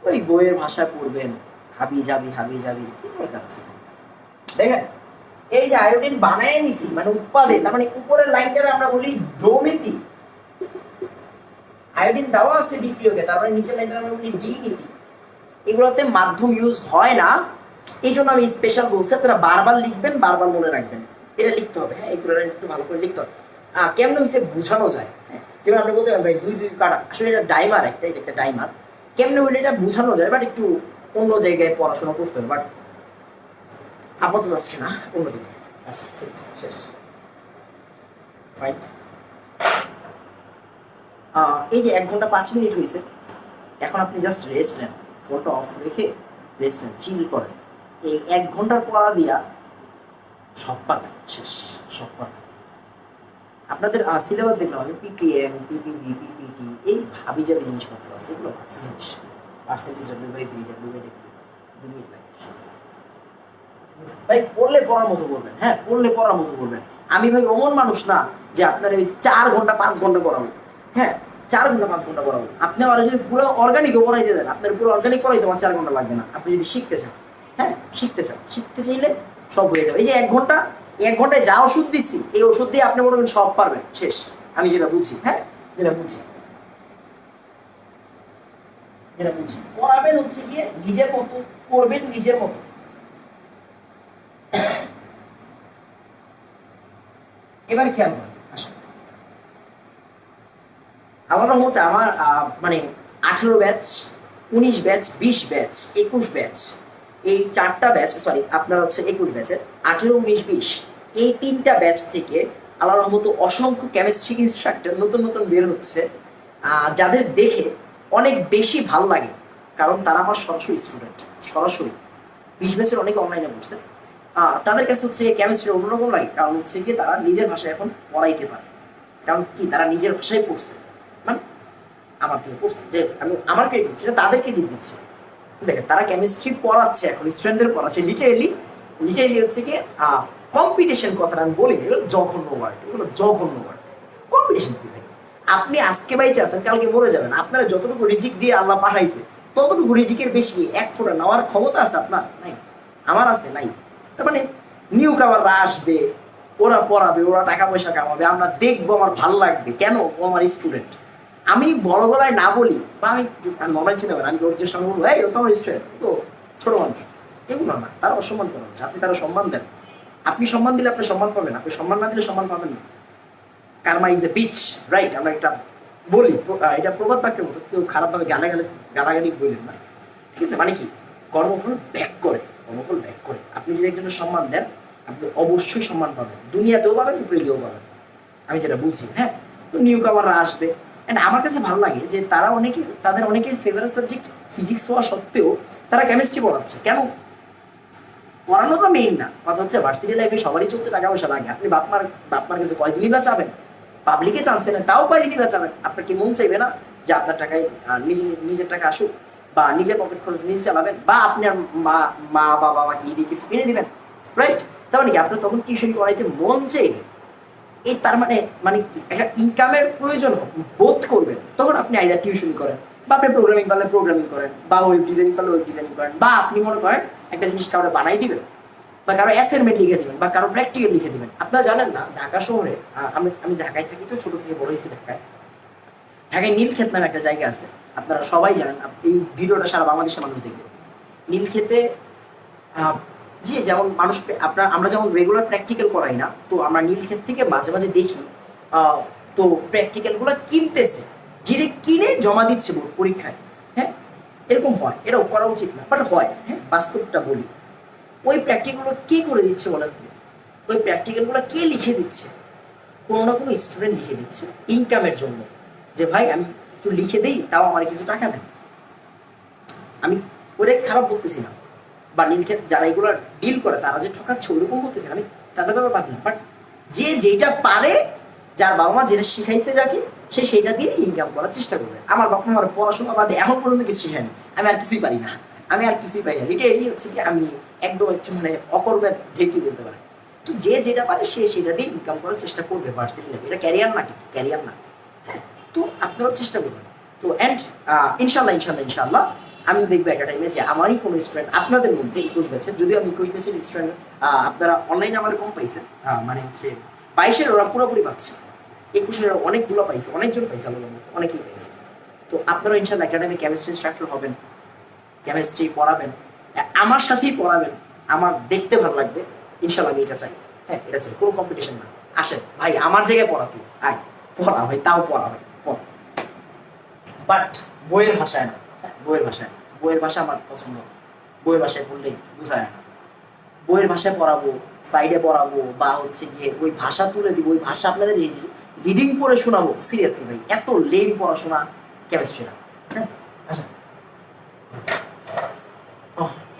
ওই বইয়ের ভাষা পড়বেন, হাবি যাবি হাবি যাবি, কি দরকার আছে? দেখেন এই যে আয়োডিন বানায় নিছি মানে উৎপাদে, তার মানে উপরের লাইনটা আমরা বলি দ্রমিতি। আয়োডিন দেওয়া আছে বিক্রিয়কে, তারপরে নিচের লাইনটা আমরা বলি দ্বিমিতি। এগুলোতে মাধ্যম ইউজ হয় না, এই জন্য আমি স্পেশাল বলছি আপনারা বারবার লিখবেন, বারবার মনে রাখবেন। এটা লিখতে হবে, হ্যাঁ, এই তুলনায় একটু ভালো করে লিখতে হবে। কেমন হয়েছে বোঝানো যায়, হ্যাঁ, যেমন আপনি বলতে পারেন ভাই 2 কাটা, আসলে এটা ডাইমার, এটা একটা ডাইমার। কেমনে হইলে এটা বোঝানো যায়, বাট একটু অন্য জায়গায় পড়াশোনা করতে হবে, বাট আপাতত আজকে না, অন্যদিকে। আচ্ছা ঠিক আছে, শেষ। রাইট। এই যে 1 ঘন্টা 5 মিনিট হয়েছে, এখন আপনি জাস্ট রেস্ট নেন, ফোনটা অফ রেখে রেস্ট নেন, চিল করেন। এই 1 ঘন্টার পড়া দিয়া সব পাতা শেষ, সব পাতা। আপনাদের সিলেবাস দেখলাম আমি, পিপিএম, পিপিবি, পিপিটি, এই ভাবি যাবি জিনিসপত্র আছে, এগুলো বাচ্চা জিনিস। পার্সেন্টেজ ডব্লিউ/ভি, ডব্লিউ/ডব্লিউ, ভাই পড়লে পড়ার মতো বলবেন, হ্যাঁ, পড়লে পড়ার মতো বলবেন। আমি ভাই অমন মানুষ না যে আপনার ওই 4 ঘন্টা 5 ঘন্টা পড়াবো, হ্যাঁ, 4 ঘন্টা 5 ঘন্টা পড়াবো। আপনি আমার যদি পুরো অর্গানিকও পড়াইতে দেন, আপনার পুরো অর্গানিক পড়াইতে আমার 4 ঘন্টা লাগবে না। আপনি যদি শিখতে চান, হ্যাঁ, শিখতে চাইলে সব হয়ে যাবে। এই যে 1 ঘন্টা, 1 ঘন্টায় যা ওষুধ দিচ্ছি, এই ওষুধ দিয়ে আপনি মনে করেন সব পারবেন, শেষ। আমি যেটা বুঝি, হ্যাঁ, যেটা বুঝি পড়াবেন হচ্ছে গিয়ে নিজের মতো, করবেন নিজের মতো। এবার খেয়াল করেন, আসুন, আল্লাহর রহমতে আমার মানে 18 ব্যাচ, 19 ব্যাচ, 20 ব্যাচ, 21 ব্যাচ, এই 4টা ব্যাচ, সরি আপনার হচ্ছে 21 ব্যাচের 18, 19, 20, এই 3টা ব্যাচ থেকে আল্লাহর রহমতে অসংখ্য কেমিস্ট্রি ইনস্ট্রাক্টর নতুন নতুন বের হচ্ছে, যাদের দেখে অনেক বেশি ভালো লাগে, কারণ তারা আমার সরাসরি স্টুডেন্ট। সরাসরি 20 ব্যাচের অনেকে অনলাইনে পড়ছে, তাদের কাছে হচ্ছে কেমিস্ট্রি অন্যরকম লাগে, কারণ হচ্ছে কি তারা নিজের ভাষায় এখন পড়াইতে পারে। কারণ কি, তারা নিজের ভাষায় পড়ছে, মানে আমার থেকে পড়ছে, যে আমি আমার ক্রেডিট দিচ্ছি না, তাদের ক্রেডিট দিচ্ছি। দেখেন তারা কেমিস্ট্রি পড়াচ্ছে, এখন স্টুডেন্টদের পড়াচ্ছে। লিটারেলি হচ্ছে কি কম্পিটিশন, কথাটা আমি বলি, এগুলো জঘন্য ওয়ার্ড, এগুলো জঘন্য ওয়ার্ড। কম্পিটিশন কি ভাই? আপনি আজকে বাইচে আছেন, কালকে মরে যাবেন। আপনারা যতটুকু রিজিক দিয়ে আল্লাহ পাঠাইছে, ততটুকু রিজিকের বেশি 1 ফোঁটা নেওয়ার ক্ষমতা আছে আপনার? নাই। আমার আছে? নাই। তার মানে নিউ কামাররা আসবে, ওরা পড়াবে, ওরা টাকা পয়সা কামাবে, আমরা দেখবো, আমার ভালো লাগবে। কেন? ও আমার স্টুডেন্ট। আমি বড় গলায় না বলি, বা আমি নর্মাল চিন্তা করি, আমি ওর যে সঙ্গে বলবো, এই ও তো আমার স্টুডেন্ট, তো ছোট মানুষ, এগুলো না। তারা অসম্মান করা হচ্ছে, আপনি তারা সম্মান দেন। আপনি সম্মান দিলে আপনি সম্মান পাবেন, আপনি সম্মান না দিলে সম্মান পাবেন না। Karma is a beach, right? আমরা একটা বলি, এটা প্রবাদ বাক্যের মতো, কেউ খারাপভাবে গালাগালি বললেন না, ঠিক আছে? মানে কি, কর্মফল ব্যাক করে, কর্মফল ব্যাক করে। আপনি যদি একজনের সম্মান দেন, আপনি অবশ্যই সম্মান পাবেন, দুনিয়াতেও পাবেন, উপরে গিয়েও পাবেন। আমি যেটা বুঝি, হ্যাঁ। তো নিউ কামাররা আসবে, অ্যান্ড আমার কাছে ভালো লাগে যে তারা তাদের অনেকের ফেভারিট সাবজেক্ট ফিজিক্স হওয়া সত্ত্বেও তারা কেমিস্ট্রি পড়াচ্ছে। কেন? পড়ানো তো মেইন না, কথা হচ্ছে ভার্সিটি লাইফে সবারই চলতে টাকা পয়সা লাগে। আপনি বাপমার কাছে কয়দিনই বাঁচাবেন? পাবলিকে চান্স পেলেন, তাও কয়দিনই বাঁচাবেন? আপনার কি মন চাইবে না যে আপনার টাকায় নিজের টাকা আসুক, বা নিজের পকেট খরচ নিজে চালাবেন, বা আপনার মা বা বাবাকে দিয়ে কিছু কিনে দিবেন, রাইট? তার মানে কি আপনার তখন টিউশন পড়াইতে মন চাইবে। এই তার মানে একটা ইনকামের প্রয়োজন বোধ করবেন, তখন আপনি আইদার টিউশন করেন, বা আপনি প্রোগ্রামিং পারলে প্রোগ্রামিং করেন, বা ওয়েব ডিজাইনিং পারলে ওয়েব ডিজাইনিং করেন, বা আপনি মনে করেন একটা জিনিস কারো বানাই দিবেন, বা কারো অ্যাসাইনমেন্ট লিখে দিবেন, বা কারো প্র্যাকটিক্যাল লিখে দিবেন। আপনারা জানেন না, ঢাকা শহরে, আমি ঢাকায় থাকি, তো ছোট থেকে বড় হয়েছি ঢাকায়। ঢাকায় নীলক্ষেত নামে একটা জায়গা আছে, আপনারা সবাই জানেন, এই ভিডিওটা সারা বাংলাদেশের মানুষ দেখবে। নীলক্ষেতে জি, যেমন মানুষ আমরা যেমন রেগুলার প্র্যাকটিক্যাল করাই না, তো আমরা নীলক্ষেত থেকে মাঝে মাঝে দেখি তো প্র্যাকটিক্যালগুলো কিনতেছে, ধীরে কিনে জমা দিচ্ছে পরীক্ষায়, হ্যাঁ, এরকম হয়। এটাও করা উচিত না, বাট হয়, হ্যাঁ, বাস্তবটা বলি। ওই প্র্যাকটিক্যালগুলো কে করে দিচ্ছে বলেন? ওই প্র্যাকটিক্যালগুলো কে লিখে দিচ্ছে? কোনো না কোনো স্টুডেন্ট লিখে দিচ্ছে ইনকামের জন্য, যে ভাই আমি একটু লিখে দিই, তাও আমার কিছু টাকা দেন। আমি ওটাই খারাপ বলতেছি না, বা নীলক্ষেত যারা এগুলো ডিল করে তারা যে ঠকাচ্ছে ওইরকম বলতেছি না, আমি তাদের ব্যাপারে বাদ না। বাট যে যেটা পারে, যার বাবা মা যেটা শিখাইছে যাকে, সে সেইটা দিয়ে ইনকাম করার চেষ্টা করবে। আমার বাবা আমার পড়াশোনা বাদে এখন পর্যন্ত কিছু শেখায়নি, আমি আর কিছুই পারি না, এটা হচ্ছে কি, আমি একদম হচ্ছে মানে অকর্মের ঢেকি বলতে পারে। তো যে যেটা পারে সে সেটা দিয়ে ইনকাম করার চেষ্টা করবে ভার্সিটি লাইফে, এটা ক্যারিয়ার না, কিন্তু ক্যারিয়ার না। হ্যাঁ, তো আপনারাও চেষ্টা করবেন। তো অ্যান্ড ইনশাল্লাহ ইনশাল্লাহ ইনশাল্লাহ আমি দেখবো একটা টাইমে যে আমারই কোনো স্টুডেন্ট আপনাদের মধ্যে 21 ব্যাচের, যদিও আমি 21 ব্যাচের স্টুডেন্ট, আপনারা অনলাইনে আমার কম পাইছেন, মানে হচ্ছে 22-এর ওরা পুরোপুরি পাচ্ছে, 21-এর অনেকগুলো পাইছে, অনেকজন পাইছে, আল্লাহর মধ্যে অনেকেই পাইছে। তো আপনারা ইনশাল্লাহ একটা টাইমে কেমিস্ট্রি ইনস্ট্রাক্টর হবেন, কেমিস্ট্রি পড়াবেন, আমার সাথেই পড়াবেন, আমার দেখতে ভালো লাগবে। ইনশাল্লাহ আমি এটা চাই। হ্যাঁ, এটা চাই, কোনো কম্পিটিশন না। আসেন ভাই আমার জায়গায় পড়া, তুই আয় পড়া ভাই, তাও পড়া ভাই পড়া, বাট বইয়ের ভাষায় না। হ্যাঁ, বইয়ের ভাষায় না, বইয়ের ভাষা আমার পছন্দ না। বইয়ের ভাষায় পড়লেই বোঝায় না। বইয়ের ভাষায় পড়াবো, সাইডে পড়াবো, বা হচ্ছে গিয়ে ওই ভাষা তুলে দিব, ওই ভাষা আপনাদের রিডিং পড়ে শোনাবো, সিরিয়াসলি ভাই এত লেম পড়াশোনা কেমিস্ট্রি না। হ্যাঁ, আচ্ছা,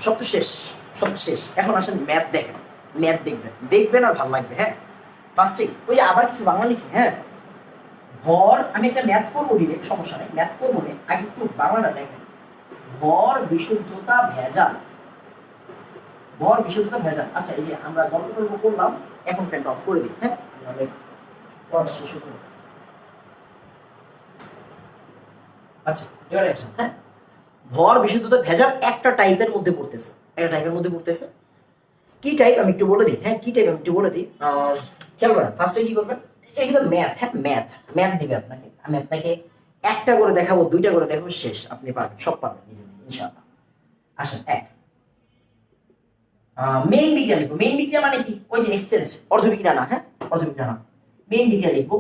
সব তো শেষ, সব তো শেষ। এখন আসেন ম্যাথ দেখেন, ম্যাথ দেখবেন, দেখবেন আর ভালো লাগবে। হ্যাঁ, ফার্স্টে ওই যে আবার কিছু বাংলা লিখি। হ্যাঁ, ভর, আমি একটা ম্যাথ করবো ডিরেক্ট, সমস্যা নেই, ম্যাথ করবো না, আগে একটু বাংলাটা দেখেন। ভর বিশুদ্ধতা ভেজাল, ভর বিশুদ্ধতা ভেজাল। আচ্ছা, এই যে আমরা গল্প গল্প করলাম, এখন ফ্যানটা অফ করে দিই। হ্যাঁ, তাহলে পড়া শেষ হলো। আচ্ছা, এবারে আসেন। হ্যাঁ, ভর বিশুদ্ধতা ভেজাল একটা টাইপের মধ্যে পড়তেছে, একটা টাইপের মধ্যে পড়তেছে। কি টাইপ আমি একটু বলে দিই। হ্যাঁ, কি টাইপ আমি একটু বলে দিই। খেয়াল করেন, ফার্স্টে কি করবেন, এটা কিন্তু ম্যাথ। হ্যাঁ, ম্যাথ, ম্যাথ দিবে আপনাকে, আমি আপনাকে একটা করে দেখাবো, দুইটা করে দেখাবো, শেষ, আপনি পারবেন, সব পারবেন নিজে নিজে ইনশাআল্লাহ। আসেন, এক, মেইন বিক্রিয়া লিখবো। মেইন বিক্রিয়া মানে কি, ওই যে এক্সচেঞ্জ, অর্ধবিক্রিয়া না। হ্যাঁ, অর্ধবিক্রিয়া না, মেইন বিক্রিয়া লিখবো।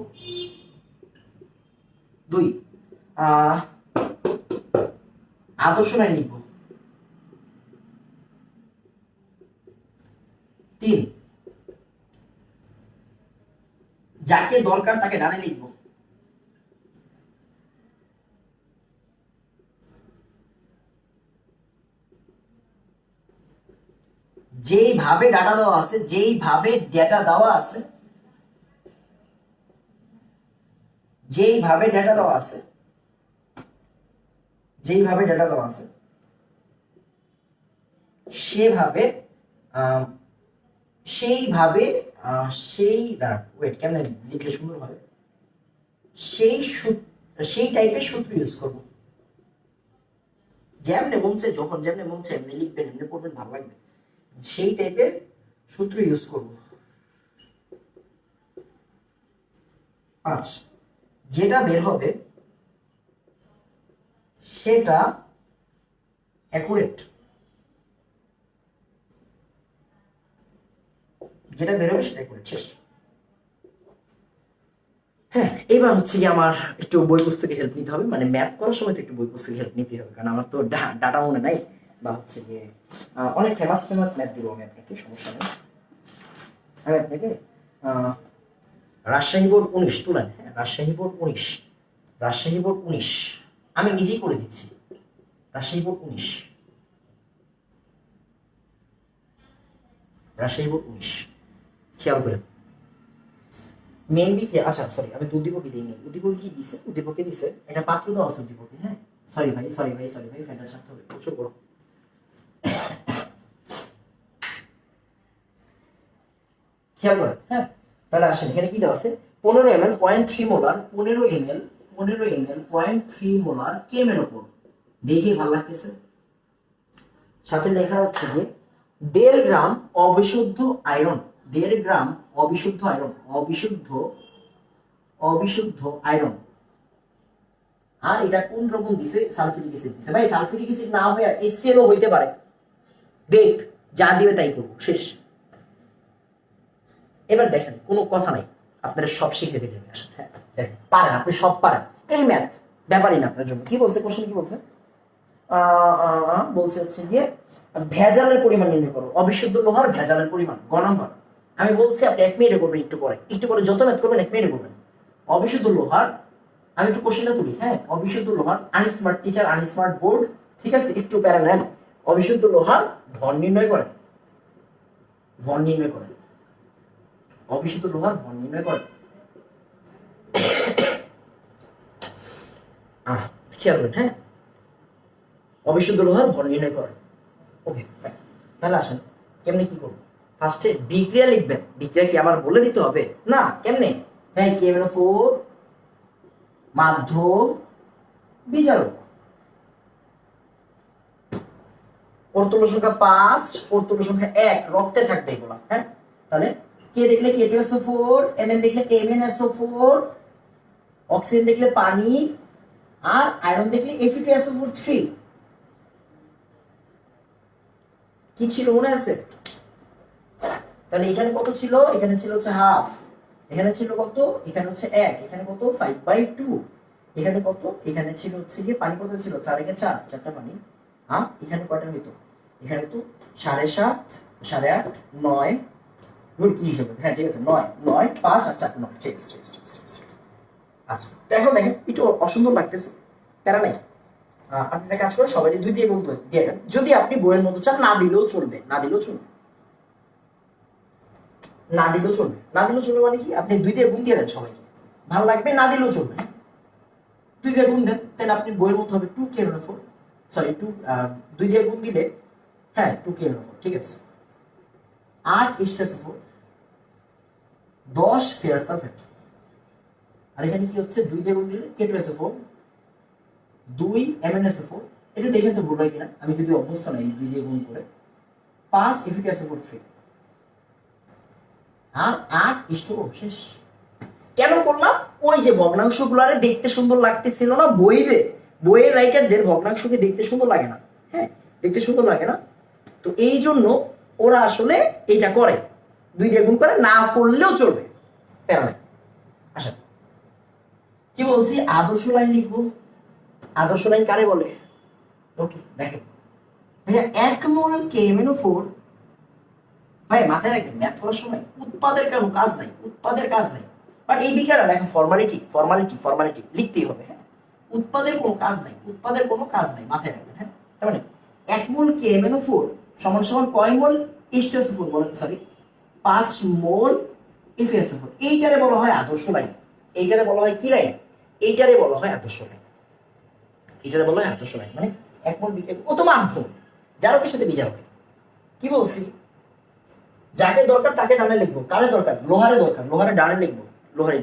দুই, আদর্শ লাইন লিখবো। তিন, যাকে দরকার তাকে ডানে লিখবো। যেইভাবে ডাটা দেওয়া আছে, যেইভাবে ডেটা দেওয়া আছে, যেইভাবে ডেটা দেওয়া আছে, যেইভাবে ডেটা দেওয়া আছে সেভাবে, সেইভাবে, সেই দাঁড়া, ওয়েট, কেমন লিখলে সুন্দর হবে, সেই সেই টাইপের সূত্র ইউজ করবো। যেমনে মনছে, যখন যেমনে মনছে এমনি লিখবেন, এমনি পড়বেন, ভালো লাগবে। সেই টাইপের সূত্র ইউজ করবো। 5, যেটা বের হবে সেটা অ্যাকুরেট, যেটা বের হবে সেটা অ্যাকুরেট, শেষ। হ্যাঁ, এবার হচ্ছে কি আমার একটু বই পুস্তকের হেল্প নিতে হবে, মানে ম্যাথ করার সময় তো একটু বই পুস্তকের হেল্প নিতে হবে, কারণ আমার তো ডাটা মনে নাই, বা হচ্ছে গিয়ে অনেক ফেমাস ফেমাস ম্যাথ দিব আমি আপনাকে, সমস্যা নেই। আমি আপনাকে রাজশাহী বোর্ড 19 তুলেন। হ্যাঁ, রাজশাহী বোর্ড 19, রাজশাহী বোর্ড 19 আমি নিজেই করে দিচ্ছি। রাজশাহী বোর্ড 19, রাজশাহী বোর্ড 19, খেয়াল করেন। মেইন বিক্রিয়া, আচ্ছা সরি, আমি উদ্দীপকে দিইনি, উদ্দীপকে কি দিছে, উদ্দীপকে দিছে এটা পাত্র দেওয়া আছে উদ্দীপকে। হ্যাঁ, সরি ভাই, সরি ভাই, সরি ভাই, ফ্যানটা ছাড়তে হবে, প্রচুর বড়। খেয়াল করেন। হ্যাঁ, তাহলে আসেন, এখানে কি দেওয়া আছে, 15 ml 0.3 মোলার, 15 ml 0.3 মোলার কেমেনোফোর। দেখে ভালো লাগতেছে। সাথে লেখা হচ্ছে যে 1.5 গ্রাম অবিশুদ্ধ আয়রন, 1.5 গ্রাম অবিশুদ্ধ আয়রন, অবিশুদ্ধ আয়রন। আর এটা কোন দ্রবণ দিছে, সালফিউরিক অ্যাসিড দিছে। ভাই সালফিউরিক অ্যাসিড না হয়ে HCl হইতে পারে, দেখ যা দিবে তাই করবো, শেষ। এবার দেখেন, কোনো কথা নাই, আপনারা সব শিখে ফেলে আসেন। হ্যাঁ, দেখেন পারেন, আপনি সব পারেন, এই ম্যাথ ব্যাপারই না আপনার জন্য। কি বলছে কোশ্চেন, কি বলছে, বলছে হচ্ছে গিয়ে ভেজালের পরিমাণ নির্ণয় করো, অবিশুদ্ধ লোহার ভেজালের পরিমাণ। গ নম্বর, আমি বলছি আপনি 1 মিনিটে করবেন, একটু পরে, একটু পরে যত ম্যাথ করবেন 1 মিনিটে করবেন। অবিশুদ্ধ লোহার, আমি একটু কোশ্চেনটা তুলি। হ্যাঁ, অবিশুদ্ধ লোহার, আনস্মার্ট টিচার, আনস্মার্ট বোর্ড, ঠিক আছে, একটু প্যারা নেন। অবিশুদ্ধ লোহার ভর নির্ণয় করেন, ভর নির্ণয় করেন, অবিশুদ্ধ লোহার ভর নির্ণয় করেন। খেয়াল করেন। হ্যাঁ, অবিশুদ্ধ লোহার ভর নির্ণয় করেন। ওকে, তাহলে আসেন কেমনে কি করবো? ফার্স্টে বিক্রিয়া লিখবেন। বিক্রিয়া কি আমার বলে দিতে হবে? না। কেমনে? হ্যাঁ, KMnO4 মাধ্যম বিজারক। পরতুল্য সংখ্যা 5, পরতুল্য সংখ্যা 1 রক্তে থাকবে এগুলো। হ্যাঁ, তাহলে কে দেখলে K2SO4, Mn দেখলে MnSO4, অক্সিজেন দেখলে পানি, আর আয়রন দেখলে Fe2SO4 3। কি ছিল মনে আছে? তাহলে এখানে কত ছিল? এখানে ছিল হচ্ছে হাফ, এখানে ছিল কত? এখানে হচ্ছে 1, এখানে কত? 5/2, এখানে কত? এখানে ছিল হচ্ছে কি পানি কত ছিল? 4 একে 4, 4টা পানি। হ্যাঁ, এখানে কয়টা হইতো? এখানে তো 7.5, 8.5, 9, কি হিসেবে? হ্যাঁ ঠিক আছে, 9, 9, 5 আর 4, 9। ঠিক আছে। আচ্ছা, তো এখন দেখেন একটু অসুন্দর লাগতেছে, প্যারা নাই। আপনি একটা কাজ করে সবাই 2 দিয়ে গুণ দিয়ে দেন। যদি আপনি বইয়ের মতো চান না দিলেও চলবে, না দিলেও চলবে মানে কি, আপনি 2 দিয়ে গুণ দিয়ে দেন সবাইকে, ভালো লাগবে। না দিলেও চলবে, 2 দিয়ে গুণ দেন, তাহলে আপনি বইয়ের মতো হবে 2KMnO4, সরি 2 দিয়ে গুণ দিলে হ্যাঁ 2KMnO4, ঠিক আছে। 8 H2SO4, 10 ফেরাস সালফেট। আর এখানে কি হচ্ছে? 2 দিয়ে গুণ দিলে K2SO4, 2 MnSO4। এটা দেখেন তো ভুল হয় কিনা, আমি যদি অভ্যস্ত নাই 2 দিয়ে গুণ করে। 5 Fe2SO4 3, আর 8 H2O শেষ। কেন করলাম? ওই যে ভগ্নাংশগুলো আরে দেখতে সুন্দর লাগতেছিল না বইয়ের রাইটারদের ভগ্নাংশকে দেখতে সুন্দর লাগে না। হ্যাঁ, দেখতে সুন্দর লাগে না, তো এই জন্য ওরা আসলে এইটা করে, 2 দিয়ে গুণ করে। না করলেও চলবে, প্যারা নাই। আচ্ছা, কি বলছি? আদর্শ লাইন লিখবো। আদর্শ লাইন কারে বলে? ওকে, দেখেন ভাইয়া, 1 মোল KMnO4, ভাই মাথায় রাখবেন ম্যাথ করার সময় উৎপাদের কোনো কাজ নাই, বাট এই বিক্রিয়াটা দেখেন ফর্মালিটি লিখতেই হবে। হ্যাঁ, উৎপাদের কোনো কাজ নাই, মাথায় রাখবেন। হ্যাঁ, তার মানে 1 মোল KMnO4 সমান সমান কয় মোল H2SO4 বলেন, সরি 5 মোল FeSO4। এইটারে বলা হয় আদর্শ লাইন। এইটারে বলা হয় কি লাইন? এইটারে বলা হয় আদর্শ লাইন। মানে 1 মোল বিক্রিয়া ও তো মাধ্যম, জারকের সাথে বিজারকের। কি বলছি? যাকে দরকার তাকে ডানে লিখবো। কারে দরকার? লোহারে দরকার, লোহারে ডানে লিখবো,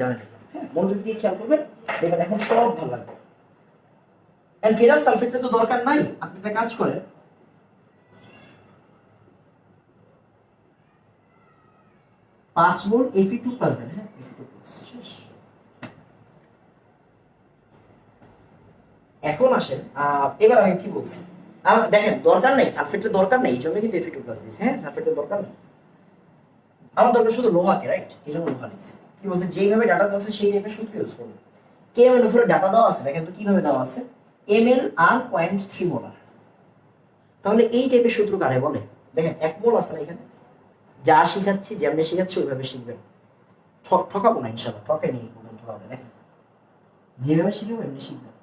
ডানে লিখবো। হ্যাঁ, মনোযোগ দিয়ে খেয়াল করবেন, দেখবেন এখন সব ভালো লাগবে। এন্ড ফেরাস সালফেটের তো দরকার নাই, আপনি একটা কাজ করেন, 5 মোল Fe2+ দেন। হ্যাঁ, Fe2+, শেষ। এখন আসেন, এবার আমি কি বলছি, দেখেন দরকার নাই, সালফেটের দরকার নাই, এই জন্য কিন্তু Fe2+ দিচ্ছে। হ্যাঁ, সালফেটের দরকার নেই, আমার দরকার শুধু লোহাকে, রাইট? এই জন্য লোহা লিখছি। কি বলছে? যেইভাবে ডাটা দেওয়া আছে সেই টাইপের সূত্র ইউজ করবো। KMnO4 ডাটা দেওয়া আছে, দেখেন তো কিভাবে দেওয়া আছে, ml আর 0.3 মোলার। তাহলে এই টাইপের সূত্র কারে বলে? দেখেন 1 মোল আছে না এখানে, যা শিখাচ্ছি যেমনি শিখাচ্ছি ওইভাবে শিখবেন। ঠকাবো না ইনশাআল্লাহ, ঠকে নিয়ে পর্যন্ত হবে। দেখেন যেভাবে শিখবো এমনি শিখবেন,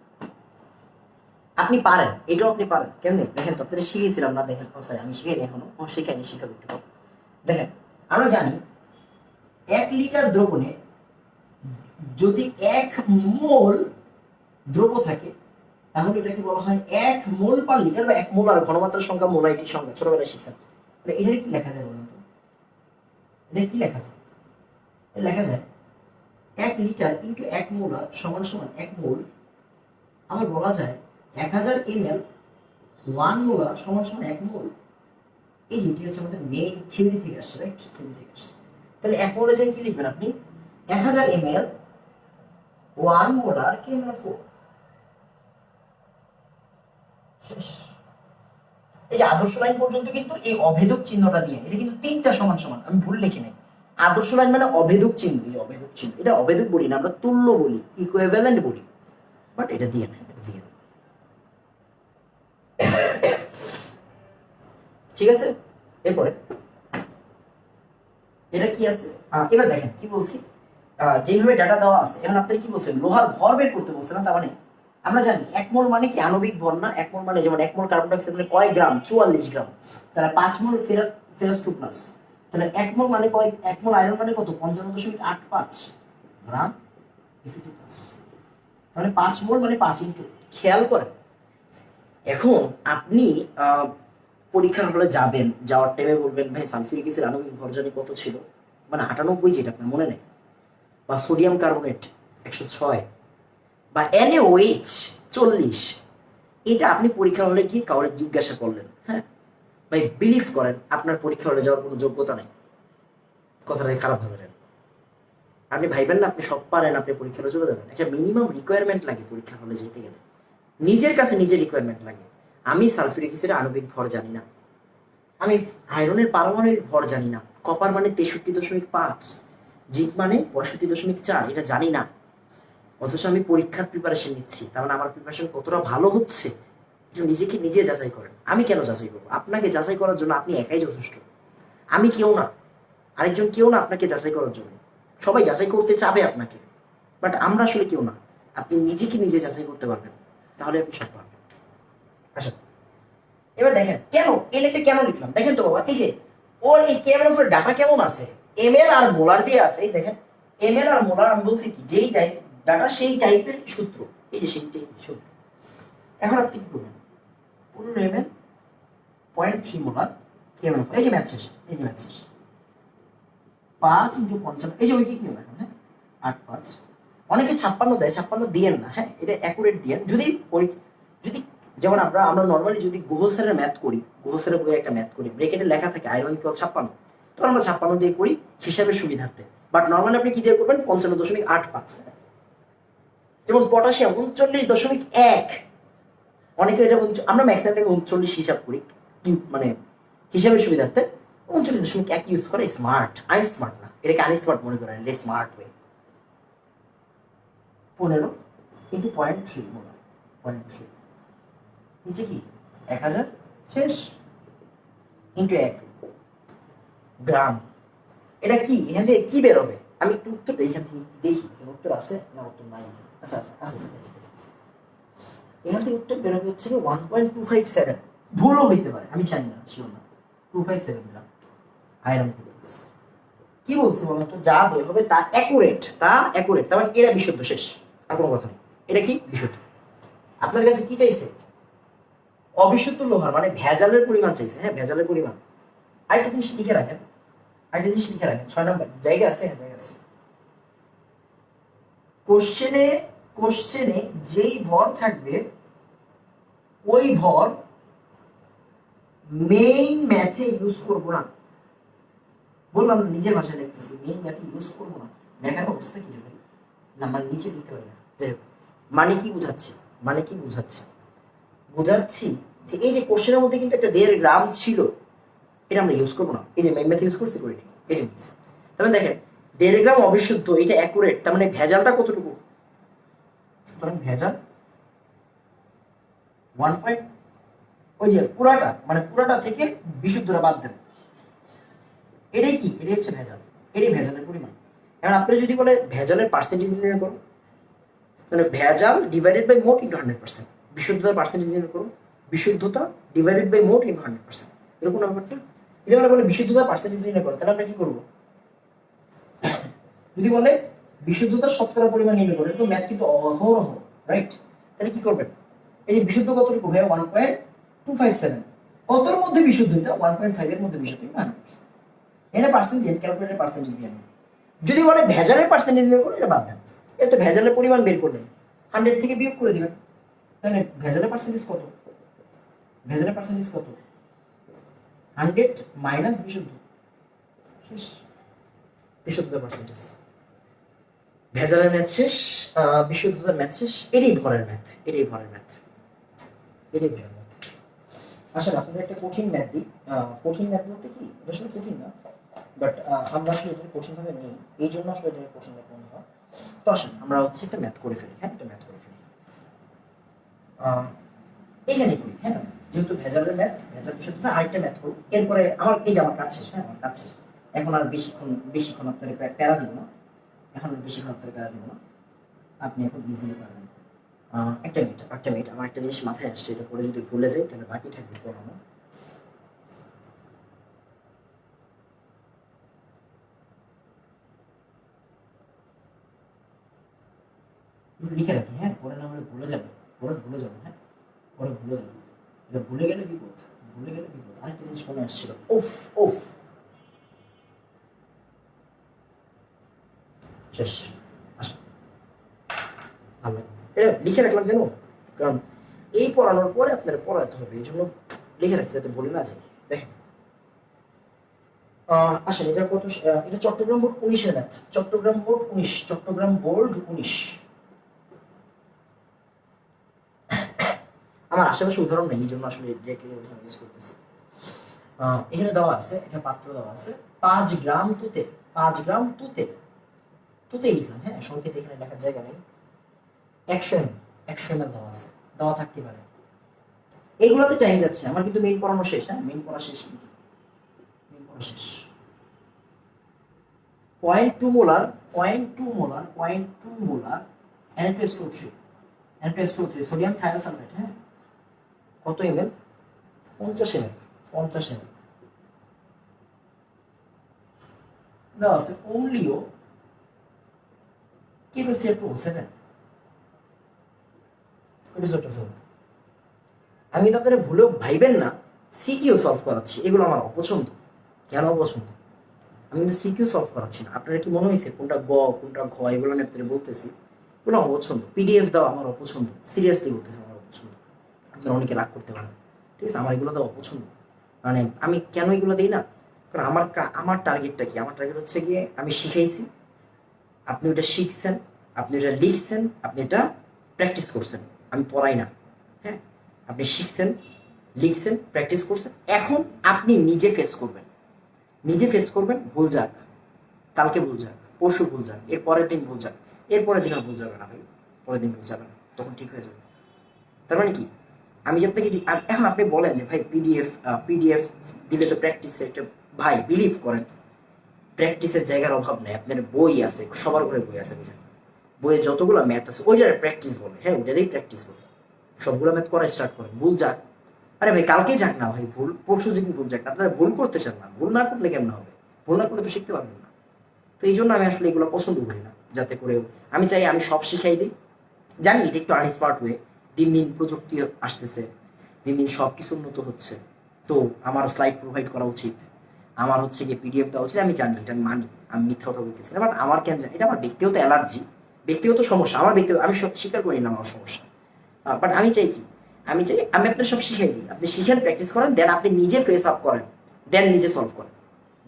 আপনি পারেন, এটাও আপনি পারেন। কেমনি? দেখেন তো আপনাদের শিখিয়েছিলাম না? দেখেন, সরি আমি শিখাইনি এখনো, শিখাইনি, শিখাবো একটু। দেখেন আমরা জানি 1 লিটার দ্রবণে যদি 1 মোল দ্রব্য থাকে তাহলে এটাকে বলা হয় 1 মোল পার লিটার, বা 1 মোল। আর ঘনমাত্রার সংখ্যা মোলাইটির সংখ্যা ছোটবেলায় শিখছেন। এটা কি লেখা যায় বলুন তো? এটা কি লেখা যায়? লেখা যায় 1 লিটার ইন্টু 1 মোলার সমান সমান 1 মোল। আবার বলা যায় 1000 ml 1 মোলার সমান সমান 1 মোল। এই যেটি হচ্ছে আমাদের মেইন থিওরি থেকে আসছে, রাইট? থিওরি থেকে আসছে। তাহলে 1 মোলে যাই কি লিখবেন আপনি? 1000 ml 1 মোলার KMnO4। এই যে আদর্শ লাইন পর্যন্ত কিন্তু এই অভেদক চিহ্নটা দিয়ে, এটা কিন্তু 3টা সমান সমান, আমি ভুল লিখি নাই। আদর্শ লাইন মানে অভেদক চিহ্ন, এই অভেদক চিহ্ন, এটা অভেদক বলি না, আমরা তুল্য বলি, ইকুইভ্যালেন্ট বলি, বাট এটা দিয়ে না, এটা দিয়ে না। ঠিক আছে, এরপরে এটা কি আছে? এবার দেখেন কি বলছি, যেভাবে ডাটা দেওয়া আছে, এখন আপনারা কি বলছেন? লোহার ভর বের করতে বলছে না? তার মানে আমরা জানি 1 মোল মানে কি আণবিক ভর না? 1 মোল মানে যেমন 1 মোল কার্বন ডাইঅক্সাইড মানে কয় গ্রাম? 44 গ্রাম। তাহলে 5 মোল ফেরাস 2+, তাহলে 1 মোল মানে কয়? 1 মোল আয়রন মানে কত? 55.85 গ্রাম Fe2+। তাহলে 5 মোল মানে 5 ইন্টু, খেয়াল করেন। এখন আপনি পরীক্ষার হলে যাবেন, যাওয়ার টাইমে বলবেন ভাই সালফিউরিক অ্যাসিড আণবিক ভর জানি কত ছিল, মানে 98, যেটা আপনার মনে নেই, বা সোডিয়াম কার্বনেট 106, বা NaOH 40, এটা আপনি পরীক্ষার হলে গিয়ে কাউরে জিজ্ঞাসা করলেন, হ্যাঁ ভাই বিলিভ করেন আপনার পরীক্ষা হলে যাওয়ার কোনো যোগ্যতা নেই। কথাটাই খারাপ ভাবেন, আপনি ভাইবেন না আপনি সব পারেন, আপনি পরীক্ষা হলে চলে যাবেন। একটা মিনিমাম রিকোয়ারমেন্ট লাগে পরীক্ষা হলে যেতে গেলে, নিজের কাছে নিজের রিকোয়ারমেন্ট লাগে। আমি সালফিউরিক অ্যাসিডের আণবিক ভর জানি না, আমি আয়রনের পারমাণবিক ভর জানি না, কপার মানে 63.5, জিঙ্ক মানে 65.4, এটা জানি না। অথচ আমি পরীক্ষার প্রিপারেশন নিচ্ছি, তার মানে আমার প্রিপারেশন কতটা ভালো হচ্ছে একটু নিজেকে নিজে যাচাই করেন। আমি কেন যাচাই করবো? আপনাকে যাচাই করার জন্য আপনি একাই যথেষ্ট। আমি কেউ না, আরেকজন কেউ না আপনাকে যাচাই করার জন্য। সবাই যাচাই করতে চাবে আপনাকে, বাট আমরা আসলে কেউ না। আপনি নিজেকে নিজে যাচাই করতে পারবেন, তাহলে আপনি সব পারবেন। আচ্ছা, এবার দেখেন কেন এই লেখটা কেন লিখলাম, দেখেন তো বাবা, এই যে ওর এই কেমন উপরে ডাটা কেমন আছে, এমএল আর মোলার দিয়ে আছে। এই দেখেন এমএল আর মোলার, আমি বলছি কি যেই টাইপ ডাটা সেই টাইপের সূত্র, এই যে সেই টাইপের সূত্র। এখন আপনি কি করবেন, 15 ml 0.3 মোলার কেমন, এই যে ম্যাথ শেষ, এই যে ম্যাথ শেষ, 5 × 55, এই যে ওই কি নিয়ম এখন, হ্যাঁ 8 5, অনেকে 56 দেয়, 56 দিয়েন না, হ্যাঁ এটা অ্যাকুরেট দিয়েন। যদি যদি যেমন আমরা নর্মালি যদি গুহসের ম্যাথ করি, গুহসের বলে একটা ম্যাথ করি, ব্রেকেটে লেখা থাকে আয়রন ইকুয়াল 56, তখন আমরা 56 দিয়ে করি হিসাবের সুবিধার্থে। বাট নর্মালি আপনি কি দিয়ে করবেন, 55.85। যেমন পটাশিয়াম 39.1, অনেকে এটা আমরা ম্যাক্সিমাম 39 হিসাব করি, মানে হিসাবের সুবিধার্থে 39.1 ইউজ করে। স্মার্ট, আমি স্মার্ট না, এটাকে আনস্মার্ট মনে করেন, এটা স্মার্ট ওয়ে। 15 × 0.3 মোলার, 0.3 নিচে কি 1000 শেষ ইন্টু 1 গ্রাম। এটা কি এখান থেকে কি বেরোবে, আমি একটু উত্তরটা এখান থেকে দেখি, উত্তর আছে না উত্তর নাই। আচ্ছা আচ্ছা আচ্ছা, এখান থেকে উত্তর বেরোবে হচ্ছে 1.257, ভুলও হইতে পারে, আমি জানি না, শিওর না, 257 গ্রাম আয়রন টুকরো। কি বলছি বলুন তো, যা বের হবে তা অ্যাকুরেট, তার মানে এটা বিশুদ্ধ, শেষ, আর কোনো কথা নেই। এটা কি বিশুদ্ধ। আপনার কাছে কি চাইছে, অবিশুদ্ধ লোহার মানে ভেজালের পরিমাণ চাইছে, হ্যাঁ ভেজালের পরিমাণ। আরেকটা জিনিস লিখে রাখেন, 6 নম্বর জায়গা আছে, হ্যাঁ জায়গা আছে। কোশ্চেনে যেই ভর থাকবে ওই ভর মেইন ম্যাথে ইউজ করবো না। বললাম নিজের ভাষায় লিখতেছি, মেইন ম্যাথে ইউজ করবো না। লেখার অবস্থা কি হবে না, মানে নিচে লিখতে পারবে না। যাই হোক, মানে কি বুঝাচ্ছি যে এই যে কোশ্চেনের মধ্যে কিন্তু একটা 1.5 গ্রাম ছিল, এটা আমরা ইউজ করবো না। এই যে মেইন ম্যাথে ইউজ করছি করিনি, এটা মিস। তাহলে দেখেন 1.5 গ্রাম অবিশুদ্ধ, এটা অ্যাকুরেট, তার মানে ভেজালটা কতটুকু, সুতরাং ভেজাল 1. ওই যে পুরাটা, মানে পুরাটা থেকে বিশুদ্ধটা বাদ দেন, এটাই কি, এটাই হচ্ছে ভেজাল, এটাই ভেজালের পরিমাণ। এখন আপনি যদি বলে ভেজালের পার্সেন্টেজ নির্ণয় করুন, তাহলে ভেজাল ডিভাইডেড বাই মোট ইন্টু 100%, বিশুদ্ধতার পার্সেন্টেজ নির্ণয় করুন, বিশুদ্ধতা ডিভাইডেড বাই মোট ইন্টু 100%, এরকম ব্যাপারটা। যদি আমরা বলে বিশুদ্ধতার পার্সেন্টেজ নির্ণয় করো, তাহলে আমরা কি করবো, যদি বলে বিশুদ্ধতার শতকরা পরিমাণ নির্ণয় করো, এরকম ম্যাথ কিন্তু অহরহ, রাইট? তাহলে কি করবেন, এই যে বিশুদ্ধ কতটুকু ভাই 1.257, কতর মধ্যে বিশুদ্ধ, এটা 1.5 এর মধ্যে বিশুদ্ধ, না এটা পার্সেন্ট দিয়ে ক্যালকুলেটর পার্সেন্টেজ দিয়ে নেন। যদি বলে ভেজালের পার্সেন্টেজ বের করো, এটা বাদ দেন, এটা তো ভেজালের পরিমাণ বের করলেন, 100 থেকে বিয়োগ করে দিবেন, তাহলে ভেজালের পার্সেন্টেজ কত, 100 মাইনাস বিশুদ্ধ, শেষ, বিশুদ্ধতার পার্সেন্টেজ। ভেজালের ম্যাথ শেষ, বিশুদ্ধতার ম্যাথ শেষ, এটাই ভরের ম্যাথ। আসলে আপনাদের একটা কঠিন ম্যাথ দিই, কঠিন ম্যাথ বলতে কি, এটা আসলে কঠিন না, বাট আমরা আসলে এটা কঠিনভাবে নেই, এই জন্য আসলে এটা কঠিন ম্যাথ মনে হয়। তো আসেন আমরা হচ্ছে একটা ম্যাথ করে ফেলি, হ্যাঁ একটা ম্যাথ করে ফেলি, এখানে করি, হ্যাঁ যেহেতু ভেজালের ম্যাথ, ভেজাল বিশুদ্ধতা, আরেকটা ম্যাথ করুন, এরপরে আমার এই যে আমার কাজ শেষ, হ্যাঁ আমার কাজ শেষ, এখন আর বেশিক্ষণ আপনাদের প্যারা দিব না, আপনি এখন ইজিলি পারবেন। একটা মিনিট, আমার একটা জিনিস মাথায় আসছে, এটা পরে যদি ভুলে যাই তাহলে বাকি থাকবে পড়ানো। লিখে রাখি, হ্যাঁ পরে না হলে ভুলে যাবে, হ্যাঁ পরে ভুলে যাবে, এটা ভুলে গেলে বিপদ, আরেকটা জিনিস মনে আসছিল, উফ উফ, শেষ। আসো, ভালো এটা লিখে রাখলাম কেন, কারণ এই পড়ানোর পরে আপনারা পড়াতে হবে, এই জন্য লিখে রাখছি যাতে বলে না যায়। দেখেন আসেন, এটা কত, এটা চট্টগ্রাম বোর্ড 19-এর math, Chittagong board 19, Chittagong board 19। আমার আশেপাশে উদাহরণ নেই, এই জন্য আসলে ডিরেক্টলি উদাহরণ ইউজ করতেছি। এখানে দেওয়া আছে, এটা পাত্র দেওয়া আছে 5 গ্রাম তুতে, 5 গ্রাম তুতে, তুতেই লিখলাম, হ্যাঁ সংকেত এখানে লেখার জায়গা নেই। 100 ml, 100 ml দেওয়া আছে, দেওয়া থাকতে পারে। এইগুলোতে টাইম যাচ্ছে আমার, কিন্তু মেইন পড়ানো শেষ, হ্যাঁ মেইন পড়া শেষ, কিন্তু মেইন পড়া শেষ। 0.2 molar, 0.2 molar, 0.2 molar Na2SO3, Na2SO3 sodium thiosulphate, হ্যাঁ কত এমএল, 50 ml, 50 ml দেওয়া আছে। অম্লীয় KCl2O7, আমি তো আপনারা ভুলেও ভাইবেন না সিকিউ সলভ করাচ্ছি, এগুলো আমার অপছন্দ। কেন অপছন্দ? আমি কিন্তু সিকিউ সলভ করাচ্ছি না। আপনারা কি মনে হয়েছে কোনটা গ কোনটা ঘ এগুলো আমি আপনাদের বলতেছি? এগুলো অপছন্দ। পিডিএফ দেওয়া আমার অপছন্দ, সিরিয়াসলি বলতেছি আমার অপছন্দ। আপনারা অনেকে রাগ করতে পারেন, ঠিক আছে, আমার এগুলো দেওয়া অপছন্দ। মানে আমি কেন এগুলো দিই না, কারণ আমার টার্গেটটা কি? আমার টার্গেট হচ্ছে গিয়ে আমি শিখাইছি, আপনি ওটা শিখছেন, আপনি ওটা লিখছেন, আপনি এটা প্র্যাকটিস করছেন। আমি পড়াই না, হ্যাঁ আপনি শিখছেন, লিখছেন, প্র্যাকটিস করছেন, এখন আপনি নিজে ফেস করবেন, নিজে ফেস করবেন। ভুল যাক, কালকে ভুল যাক, পরশু ভুল যাক, এর পরের দিন ভুল যাক, এর পরের দিন আর ভুল যাবে না ভাই, পরের দিন ভুল যাবে না, তখন ঠিক হয়ে যাবে। তার মানে কি, আমি যে আপনাকে এখন আপনি বলেন যে ভাই পিডিএফ দিলে তো প্র্যাকটিসে একটা, ভাই বিলিভ করেন প্র্যাকটিসের জায়গার অভাব নেই। আপনার বই আছে, সবার ঘরে বই আছে, বুঝেন, বইয়ে যতগুলো ম্যাথ আছে ওইটার প্র্যাকটিস বলে, হ্যাঁ ওইটারই প্র্যাকটিস বলে। সবগুলো ম্যাথ করা স্টার্ট করেন, ভুল যাক, আরে ভাই কালকেই যাক না ভাই, ভুল পরশু যেদিন ভুল যাক না, আপনারা ভুল করতে চান না, ভুল না করলে কেমন হবে? ভুল না করলে তো শিখতে পারবেন না। তো এই জন্য আমি আসলে এগুলো পছন্দ করি না, যাতে করে আমি চাই আমি সব শিখাই দিই। জানি এটা একটু আনস্মার্ট ওয়ে, দিন দিন প্রযুক্তি আসতেছে, দিন দিন সব কিছু উন্নত হচ্ছে, তো আমার স্লাইড প্রোভাইড করা উচিত, আমার হচ্ছে গিয়ে পিডিএফ দেওয়া উচিত, আমি জানি, এটা আমি মানি, আমি মিথ্যা কথা বলতেছি না। বাট আমার কেন জানি, এটা আমার ব্যক্তিগত অ্যালার্জি, ব্যক্তিগত সমস্যা, আমার ব্যক্তিগত, আমি সব স্বীকার করি না আমার সমস্যা। বাট আমি চাই কি, আমি চাই আমি আপনার সব শিখাই দিই, আপনি শিখেন, প্র্যাকটিস করেন, দেন আপনি নিজে ফেস আপ করেন, দেন নিজে সলভ করেন,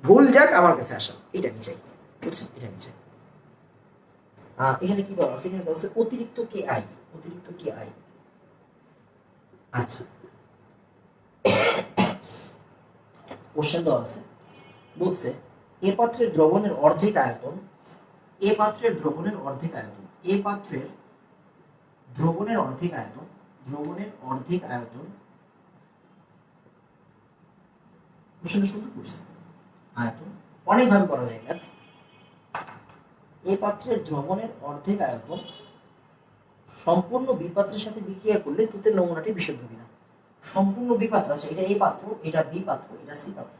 ভুল যাক আমার কাছে আসা, এটা আমি চাই, বুঝছেন, এটা আমি চাই। এখানে কি বলা আছে, এখানে দেওয়া আছে অতিরিক্ত কে আই, অতিরিক্ত কে আই। আচ্ছা, কোশ্চেন দেওয়া আছে, বলছে এ পাত্রের দ্রবণের অর্ধেক আয়তন, এ পাত্রের দ্রবণের অর্ধেক আয়তন, এ পাত্রের দ্রবণের অর্ধেক আয়তন, দ্রবণের অর্ধেক আয়তন, কোশ্চেনটা সুন্দর করছে, আয়তন অনেকভাবে করা যায় ম্যাথ। এ পাত্রের দ্রবণের অর্ধেক আয়তন সম্পূর্ণ বি পাত্রের সাথে বিক্রিয়া করলে তুতের নমুনাটি বিশুদ্ধ কিনা। সম্পূর্ণ বি পাত্র আছে, এটা এ পাত্র, এটা বি পাত্র, এটা সি পাত্র,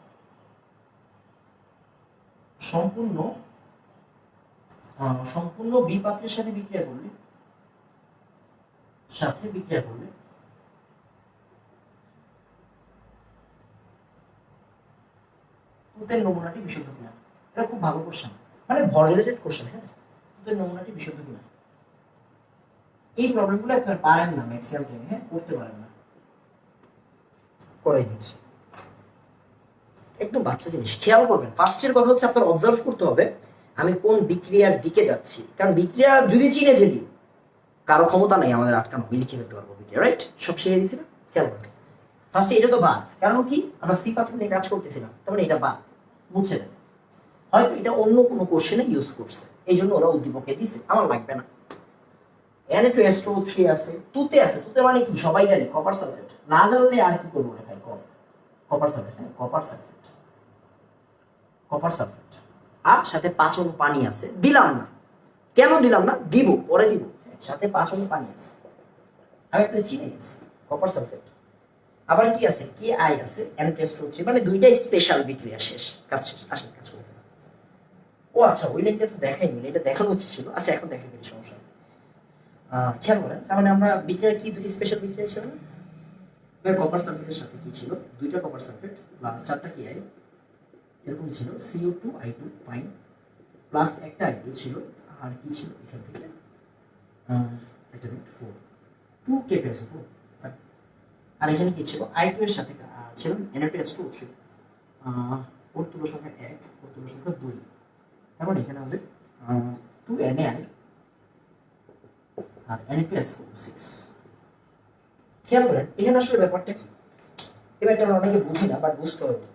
সম্পূর্ণ সম্পূর্ণ বি পাত্রের সাথে বিক্রিয়া করলে, সাথে বিক্রিয়া করলে তুতের নমুনাটি বিশুদ্ধ কিনা। এটা খুব ভালো কোশ্চেন, মানে ভর রিলেটেড কোশ্চেন, হ্যাঁ তুতের নমুনাটি বিশুদ্ধ কিনা। এই প্রবলেমগুলো আপনারা পারেন না ম্যাক্সিমাম টাইমে, হ্যাঁ করতে পারেন না, করাই দিচ্ছি। একদম বাচ্চা জিনিস, খেয়াল করবেন। ফার্স্টের কথা হচ্ছে আপনার অবজার্ভ করতে হবে আমি কোন বিক্রিয়ার দিকে যাচ্ছি, কারণ বিক্রিয়া যদি চিনে ফেলি কারো ক্ষমতা নেই আমাদের আটকানো, আমি লিখে ফেলতে পারবো বিক্রিয়া, রাইট? সব শিখে দিয়েছি না? খেয়াল করবেন ফার্স্টে এটা তো বাদ, কারণ কি আমরা সি পাত্র নিয়ে কাজ করতেছিলাম, তার মানে এটা বাদ, মুছে দেন। হয়তো এটা অন্য কোনো কোশ্চেনে ইউজ করছে, এই জন্য ওরা উদ্দীপকে দিছে, আমার লাগবে না। Na2SO3 আছে, তুতে আছে, তুতে মানে কি সবাই জানি, কপার সালফেট, না জানলে আর কি করবো রে ভাই, কপার সালফেট, হ্যাঁ কপার সালফেট, কপার সালফেট, আর সাথে 5 অণু পানি আছে, দিলাম না, কেন দিলাম না, দিব পরে দিব, সাথে 5 অণু পানি আছে, আমি একটা চিনে গেছি, কপার সালফেট। আবার কি আছে, কে আই আছে, Na2SO3, মানে দুইটাই স্পেশাল বিক্রিয়া, শেষ, কাজ শেষ, আসলে কাজ করে। ও আচ্ছা, ওই লাইনটা তো দেখাইনি, এটা দেখানো উচিত ছিল, আচ্ছা এখন দেখাই ফেলি, সমস্যা। খেয়াল করেন, তার মানে আমরা বিক্রিয়া কি দুটি স্পেশাল বিক্রিয়া ছিল না, এবার কপার সালফেটের সাথে কি ছিল, দুইটা কপার সালফেট প্লাস চারটা কি আই এরকম ছিল, CO2 I2 ফাইন, প্লাস একটা I2 ছিল, আর কি ছিল এখান থেকে একটা মিনিট 4 2 কে পেয়েছে 4 আর এখানে কি ছিল I2 এর সাথে ছিল Na2S2O3 ওর তুল্য সংখ্যা 1 ওর তুল্য সংখ্যা 2, তার মানে এখানে হবে 2Na আর Na2S4O6। খেয়াল করেন এখানে আসলে ব্যাপারটা কি, এবার এটা আমরা অনেকে বুঝি না, বাট বুঝতে হবে।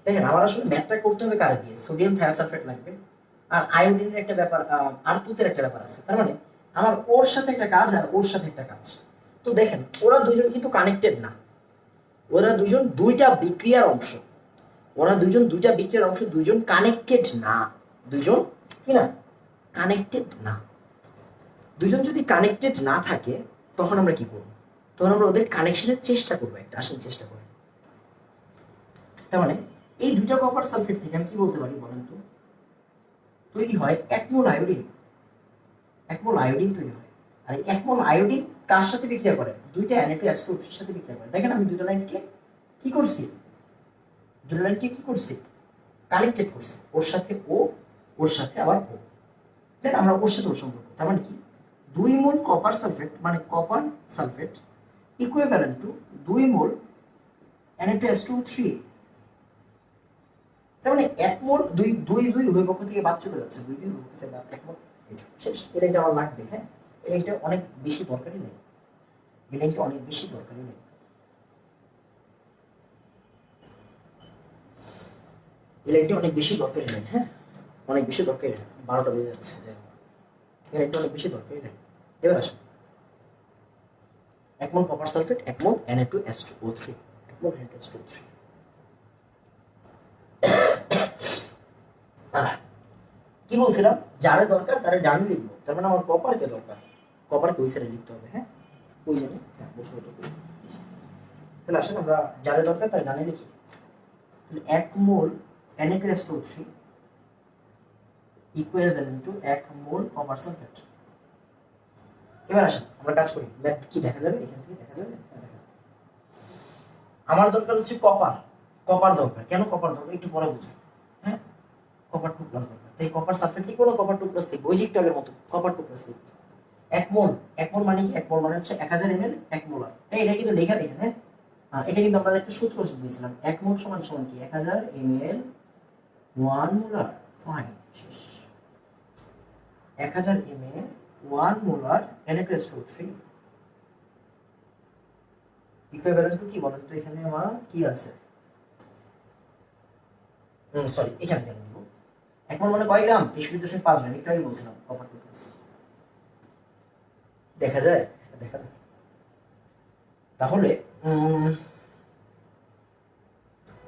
দেখেন আমার আসলে ম্যাথটা করতে হবে কারে দিয়ে, সোডিয়াম থায়োসালফেট লাগবে আর আয়োডিনের একটা ব্যাপার, আর তুতের একটা ব্যাপার আছে, তার মানে আমার ওর সাথে একটা কাজ আর ওর সাথে একটা কাজ। তো দেখেন ওরা দুইজন কিন্তু কানেক্টেড না, ওরা দুইজন দুইটা বিক্রিয়ার অংশ, ওরা দুইজন দুইটা বিক্রিয়ার অংশ, দুইজন কানেক্টেড না, দুইজন কি না কানেক্টেড না। দুইজন যদি কানেক্টেড না থাকে তখন আমরা কি করবো, তখন আমরা ওদের কানেকশনের চেষ্টা করবো, একটা আসল চেষ্টা করবো। তার মানে এই দুইটা কপার সালফেট থেকে আমি কি বলতে পারি বলেন তো, তৈরি হয় 1 মোল আয়োডিন, 1 মোল আয়োডিন তৈরি হয়। আর এই 1 মোল আয়োডিন কার সাথে বিক্রিয়া করে, দুইটা Na2S2O3 এর সাথে বিক্রিয়া করে। দেখেন আমি দুটো লাইনকে কি করছি, দুটো লাইনকে কি করছি কানেক্টেড করছি, ওর সাথে ও, ওর সাথে আবার ও, দেখ আমরা ওর সাথে ওর সম্পর্ক। তার মানে কি 2 মোল কপার সালফেট মানে copper sulphate equivalent to 2 mole Na2S2O3। তার মানে 1 মোল 2 2 2 উভয় পক্ষ থেকে বাদ চলে যাচ্ছে, 2 2 উভয় পক্ষ থেকে বাদ 1 মোল শেষ। এটা একটা আমার লাগবে, হ্যাঁ এটা অনেক বেশি দরকারি নেই, এটা অনেক বেশি দরকারি নেই। এটা অনেক বেশি দরকারি নেই, হ্যাঁ অনেক বেশি দরকারি নেই, 12টা বেজে যাচ্ছে, এটা অনেক বেশি দরকারি নেই। এবার আসুন 1 মোল কপার সালফেট 1 মোল Na2S2O3, 1 মোল Na2S2O3। কি বলছিলাম, যারে দরকার তারে ডানে লিখবো, তার মানে আমার কপারকে দরকার, কপারকে ওই সাইডে লিখতে হবে, হ্যাঁ ওই জানি, হ্যাঁ বসে ওটা তাহলে আসলে আমরা যারে দরকার তার ডানে লিখি। 1 মোল Na2S2O3 equivalent to 1 mole copper sulphate. এবার আসেন আমরা কাজ করি, ম্যাথ কি দেখা যাবে এখান থেকে, দেখা যাবে আমার দরকার হচ্ছে কপার, কপার দরকার, কেন কপার দরকার একটু পরে বুঝো, হ্যাঁ কপার 2 প্লাস দরকার, তাই কপার সালফেট লিখবো না, কপার 2 প্লাস লিখবো, ওই যে একটু আগের মতো কপার 2 প্লাস লিখবো। 1 মোল, 1 মোল মানে কি, 1 মোল মানে হচ্ছে 1000 ml 1 মোলার, এটা কিন্তু লেখা দেখেন, হ্যাঁ এটা কিন্তু আমরা একটা সূত্র দিয়েছিলাম, 1 মোল সমান সমান কি 1000 ml 1 মোলার, ফাইন শেষ। 1000 ml 1 molar Na2S2O3 equivalent to কি বলেন তো, এখানে আমার কি আছে, সরি এখানে কেন দিব, 1 মোল মানে কয় গ্রাম, 63.5 গ্রাম, একটু আগে বলছিলাম কপার 2 প্লাস। দেখা যায়, দেখা যায়। তাহলে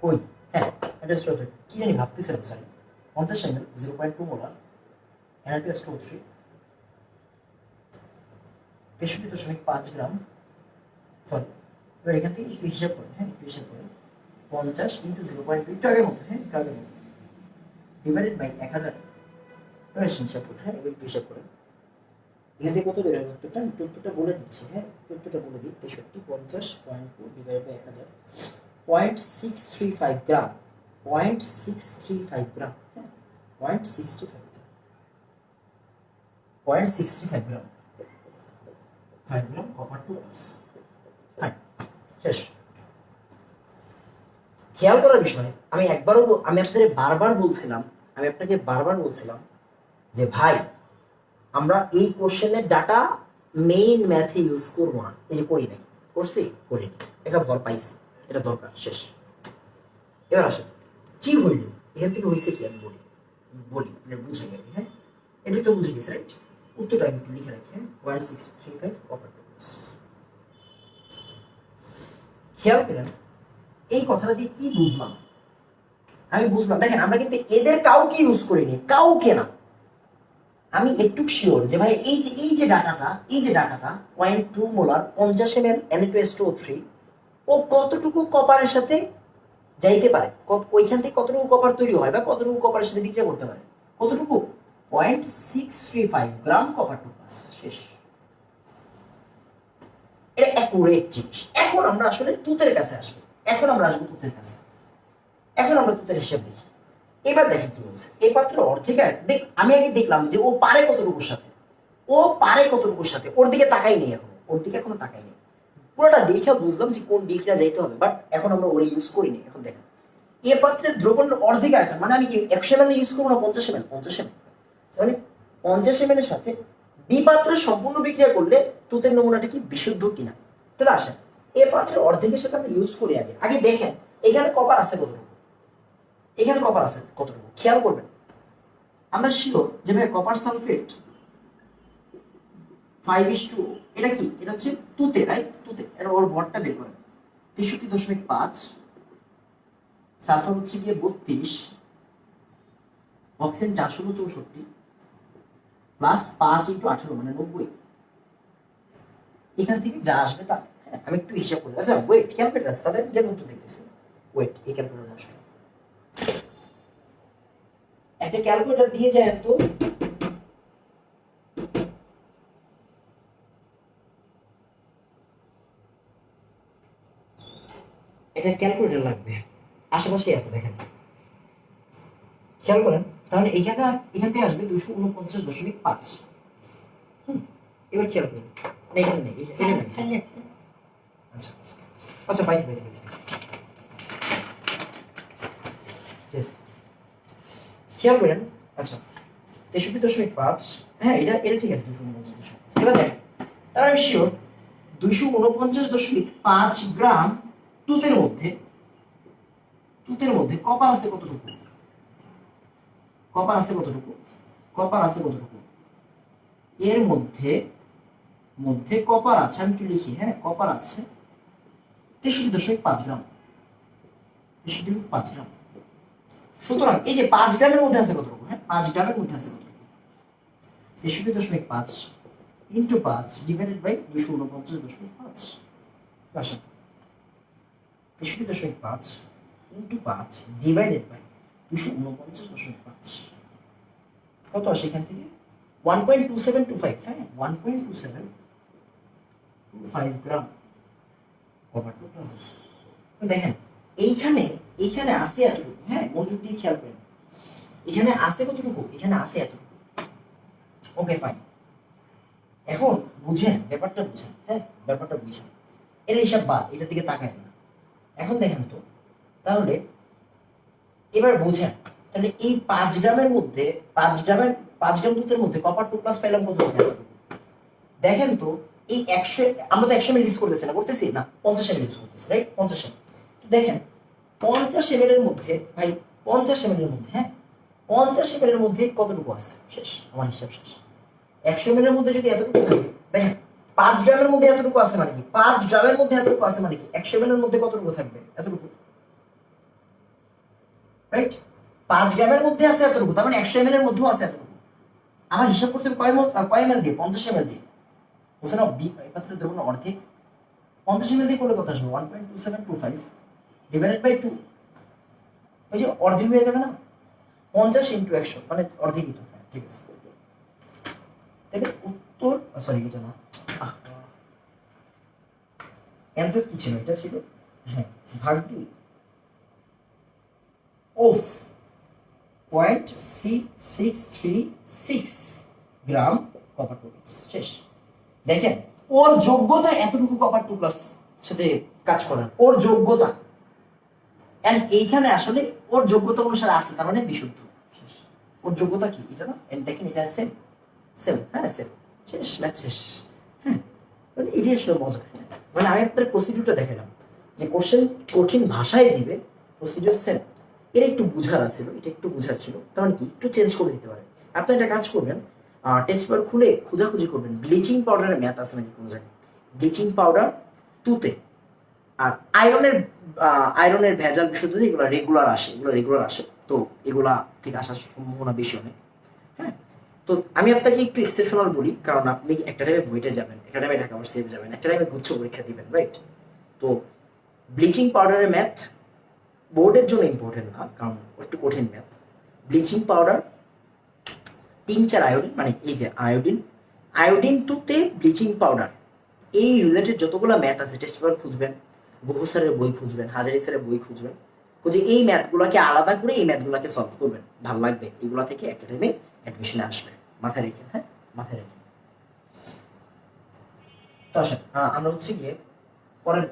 ওই হ্যাঁ এটা স্রোত কি জানি ভাবতেছিলাম, সরি 50 ml 0.2 মোলার Na2S2O3 63.5 গ্রাম, সরি এবার এখান থেকে একটু হিসাব করেন, হ্যাঁ একটু হিসাব করেন, 50 ইন্টু 0.2 একটু আগের মতো, হ্যাঁ একটু আগের মতো, ডিভাইডেড বাই 1000, এবার হিসাব করতে, হ্যাঁ এবার একটু হিসাব করেন এখান থেকে কত বের হবে উত্তরটা, উত্তরটা বলে দিচ্ছি, হ্যাঁ উত্তরটা বলে দিই, 63 50.2 ডিভাইড বাই 1000 0.635 গ্রাম, 0.635 গ্রাম, হ্যাঁ 0.635 গ্রাম, 0.635 গ্রাম, 5 গ্রাম কপার 2 প্লাস, ফাইন শেষ। খেয়াল করার বিষয়, আমি আপনাকে বারবার বলছিলাম যে ভাই আমরা এই কোশ্চেনের ডাটা মেইন ম্যাথে ইউজ করবো না, এই যে করি নাই, করছি করিনি, এটা ভর পাইছি, এটা দরকার শেষ। এবার আসেন কি হইল এখান থেকে, হয়েছে কি আমি বলি বলি মানে বুঝে গেলি, হ্যাঁ এটাই তো বুঝে গেছে রাইট, উত্তরটা একটু লিখে রাখি, হ্যাঁ 0.635 কপার 2 প্লাস। খেয়াল করেন এই কথাটা দিয়ে কি বুঝলাম, আমি বুঝলাম দেখেন আমরা কিন্তু এদের কাউকে ইউজ করিনি, কাউকে না, আমি একটু শিওর যে ভাই এই যে ডাটাটা 0.2 মোলার 50 ml Na2S2O3 ও কতটুকু কপারের সাথে যাইতে পারে, ওইখান থেকে কতটুকু কপার তৈরি হয় বা কতটুকু কপারের সাথে বিক্রিয়া করতে পারে, কতটুকু 0.635 গ্রাম কপার 2 প্লাস শেষ। এটা অ্যাকুরেট জিনিস। এখন আমরা আসলে তুতের কাছে আসবো, এখন আমরা আসবো তুতের কাছে। এখন আমরা তুতের হিসাব দেখি। এবার দেখেন কি বলছে, এই পাত্রের অর্ধেক দেখ, আমি আগে দেখলাম যে ও পারে কতটুকুর সাথে, ও পারে কতটুকুর সাথে, ওর দিকে তাকাই নেই এখন, ওর দিকে এখনো তাকাই নেই। পুরোটা দেখে বুঝলাম যে কোন দিকটা যাইতে হবে, বাট এখন আমরা ওরে ইউজ করিনি। এখন দেখেন এ পাত্রের দ্রবণের অর্ধেক আয়তন, মানে আমি কি 100 ml ইউজ করবো না 50 ml? 50 ml, মানে 50 ml এর সাথে বি পাত্রের সম্পূর্ণ বিক্রিয়া করলে তুতের নমুনাটা কি বিশুদ্ধ কিনা। তাহলে আসেন এ পাত্রের অর্ধেকের সাথে আমরা ইউজ করি। আগে আগে দেখেন এখানে কপার আছে কতটুকু, এখানে কপার আছে কতটুকু খেয়াল করবেন। আমরা শিওর যে ভাই কপার সালফেট 5:2, এটা কি, এটা হচ্ছে তুতে, রাইট? তুতে, এটা ওর ভরটা বের করেন। 63.5, সালফার হচ্ছে গিয়ে 32, অক্সিজেন 464 প্লাস 5 × 18 মানে 90। এখান থেকে যা আসবে তা, আমি একটু হিসাব করি। আচ্ছা ওয়েট ক্যালকুলেটর আছে, তাহলে কেন উত্তর দেখতেছি। ওয়েট, এই ক্যালকুলেটর নষ্ট, একটা ক্যালকুলেটর দিয়ে যায় তো। এটা ক্যালকুলেটর লাগবে, আশেপাশে আছে দেখেন, খেয়াল করেন। তাহলে এখানে এখান থেকে আসবে 249.5। এবার খেয়াল করুন, এখানে নেই, এখানে নেই। আচ্ছা আচ্ছা, পাইছি পাইছি পাইছি, খেয়াল করেন। আচ্ছা 63.5, হ্যাঁ এটা এটা ঠিক আছে, 249। এবার দেখেন, তাহলে আমি শিওর 249.5 গ্রাম তুতের মধ্যে, তুতের মধ্যে কপার আছে কতটুকু, কপার আছে কতটুকু, কপার আছে কতটুকু, এর মধ্যে মধ্যে কপার আছে, আমি একটু লিখি, হ্যাঁ কপার আছে 63.5 গ্রাম, 63.5 গ্রাম। সুতরাং এই যে 5 গ্রামের মধ্যে আছে কতটুকু, হ্যাঁ 5 গ্রামের মধ্যে আছে কতটুকু, 63.5 ইন্টু 5 ডিভাইডেড বাই 249.5। আসা 63.5 ইন্টু 5 ডিভাইডেড বাই 249.5 কত আসে এখান থেকে? 1.2725, হ্যাঁ 1.2725 গ্রাম কপার টু প্লাস আছে। দেখেন এইখানে, এইখানে আছে এতটুকু, হ্যাঁ মনোযোগ দিয়ে খেয়াল করেন, এখানে আছে কতটুকু, এখানে আছে এতটুকু। ওকে ফাইন, এখন বুঝেন ব্যাপারটা, বুঝেন, হ্যাঁ ব্যাপারটা বুঝেন। এর হিসাব বাদ, এটার দিকে তাকায় না। এখন দেখেন তো, তাহলে এবার বুঝেন, তাহলে এই 5 গ্রামের মধ্যে 5 গ্রাম দুধের মধ্যে কপার 2 প্লাস পাইলাম কত? দেখেন তো এই 100, আমরা তো 100 ml ইউজ করতেছি না, করতেছি না, 50 ml ইউজ করতেছি, রাইট? 50 ml। দেখেন 50 ml এর মধ্যে ভাই, 50 ml এর মধ্যে, হ্যাঁ 50 ml এর মধ্যে কতটুকু আছে? শেষ, আমার হিসাব শেষ। 100 ml এর মধ্যে যদি এতটুকু থাকে, দেখেন 5 গ্রামের মধ্যে এতটুকু আছে মানে কি, 5 গ্রামের মধ্যে এতটুকু আছে মানে কি, 100 ml এর মধ্যে কতটুকু থাকবে? এতটুকু, রাইট? 5 গ্রামের মধ্যে আছে এতটুকু, তার মানে 100 ml এর মধ্যেও আছে এতটুকু। আমার হিসাব করতে কয় ml দিয়ে? 50 ml দিয়ে। বুঝছে না, এই পাত্রের দ্রবণ অর্ধেক, 50 ml দিয়ে করলে কত আসবে? 1.2725 ডিভাইডেড বাই 2, ওই যে অর্ধেক হয়ে যাবে না? 50 ইন্টু 100 মানে অর্ধেকই তো, ঠিক আছে। তাহলে উত্তর, সরি এটা না, অ্যান্সার কি ছিল? এটা ছিল, হ্যাঁ ভাগ 2 অফ 0.636 গ্রাম কপার 2 প্লাস। শেষ। দেখেন ওর যোগ্যতা এতটুকু কপার 2 প্লাস সাথে কাজ করার, ওর যোগ্যতা, এন্ড এইখানে আসলে ওর যোগ্যতা অনুসারে আছে, তার মানে বিশুদ্ধ। শেষ। ওর যোগ্যতা কি এটা না, এন্ড দেখেন এটা সেম সেম, হ্যাঁ সেম। শেষ, ম্যাথ শেষ। হ্যাঁ মানে এটাই আসলে মজা। মানে আমি আপনার প্রসিডিউরটা দেখালাম যে কোশ্চেন কঠিন ভাষায় দিবে, প্রসিডিউর সেম। এটা একটু বুঝার ছিল, এটা একটু বুঝার ছিল, তার মানে কি একটু চেঞ্জ করে দিতে পারে। আপনি একটা কাজ করবেন, টেস্ট পেপার খুলে খোঁজাখুঁজি করবেন ব্লিচিং পাউডারের ম্যাথ আছে নাকি কোনো জায়গায়, ব্লিচিং পাউডার তুতে। আর আয়রনের ভেজাল বিশুদ্ধ এগুলো রেগুলার আসে, এগুলো রেগুলার আসে, তো এগুলা থেকে আসার সম্ভাবনা বেশি অনেক। হ্যাঁ, তো আমি আপনাকে একটু এক্সেপশনাল বলি, কারণ আপনি একটা টাইমে বইটা যাবেন, একটা টাইমে ঢাকা ভার্সিটিতে যাবেন, একটা টাইমে গুচ্ছ পরীক্ষা দিবেন, রাইট? তো ব্লিচিং পাউডারের ম্যাথ বোর্ডের জন্য ইম্পর্টেন্ট না, কারণ একটু কঠিন math. Bleaching powder tincture iodine, মানে এই যে আয়োডিন, আয়োডিন টুতে ব্লিচিং পাউডার এই রিলেটেড যতগুলো ম্যাথ আছে টেস্ট পেপার খুঁজবেন, বহু স্যারের বই খুঁজবেন, হাজারি স্যারের বই খুঁজবেন, খুঁজে এই ম্যাথগুলোকে আলাদা করে এই ম্যাথগুলোকে সলভ করবেন। ভালো লাগবে, এগুলো থেকে একটা টাইমে অ্যাডমিশনে আসবে। মাথায় রেখে, হ্যাঁ মাথায় রেখে। তো আসেন আমরা হচ্ছে গিয়ে পরের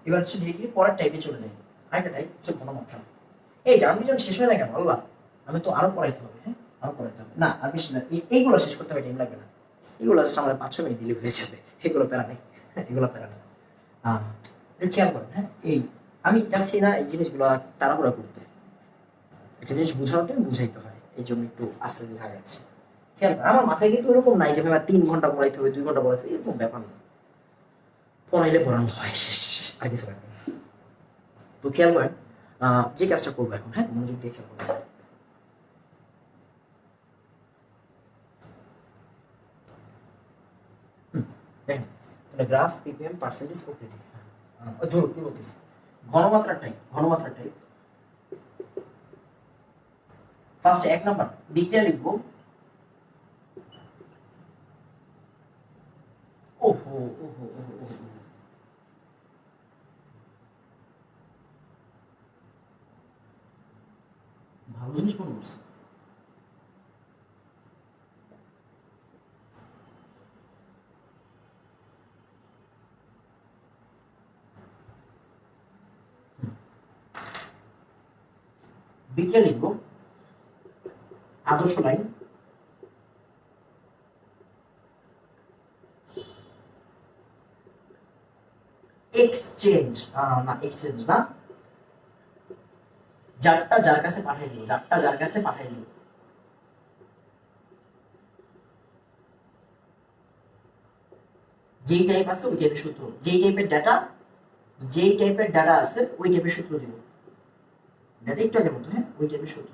এবার হচ্ছে ডিরেক্টলি পরের টাইপে চলে যাই। আরেকটা টাইপ হচ্ছে ঘনমাত্রা। এই জার্নি যখন শেষ হয়ে না কেন আল্লাহ, আমি তো আরো পড়াইতে হবে, হ্যাঁ আরো পড়াইতে হবে না, আর বেশি না, এইগুলো শেষ করতে হবে, টাইম লাগবে না, এগুলো জাস্ট আমরা 5-6 মিনিট দিলে হয়ে যাবে, এগুলো প্যারা নেই, এগুলো প্যারা নেই। একটু খেয়াল করেন, হ্যাঁ এই আমি চাচ্ছি না এই জিনিসগুলো তাড়াহুড়া করতে, একটা জিনিস বোঝানোটা বুঝাইতে হয়, এই জন্য একটু আস্তে আস্তে ভাগাচ্ছি। খেয়াল করেন, আমার মাথায় কিন্তু এরকম নাই যে ভাই 3 ঘন্টা পড়াইতে হবে, 2 ঘন্টা পড়াইতে হবে, এরকম ব্যাপার না, পড়াইলে পড়ানো হয়, শেষ, আর কিছু লাগবে না। তো খেয়াল করেন যে কাজটা করবো এখন, হ্যাঁ মনোযোগ দিয়ে খেয়াল করবেন। দেখেন তাহলে গ্রাফ পিপিএম পার্সেন্টেজ প্রকৃতি, ধরুন কি বলতেছি, ঘনমাত্রার টাইপ। ফার্স্ট 1 নাম্বার বিক্রিয়া লিখবো, ওহো ওহো ওহো ওহো, ভালো জিনিস মনে করছে। বিক্রিয়া লিখবো, আদর্শ লাইন, এক্সচেঞ্জ না, এক্সচেঞ্জ না, যারটা যার কাছে পাঠাই দিব, যেই টাইপ আছে ওই টাইপের সূত্র, যেই টাইপের ডাটা আছে ওই টাইপের সূত্র দিব, ডাটা একটু আগের মতো, হ্যাঁ ওই টাইপের সূত্র।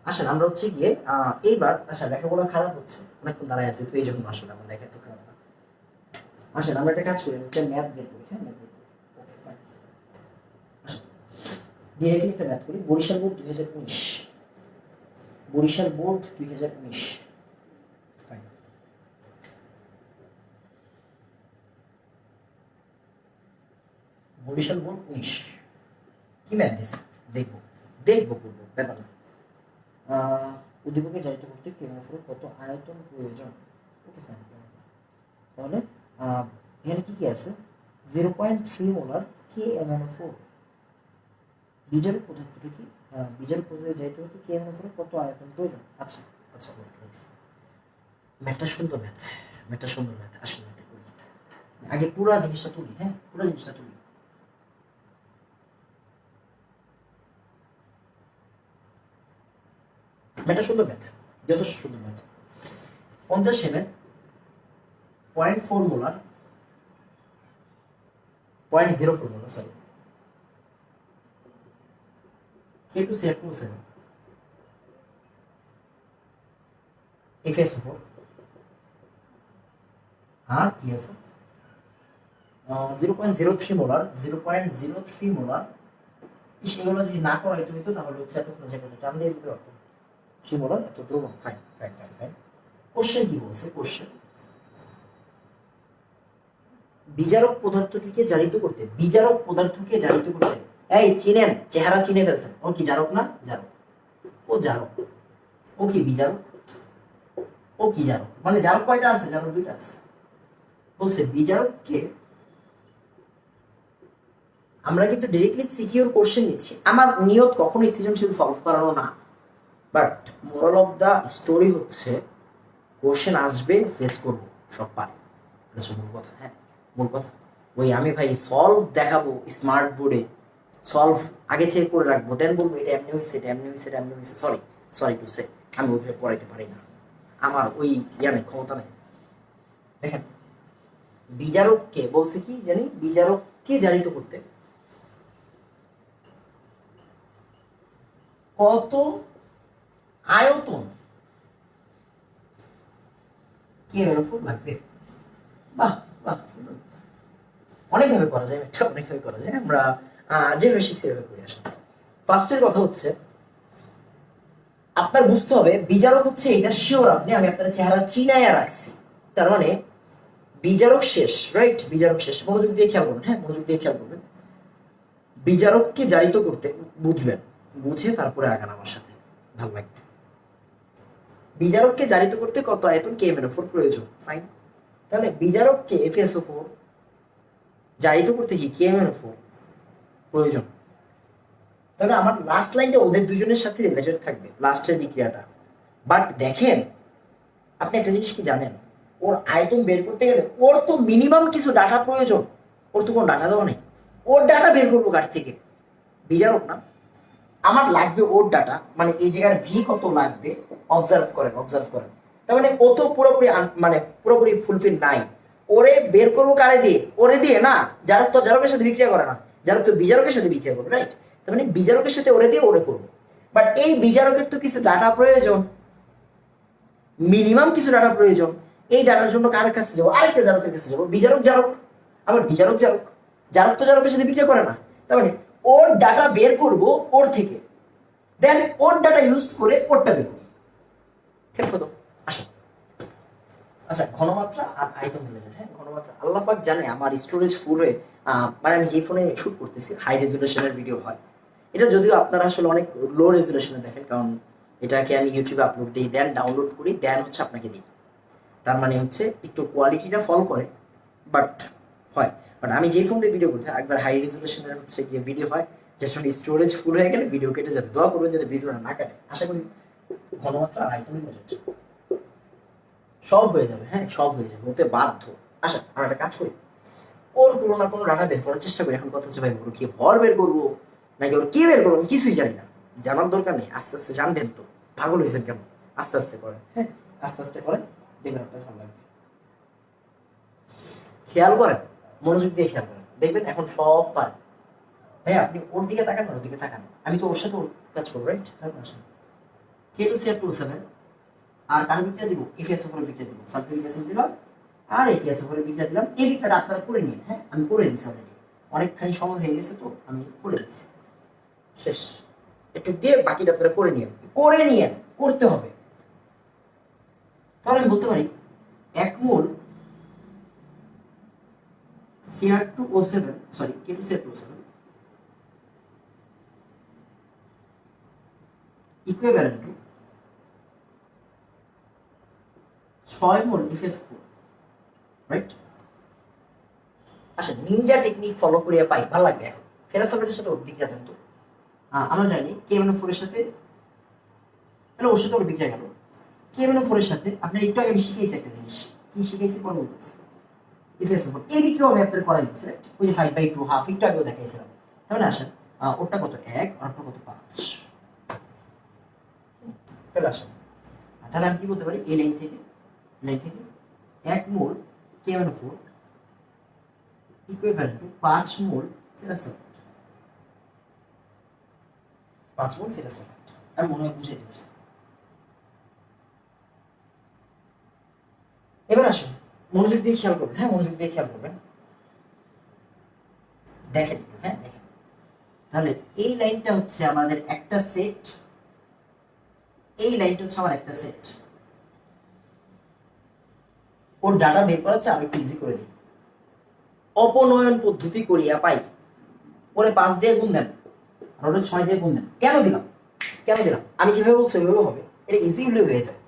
আসেন আমরা হচ্ছে গিয়ে এইবার, আচ্ছা লেখাগুলো খারাপ হচ্ছে, অনেকক্ষণ দাঁড়ায় আছে তো এই জন্য আসলে আমার লেখা তো খারাপ। আসেন আমরা একটা কাজ করি, একটা ম্যাথ বের করি, হ্যাঁ ম্যাথ বের করি, ওকে ফাইন। আসেন ডিরেক্টলি একটা ম্যাথ করি, Barishal board 2019, Barishal board 2019, fine. Barishal board 19 কি ম্যাথ দিছে দেখবো, করবো ব্যাপার না। উদ্দীপকে জারিত করতে কেমোফোরের কত আয়তন প্রয়োজন, ওকে ফাইন। তাহলে এখানে কি কি আছে, 0.3 মোলার KMnO4, বীজাণু পদার্থটা কি, বীজাণু পদার্থে জারিত করতে KMnO4 কত আয়তন প্রয়োজন। আচ্ছা আচ্ছা, ম্যাথটা সুন্দর ম্যাথ, আসলে আগে পুরো জিনিসটা তুলি, হ্যাঁ পুরো জিনিসটা তুলি। ম্যাথটা সুন্দর ম্যাথ, যথেষ্ট সুন্দর math. 50 mm 0.4 molar, 0.04 molar, sorry, K2CF2O7 FeSO4, আর কি আছে 0.03 মোলার, এগুলো যদি না করাই তুমি তো তাহলে হচ্ছে এতক্ষণ জায়গাটা টান দিয়ে দিতে পারতো, 3 মোলার এত দ্রবণ, ফাইন। কোশ্চেন কি বলছে, কোশ্চেন বিজারক পদার্থটিকে জারিত করতে, এই চিনেন, চেহারা চিনে ফেলছেন, ও কি জারক না, ও কি বিজারক, মানে জারক কয়টা আছে, জারক 2টা আছে। বলছে বিজারককে, আমরা কিন্তু ডাইরেক্টলি সিকিউর কোশ্চেন নিচ্ছি, আমার নিয়ত কখনোই সৃজনশীল সলভ করানো না, but moral of the story হচ্ছে কোশ্চেন আসবে, ফেস করবো, সব পারে, এটা হচ্ছে মূল কথা। হ্যাঁ মূল কথা, ওই আমি ভাই সলভ দেখাবো স্মার্ট বোর্ডে, সলভ আগে থেকে করে রাখবো, দেন বলবো এটা এমনি হয়েছে, সরি টু সে, আমি ওইভাবে পড়াইতে পারি না, আমার ওই নেই, ক্ষমতা নেই। দেখেন বিজারককে বলছে কি জানি, বিজারককে জারিত করতে কত আয়তন KMnO4 লাগবে। বাহ, অনেকভাবে করা যায়, আমরা যেভাবে শিখছি সেভাবে করে আসি। ফার্স্টের কথা হচ্ছে আপনার বুঝতে হবে বিজারক হচ্ছে এটা শিওর আপনি, আমি আপনার চেহারা চিনাইয়া রাখছি, তার মানে বিজারক শেষ, রাইট? বিজারক শেষ। মনোযোগ দিয়ে খেয়াল করবেন, হ্যাঁ মনোযোগ দিয়ে খেয়াল করবেন। বিজারককে জারিত করতে বুঝবেন, বুঝে তারপরে আগান আমার সাথে, ভালো লাগবে। বিজারককে জারিত করতে কত আয়তন KMnO4 প্রয়োজন? ফাইন। তাহলে বিজারককে FeSO4 জারিত করতে কি KMnO4 প্রয়োজন? তাহলে আমার লাস্ট লাইনটা ওদের দুজনের সাথে রিলেটেড থাকবে, লাস্টের বিক্রিয়াটা। বাট দেখেন, আপনি একটা জিনিস কি জানেন, ওর আয়তন বের করতে গেলে ওর তো মিনিমাম কিছু ডাটা প্রয়োজন। ওর তো কোনো ডাটা দেওয়া নেই, ওর ডাটা বের করবো কার থেকে? বিজারক না, আমার লাগবে ওর ডাটা, মানে এই জায়গার ভি কত লাগবে অবজার্ভ করেন, অবজার্ভ করেন। তার মানে ও তো পুরোপুরি মানে পুরোপুরি ফুলফিল নাই, ওরে বের করবো কারে দিয়ে? ওরে দিয়ে না, জারক তো জারকের সাথে বিক্রিয়া করে না, জারক তো বিজারকের সাথে বিক্রিয়া করবে, রাইট? তার মানে বিজারকের সাথে ওরে দিয়ে ওরে করবো। বাট এই বিজারকের তো কিছু ডাটা প্রয়োজন, মিনিমাম কিছু ডাটা প্রয়োজন। এই ডাটার জন্য কার কাছে যাবো? আরেকটা জারকের কাছে যাবো, বিজারক জারক, আবার বিজারক জারক, জারক তো জারকের সাথে বিক্রিয়া করে না। তার মানে ওর ডাটা বের করব ওর থেকে, দেন ওর ডাটা ইউজ করে ওরটা বের করবো। খেয়াল করো, আসো। আচ্ছা, ঘনমাত্রা আর আয়তন রিলেটেড। হ্যাঁ, ঘনমাত্রা আল্লাহ পাক জানে আমার স্টোরেজ ফুল হয়ে, মানে আমি যে ফোনে শুট করতেছি হাই রেজুলেশনের ভিডিও হয়। এটা যদিও আপনারা আসলে অনেক লো রেজুলেশনে দেখেন, কারণ এটাকে আমি ইউটিউবে আপলোড দিই, দেন ডাউনলোড করি, দেন হচ্ছে আপনাকে দিই। তার মানে হচ্ছে একটু কোয়ালিটিটা ফল করে, বাট হয়। বাট আমি যেই ফোন দিয়ে ভিডিও করতে একবার হাই রেজুলেশনের হচ্ছে গিয়ে ভিডিও হয়, যার সঙ্গে স্টোরেজ ফুল হয়ে গেলে ভিডিও কেটে যাবে। দোয়া করবেন যাতে ভিডিওটা না কাটে। আশা করি ঘনমাত্রা আর আয়তন সব হয়ে যাবে, হ্যাঁ সব হয়ে যাবে, হতে বাধ্য। আচ্ছা, আমরা একটা কাজ করি, ওর কোনো না কোনো ডাটা বের করার চেষ্টা করি। এখন কথা হচ্ছে ভাই ওর কি ভর বের করবো নাকি ওর কি বের করবো, আমি কিছুই জানি না, জানার দরকার নেই, আস্তে আস্তে জানবেন তো। পাগল হয়েছেন কেন? আস্তে আস্তে করেন, হ্যাঁ আস্তে আস্তে করেন, দেখবেন আপনার ভালো লাগবে। খেয়াল করেন, মনোযোগ দিয়ে খেয়াল করেন, দেখবেন এখন সব পারেন। ভাই আপনি ওর দিকে তাকান না, ওর দিকে তাকান, আমি তো ওর সাথে ওর কাজ করবো, রাইট? K2CF27 আর কার বিক্রিয়া দিব? FeSO4 বিক্রিয়া দিব, সালফিউরিক অ্যাসিড দিলাম আর FeSO4 বিক্রিয়া দিলাম। এই বিক্রিয়াটা আপনারা করে নিন, হ্যাঁ আমি করে দিচ্ছি অলরেডি, অনেকখানি সময় হয়ে গেছে তো আমি করে দিচ্ছি। শেষ, একটু দিয়ে বাকিটা আপনারা করে নিন, করে নিন, করতে হবে। তাহলে আমি বলতে পারি 1 মোল Cr2O7, sorry K2CF27 equivalent to 6 mole FeSO4, right? আচ্ছা, নিনজা টেকনিক ফলো করিয়া পাই, ভালো লাগবে। এখন ফেরাসাফেটের সাথে ওর বিক্রিয়া দেন তো। আমরা জানি KMnO4 এর সাথে, তাহলে ওর সাথে ওর বিক্রিয়া গেল। KMnO4 এর সাথে আপনার একটু আগে আমি শিখেছি একটা জিনিস, কি শিখেছি পরে বলতেছি। FeSO4 এই বিক্রিয়া আমি আপনাদের করাই দিচ্ছি, রাইট? ওই যে 5/2 হাফ একটু আগেও দেখাইছিলাম। তাহলে আসেন, ওরটা কত 1 আর ওরটা কত 5। তাহলে আসেন, তাহলে আমি কি বলতে পারি, এই লাইন থেকে 1 মোল KMnO4 ইকুইভ্যালেন্ট টু 5 মোল ফেরাসাফেট। 5 মোল ফেরাসাফেট। আমি মনে হয় বুঝে দিচ্ছি। এবার আসুন, মনোযোগ দিয়ে খেয়াল করবেন, হ্যাঁ মনোযোগ দিয়ে খেয়াল করবেন, দেখেন, হ্যাঁ দেখেন। তাহলে এই লাইনটা হচ্ছে আমাদের একটা সেট, এই লাইনটা হচ্ছে আমার একটা সেট। ওর ডাটা বের করা হচ্ছে, আমি একটু ইজি করে দিই। অপনয়ন পদ্ধতি করিয়া পাই, ওরে 5 দিয়ে গুণ দেন আর ওরে 6 দিয়ে গুণ দেন। কেন দিলাম? আমি যেভাবে বলছি ওইভাবে হবে, এটা ইজিলি হয়ে যায়।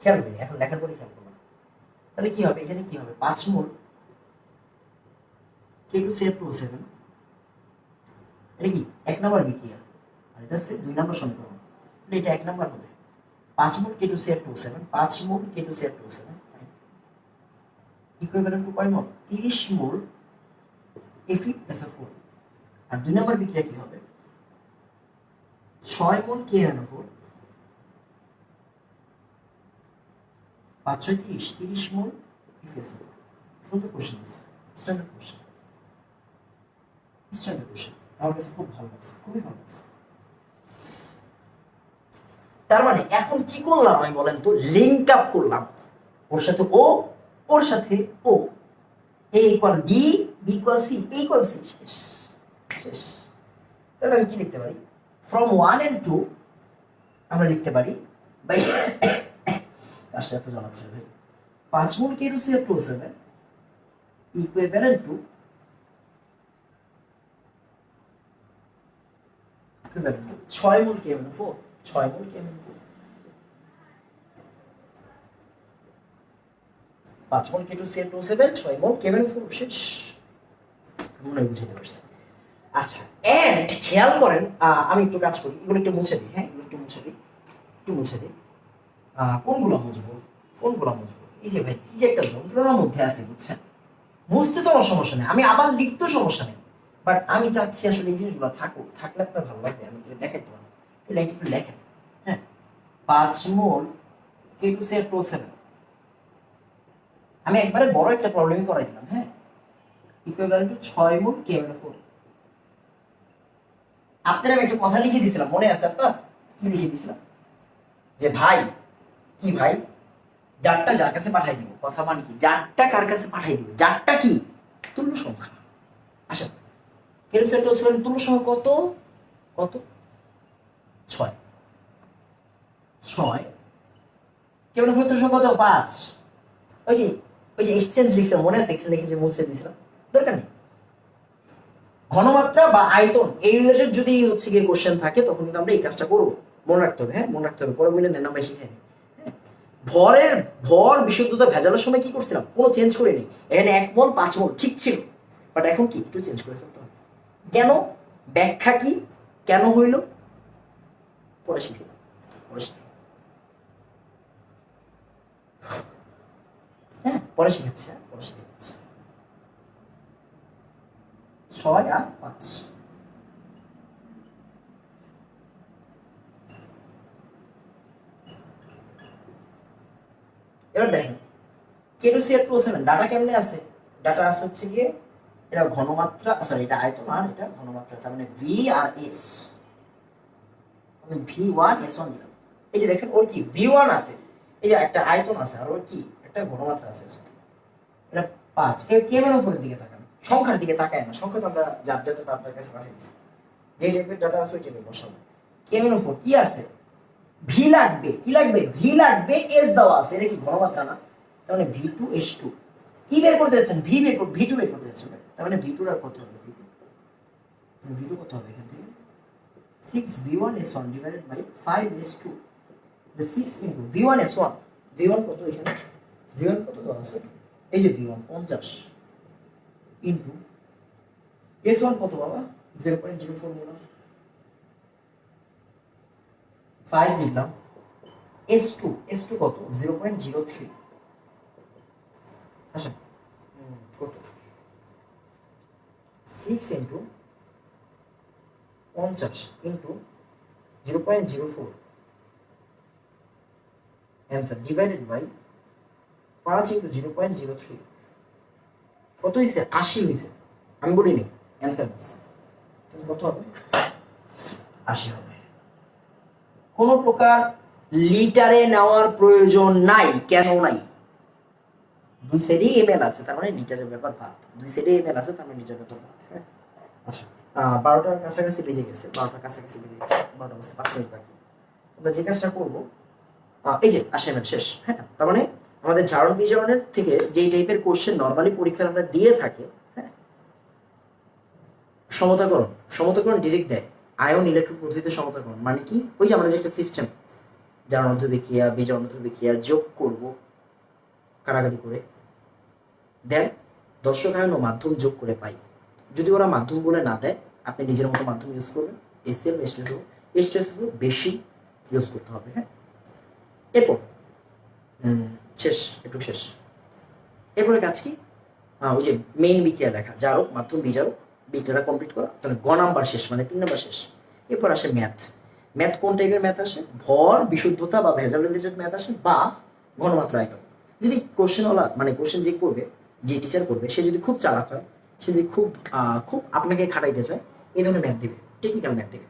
খেয়াল করি, এখন লেখার পরে খেয়াল করবেন। তাহলে কি হবে, এখানে কি হবে, 5 মোল K2CF27, এটা কি 1 নম্বর বিক্রিয়া, আর এটা হচ্ছে 2 নম্বর সমীকরণ, এটা 1 নম্বর হবে। 5 মোল K2CF27, 5 mole K2CF27 equivalent to কয় মোল? 30 মোল FeSO4। আর 2 নম্বর বিক্রিয়া কি হবে, 6 মোল KMnO4, 5 6 30 মোল FeSO4। সুন্দর কোশ্চেন আছে, স্ট্যান্ডার্ড কোশ্চেন, আমার কাছে খুব ভালো লাগছে, খুবই ভালো লাগছে। তার মানে এখন কি করলাম আমি বলেন তো, লিঙ্ক আপ করলাম, ওর সাথে ও, ওর সাথে ও, A equal B, B equal C, A equal C. শেষ। তাহলে আমি কি লিখতে পারি, ফ্রম 1 and 2 আমরা লিখতে পারি ভাই, কাজটা এত জানাচ্ছে ভাই, 5 মোল K2CF2O7 equivalent to 6 mole KMnO4, 6 mole KMnO4, 5 mole K2CF2O7, 6 mole KMnO4। শেষ, মনে হয় বুঝতে পারছি। আচ্ছা, এন্ড খেয়াল করেন, আমি একটু কাজ করি, এগুলো একটু মুছে দিই, হ্যাঁ এগুলো একটু মুছে দিই, একটু মুছে দিই। কোনগুলো মুছবো, কোনগুলো মুছবো? এই যে ভাই কি যে একটা যন্ত্রণার মধ্যে আছে বুঝছেন, মুছতে তো আমার সমস্যা নেই, আমি আবার লিখতেও সমস্যা নেই, বাট আমি চাচ্ছি আসলে এই জিনিসগুলো থাকুক, থাকলে আপনার ভালো লাগবে, আমি দেখাইতে পারবো। তাহলে একটু লেখেন, হ্যাঁ 5 মোল K2CF2O7, আমি একবারে বড় একটা প্রবলেমই করাই দিলাম, হ্যাঁ ইকুইভ্যালেন্ট টু 6 মোল KMnO4। আপনারা আমি একটা কথা লিখে দিয়েছিলাম, মনে আছে আপনার? কি লিখে দিয়েছিলাম? যে ভাই, কি ভাই, জারটা যার কাছে পাঠাই দিব, কথা মানে কি, জারটা কার কাছে পাঠাই দিব, জারটা কি তুল্য সংখ্যা। আচ্ছা, K2CF2O7 তুল্য সংখ্যা কত, কত 6, 6 KMnO4 তুল্য সংখ্যা কত 5। ওই যে এক্সচেঞ্জ লিখছিলাম, মনে আছে? এক্সচেঞ্জ লিখে যে মুছে দিয়েছিলাম, দরকার নেই। ঘনমাত্রা বা আয়তন এই রিলেটেড যদি হচ্ছে গিয়ে কোশ্চেন থাকে তখন কিন্তু আমরা এই কাজটা করবো, মনে রাখতে হবে, হ্যাঁ মনে রাখতে হবে, পরে বললেন না আমরা শিখে নিই। ভর বিশুদ্ধতা ভেজানোর সময় কি করছিলাম, কোনো চেঞ্জ করিনি, এখানে 1 মোল 5 মোল ঠিক ছিল, বাট এখন কি একটু চেঞ্জ করে ফেলতে হবে। কেন, ব্যাখ্যা কি, কেন হইল, পরে শিখে, পরে শিখে, হ্যাঁ পরে শিখাচ্ছি, হ্যাঁ পরে শিখাচ্ছি। 6 আর 5, এবার দেখেন K2CF2O7 ডাটা কেমনে আছে, ডাটা আছে হচ্ছে গিয়ে এটা ঘনমাত্রা, সরি এটা আয়তন আর এটা ঘনমাত্রা, তার মানে V আর S, আমি V1S1 দিলাম। এই যে দেখেন ওর কি V1 আছে, এই যে একটা আয়তন আছে, আর ওর কি একটা ঘনমাত্রা আছে, এটা 5। KMnO4 এর দিকে তাকান, সংখ্যার দিকে তাকায় না, সংখ্যা তো আমরা যার যার আপনার কাছে পাঠিয়ে দিচ্ছি, যে টাইপের ডাটা আছে ওই টাইপের বসাবো। KMnO4 কি আছে, ভি লাগবে, কি লাগবে, ভি লাগবে, এস দেওয়া আছে, এটা কি ঘনমাত্রা না, তার মানে V2S2 কি বের করতে যাচ্ছেন, V2 বের করতে যাচ্ছেন, তার মানে V2 এর কত হবে, V2 কত হবে এখান থেকে 6V1S1 divided by 5S2, 6 into V1S1, V1 কত এখানে, V1 কত দেওয়া আছে, এই যে V1 50 ইনটু S1 কত বাবা 0.04 মোলার, 5 লিখলাম, S2 কত 0.03, আচ্ছা কত 6 into 50 into 0.04 answer divided by 5 into 0.03 কত হয়েছে, 80 হয়েছে, আমি বলিনি অ্যান্সার কত হবে, 80 হবে। কোনো প্রকার লিটারে নেওয়ার প্রয়োজন নাই, কেন নাই, 2 সাইডে ml আছে, তার মানে লিটারের ব্যাপার ভাত, 2 সাইডে ml আছে, তার মানে লিটারের ব্যাপার ভাত। আচ্ছা 12টার কাছাকাছি বেজে গেছে, 12টার কাছাকাছি বেজে গেছে, 12টা বাজতে 5 মিনিট বাকি। আমরা যে কাজটা করবো, এই যে অ্যাসাইনমেন্ট শেষ, হ্যাঁ তার মানে আমাদের জারণ বিজারণের থেকে যেই টাইপের কোশ্চেন নর্মালি পরীক্ষায় আমরা দিয়ে থাকি, হ্যাঁ সমতাকরণ ডিরেক্ট দেয়, আয়ন ইলেকট্রন পদ্ধতিতে সমতাকরণ মানে কি, ওই যে আমরা যে একটা সিস্টেম জারণ অন্তর্বিক্রিয়া বিজারণ অন্তর্বিক্রিয়া যোগ করব কারাগারি করে, দেন দর্শক আয়ন ও মাধ্যম যোগ করে পাই, যদি ওরা মাধ্যম বলে না দেয় আপনি নিজের মতো মাধ্যম ইউজ করবেন, HCl H2SO বেশি ইউজ করতে হবে, হ্যাঁ এরপর শেষ, একটু শেষ, এরপরে কাজ কি, ওই যে মেইন বিক্রিয়া লেখা, জারক মাধ্যম বিজারক বিক্রিয়াটা কমপ্লিট করা, তাহলে নাম্বার শেষ, মানে 3 নাম্বার শেষ। এরপর আসে ম্যাথ কোন টাইপের ম্যাথ আসে, ভর বিশুদ্ধতা বা ভেজাল রিলেটেড ম্যাথ আসে, বা ঘনমাত্রা আয়তন। যদি কোশ্চেনওয়ালা মানে কোশ্চেন যে করবে, যে টিচার করবে, সে যদি খুব চালাক হয়, সে যদি খুব আপনাকে খাটাইতে চায়, এই ধরনের ম্যাথ দেবে, টেকনিক্যাল ম্যাথ দেবে।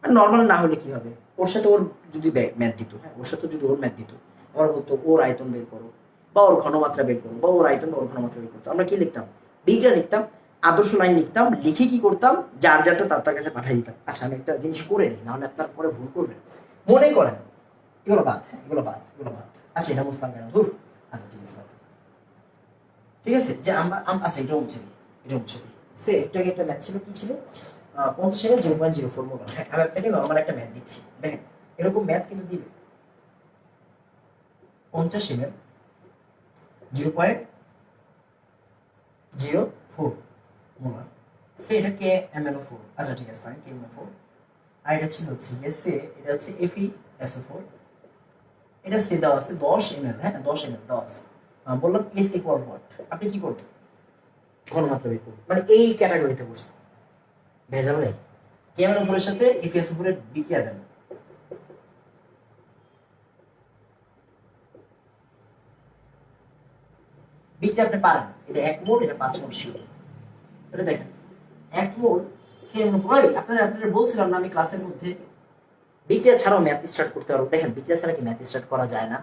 আর নর্মাল না হলে কি হবে, ওর সাথে ওর যদি ম্যাথ দিত, হ্যাঁ ওর সাথে যদি ওর ম্যাথ দিত, আমার বলতো ওর আয়তন বের করো বা ওর ঘনমাত্রা বের করো বা ওর আয়তন বা ওর ঘনমাত্রা বের করতো, আমরা কি লিখতাম, বিক্রিয়া লিখতাম, আদর্শ লাইন লিখতাম, লিখে কি করতাম, যার যারটা তার কাছে পাঠিয়ে দিতাম। আচ্ছা আমি একটা জিনিস করে দিই, নাহলে আপনার পরে ভুল করবেন, মনে করেন এগুলো বাদ, হ্যাঁ এগুলো বাদ, এগুলো বাদ। আচ্ছা এটা বুঝতাম কেন, ধুর। আচ্ছা ঠিক আছে, ঠিক আছে যে আমরা আচ্ছা এটাও মুছে দিই, এটাও মুছে দিই। সে একটু আগে একটা ম্যাথ ছিল, কি ছিল? 50 এর 0.04 মূল। হ্যাঁ আমি আপনাকে নর্মাল একটা ম্যাথ দিচ্ছি, দেখেন এরকম ম্যাথ কিন্তু দিবে। 50 এর 0.04 মোলার, সে এটা কে MnO4। আচ্ছা ঠিক আছে ফাইন, কে MnO4। আর এটা ছিল হচ্ছে সে এটা হচ্ছে FeSO4। এটা সে দেওয়া আছে 10 ml, হ্যাঁ 10 ml দেওয়া আছে। বললাম S ইকুয়াল হোয়াট, আপনি কি করবেন? ঘনমাত্রা বের করবেন, মানে এই ক্যাটাগরিতে পড়ছে, ভেজাল নেই। কে MnO4 এর সাথে FeSO4 এর বিক্রিয়া দেন, বিক্রিয়া আপনি পারেন। এটা 1 মোল, এটা 5 মোল শিওর। এটা দেখেন 1 মোল কে MnO4। আপনারা বলছিলাম না আমি ক্লাসের মধ্যে বিক্রিয়া ছাড়াও ম্যাথ স্টার্ট করতে পারবো। দেখেন বিক্রিয়া ছাড়া কি ম্যাথ স্টার্ট করা যায় না?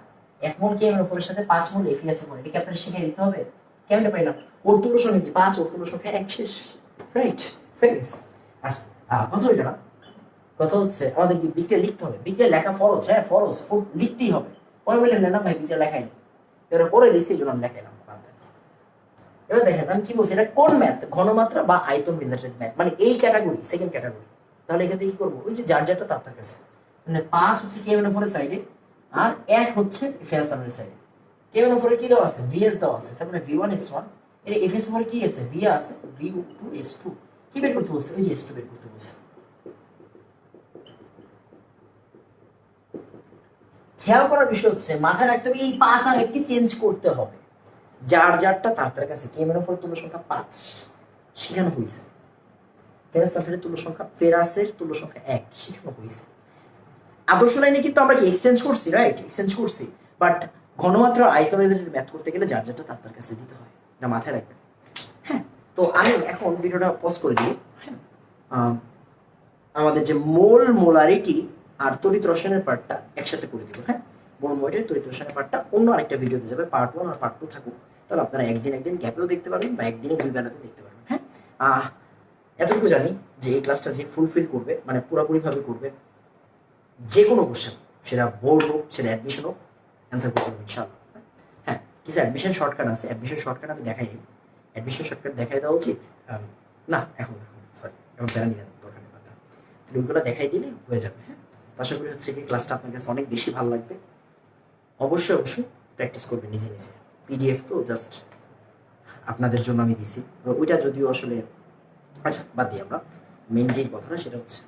1 মোল কে MnO4 এর সাথে 5 মোল FeSO4, এটাকে আপনার শিখে দিতে হবে। কেমনে পাইলাম? ওর তুল্য সংখ্যা কি 5, ওর তুল্য সংখ্যা 1, শেষ। Right, face. আচ্ছা কথা ওইটা না, কথা হচ্ছে আমাদের কি বিক্রিয়া লিখতে হবে? বিক্রিয়া লেখা ফরজ, হ্যাঁ ফরজ, লিখতেই হবে। পরে বললেন না ভাই বিক্রিয়া লেখাই না, এবার পরে দিচ্ছি এই জন্য আমি লেখাইলাম। এবার দেখেন আমি কি বলছি, এটা কোন ম্যাথ? ঘনমাত্রা বা আয়তন রিলেটেড ম্যাথ, মানে এই ক্যাটাগরি, সেকেন্ড ক্যাটাগরি। তাহলে এখানে কি করবো? ওই যে যার যারটা তার কাছে, মানে 5 হচ্ছে কে MnO4 এর সাইডে, আর 1 হচ্ছে FeSO4 এর সাইডে। কে MnO4 এর কি দেওয়া আছে? Vs দেওয়া আছে, তার মানে V1S1। এর FeSO4 কি আছে? V আছে, V2S2। কি বের করতে বলছে? ওই যে S2 বের করতে বলছে। খেয়াল করার বিষয় হচ্ছে মাথায় রাখতে হবে এই 5 আর 1 কে চেঞ্জ করতে হবে। যার যারটা তার কাছে। কে MnO4 তুল্য সংখ্যা 5 শিখানো হয়েছে, ফেরাসের তুল্য সংখ্যা, ফেরাসের তুল্য সংখ্যা 1 শিখানো হয়েছে। আদর্শ লাইনে কিন্তু আমরা কি এক্সচেঞ্জ করছি? রাইট, এক্সচেঞ্জ করছি। বাট ঘনমাত্রা আয়তন রিলেটেড ম্যাথ করতে গেলে যার যারটা তার কাছে দিতে হয়, এটা মাথায় রাখবেন। হ্যাঁ, তো আমি এখন ভিডিওটা পজ করে দিই। হ্যাঁ, আমাদের যে মোলারিটি আর তড়িৎ রসায়নের পার্টটা একসাথে করে দিব। হ্যাঁ, মোলারিটি তড়িৎ রসায়নের পার্টটা অন্য আরেকটা ভিডিওতে যাবে, পার্ট 1 আর পার্ট 2 থাকুক। তাহলে আপনারা একদিন গ্যাপেও দেখতে পারবেন বা একদিনে 2 বেলাতে দেখতে পারবেন। হ্যাঁ, এতটুকু জানি যে এই ক্লাসটা যে ফুলফিল করবে, মানে পুরোপুরিভাবে করবে, যে কোনো কোশ্চেন, সেটা বোর্ড হোক, সেটা অ্যাডমিশন হোক, অ্যান্সার করতে পারবেন ইনশাআল্লাহ। হ্যাঁ, কিছু অ্যাডমিশন শর্টকাট আছে, অ্যাডমিশন শর্টকাট আমি দেখাই নিই। অ্যাডমিশন শর্টকাট দেখাই দেওয়া উচিত না? এখন সরি, এখন প্যারা নিয়ে দরকার নেই, তাহলে ওইগুলো দেখাই দিলে হয়ে যাবে। হ্যাঁ, তো আশা করি হচ্ছে কি ক্লাসটা আপনার কাছে অনেক বেশি ভালো লাগবে। অবশ্যই অবশ্যই প্র্যাকটিস করবে নিজে নিজে। PDF তো জাস্ট আপনাদের জন্য আমি দিছি, ওইটা যদিও আসলে, আচ্ছা বাদ দিই আমরা। মেন যেই কথাটা সেটা হচ্ছে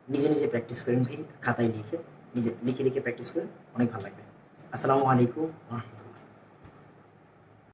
নিজে নিজে প্র্যাকটিস করেন ভাই, খাতায় লিখে নিজে লিখে লিখে প্র্যাকটিস করেন, অনেক ভালো লাগবে। আসসালামু আলাইকুম।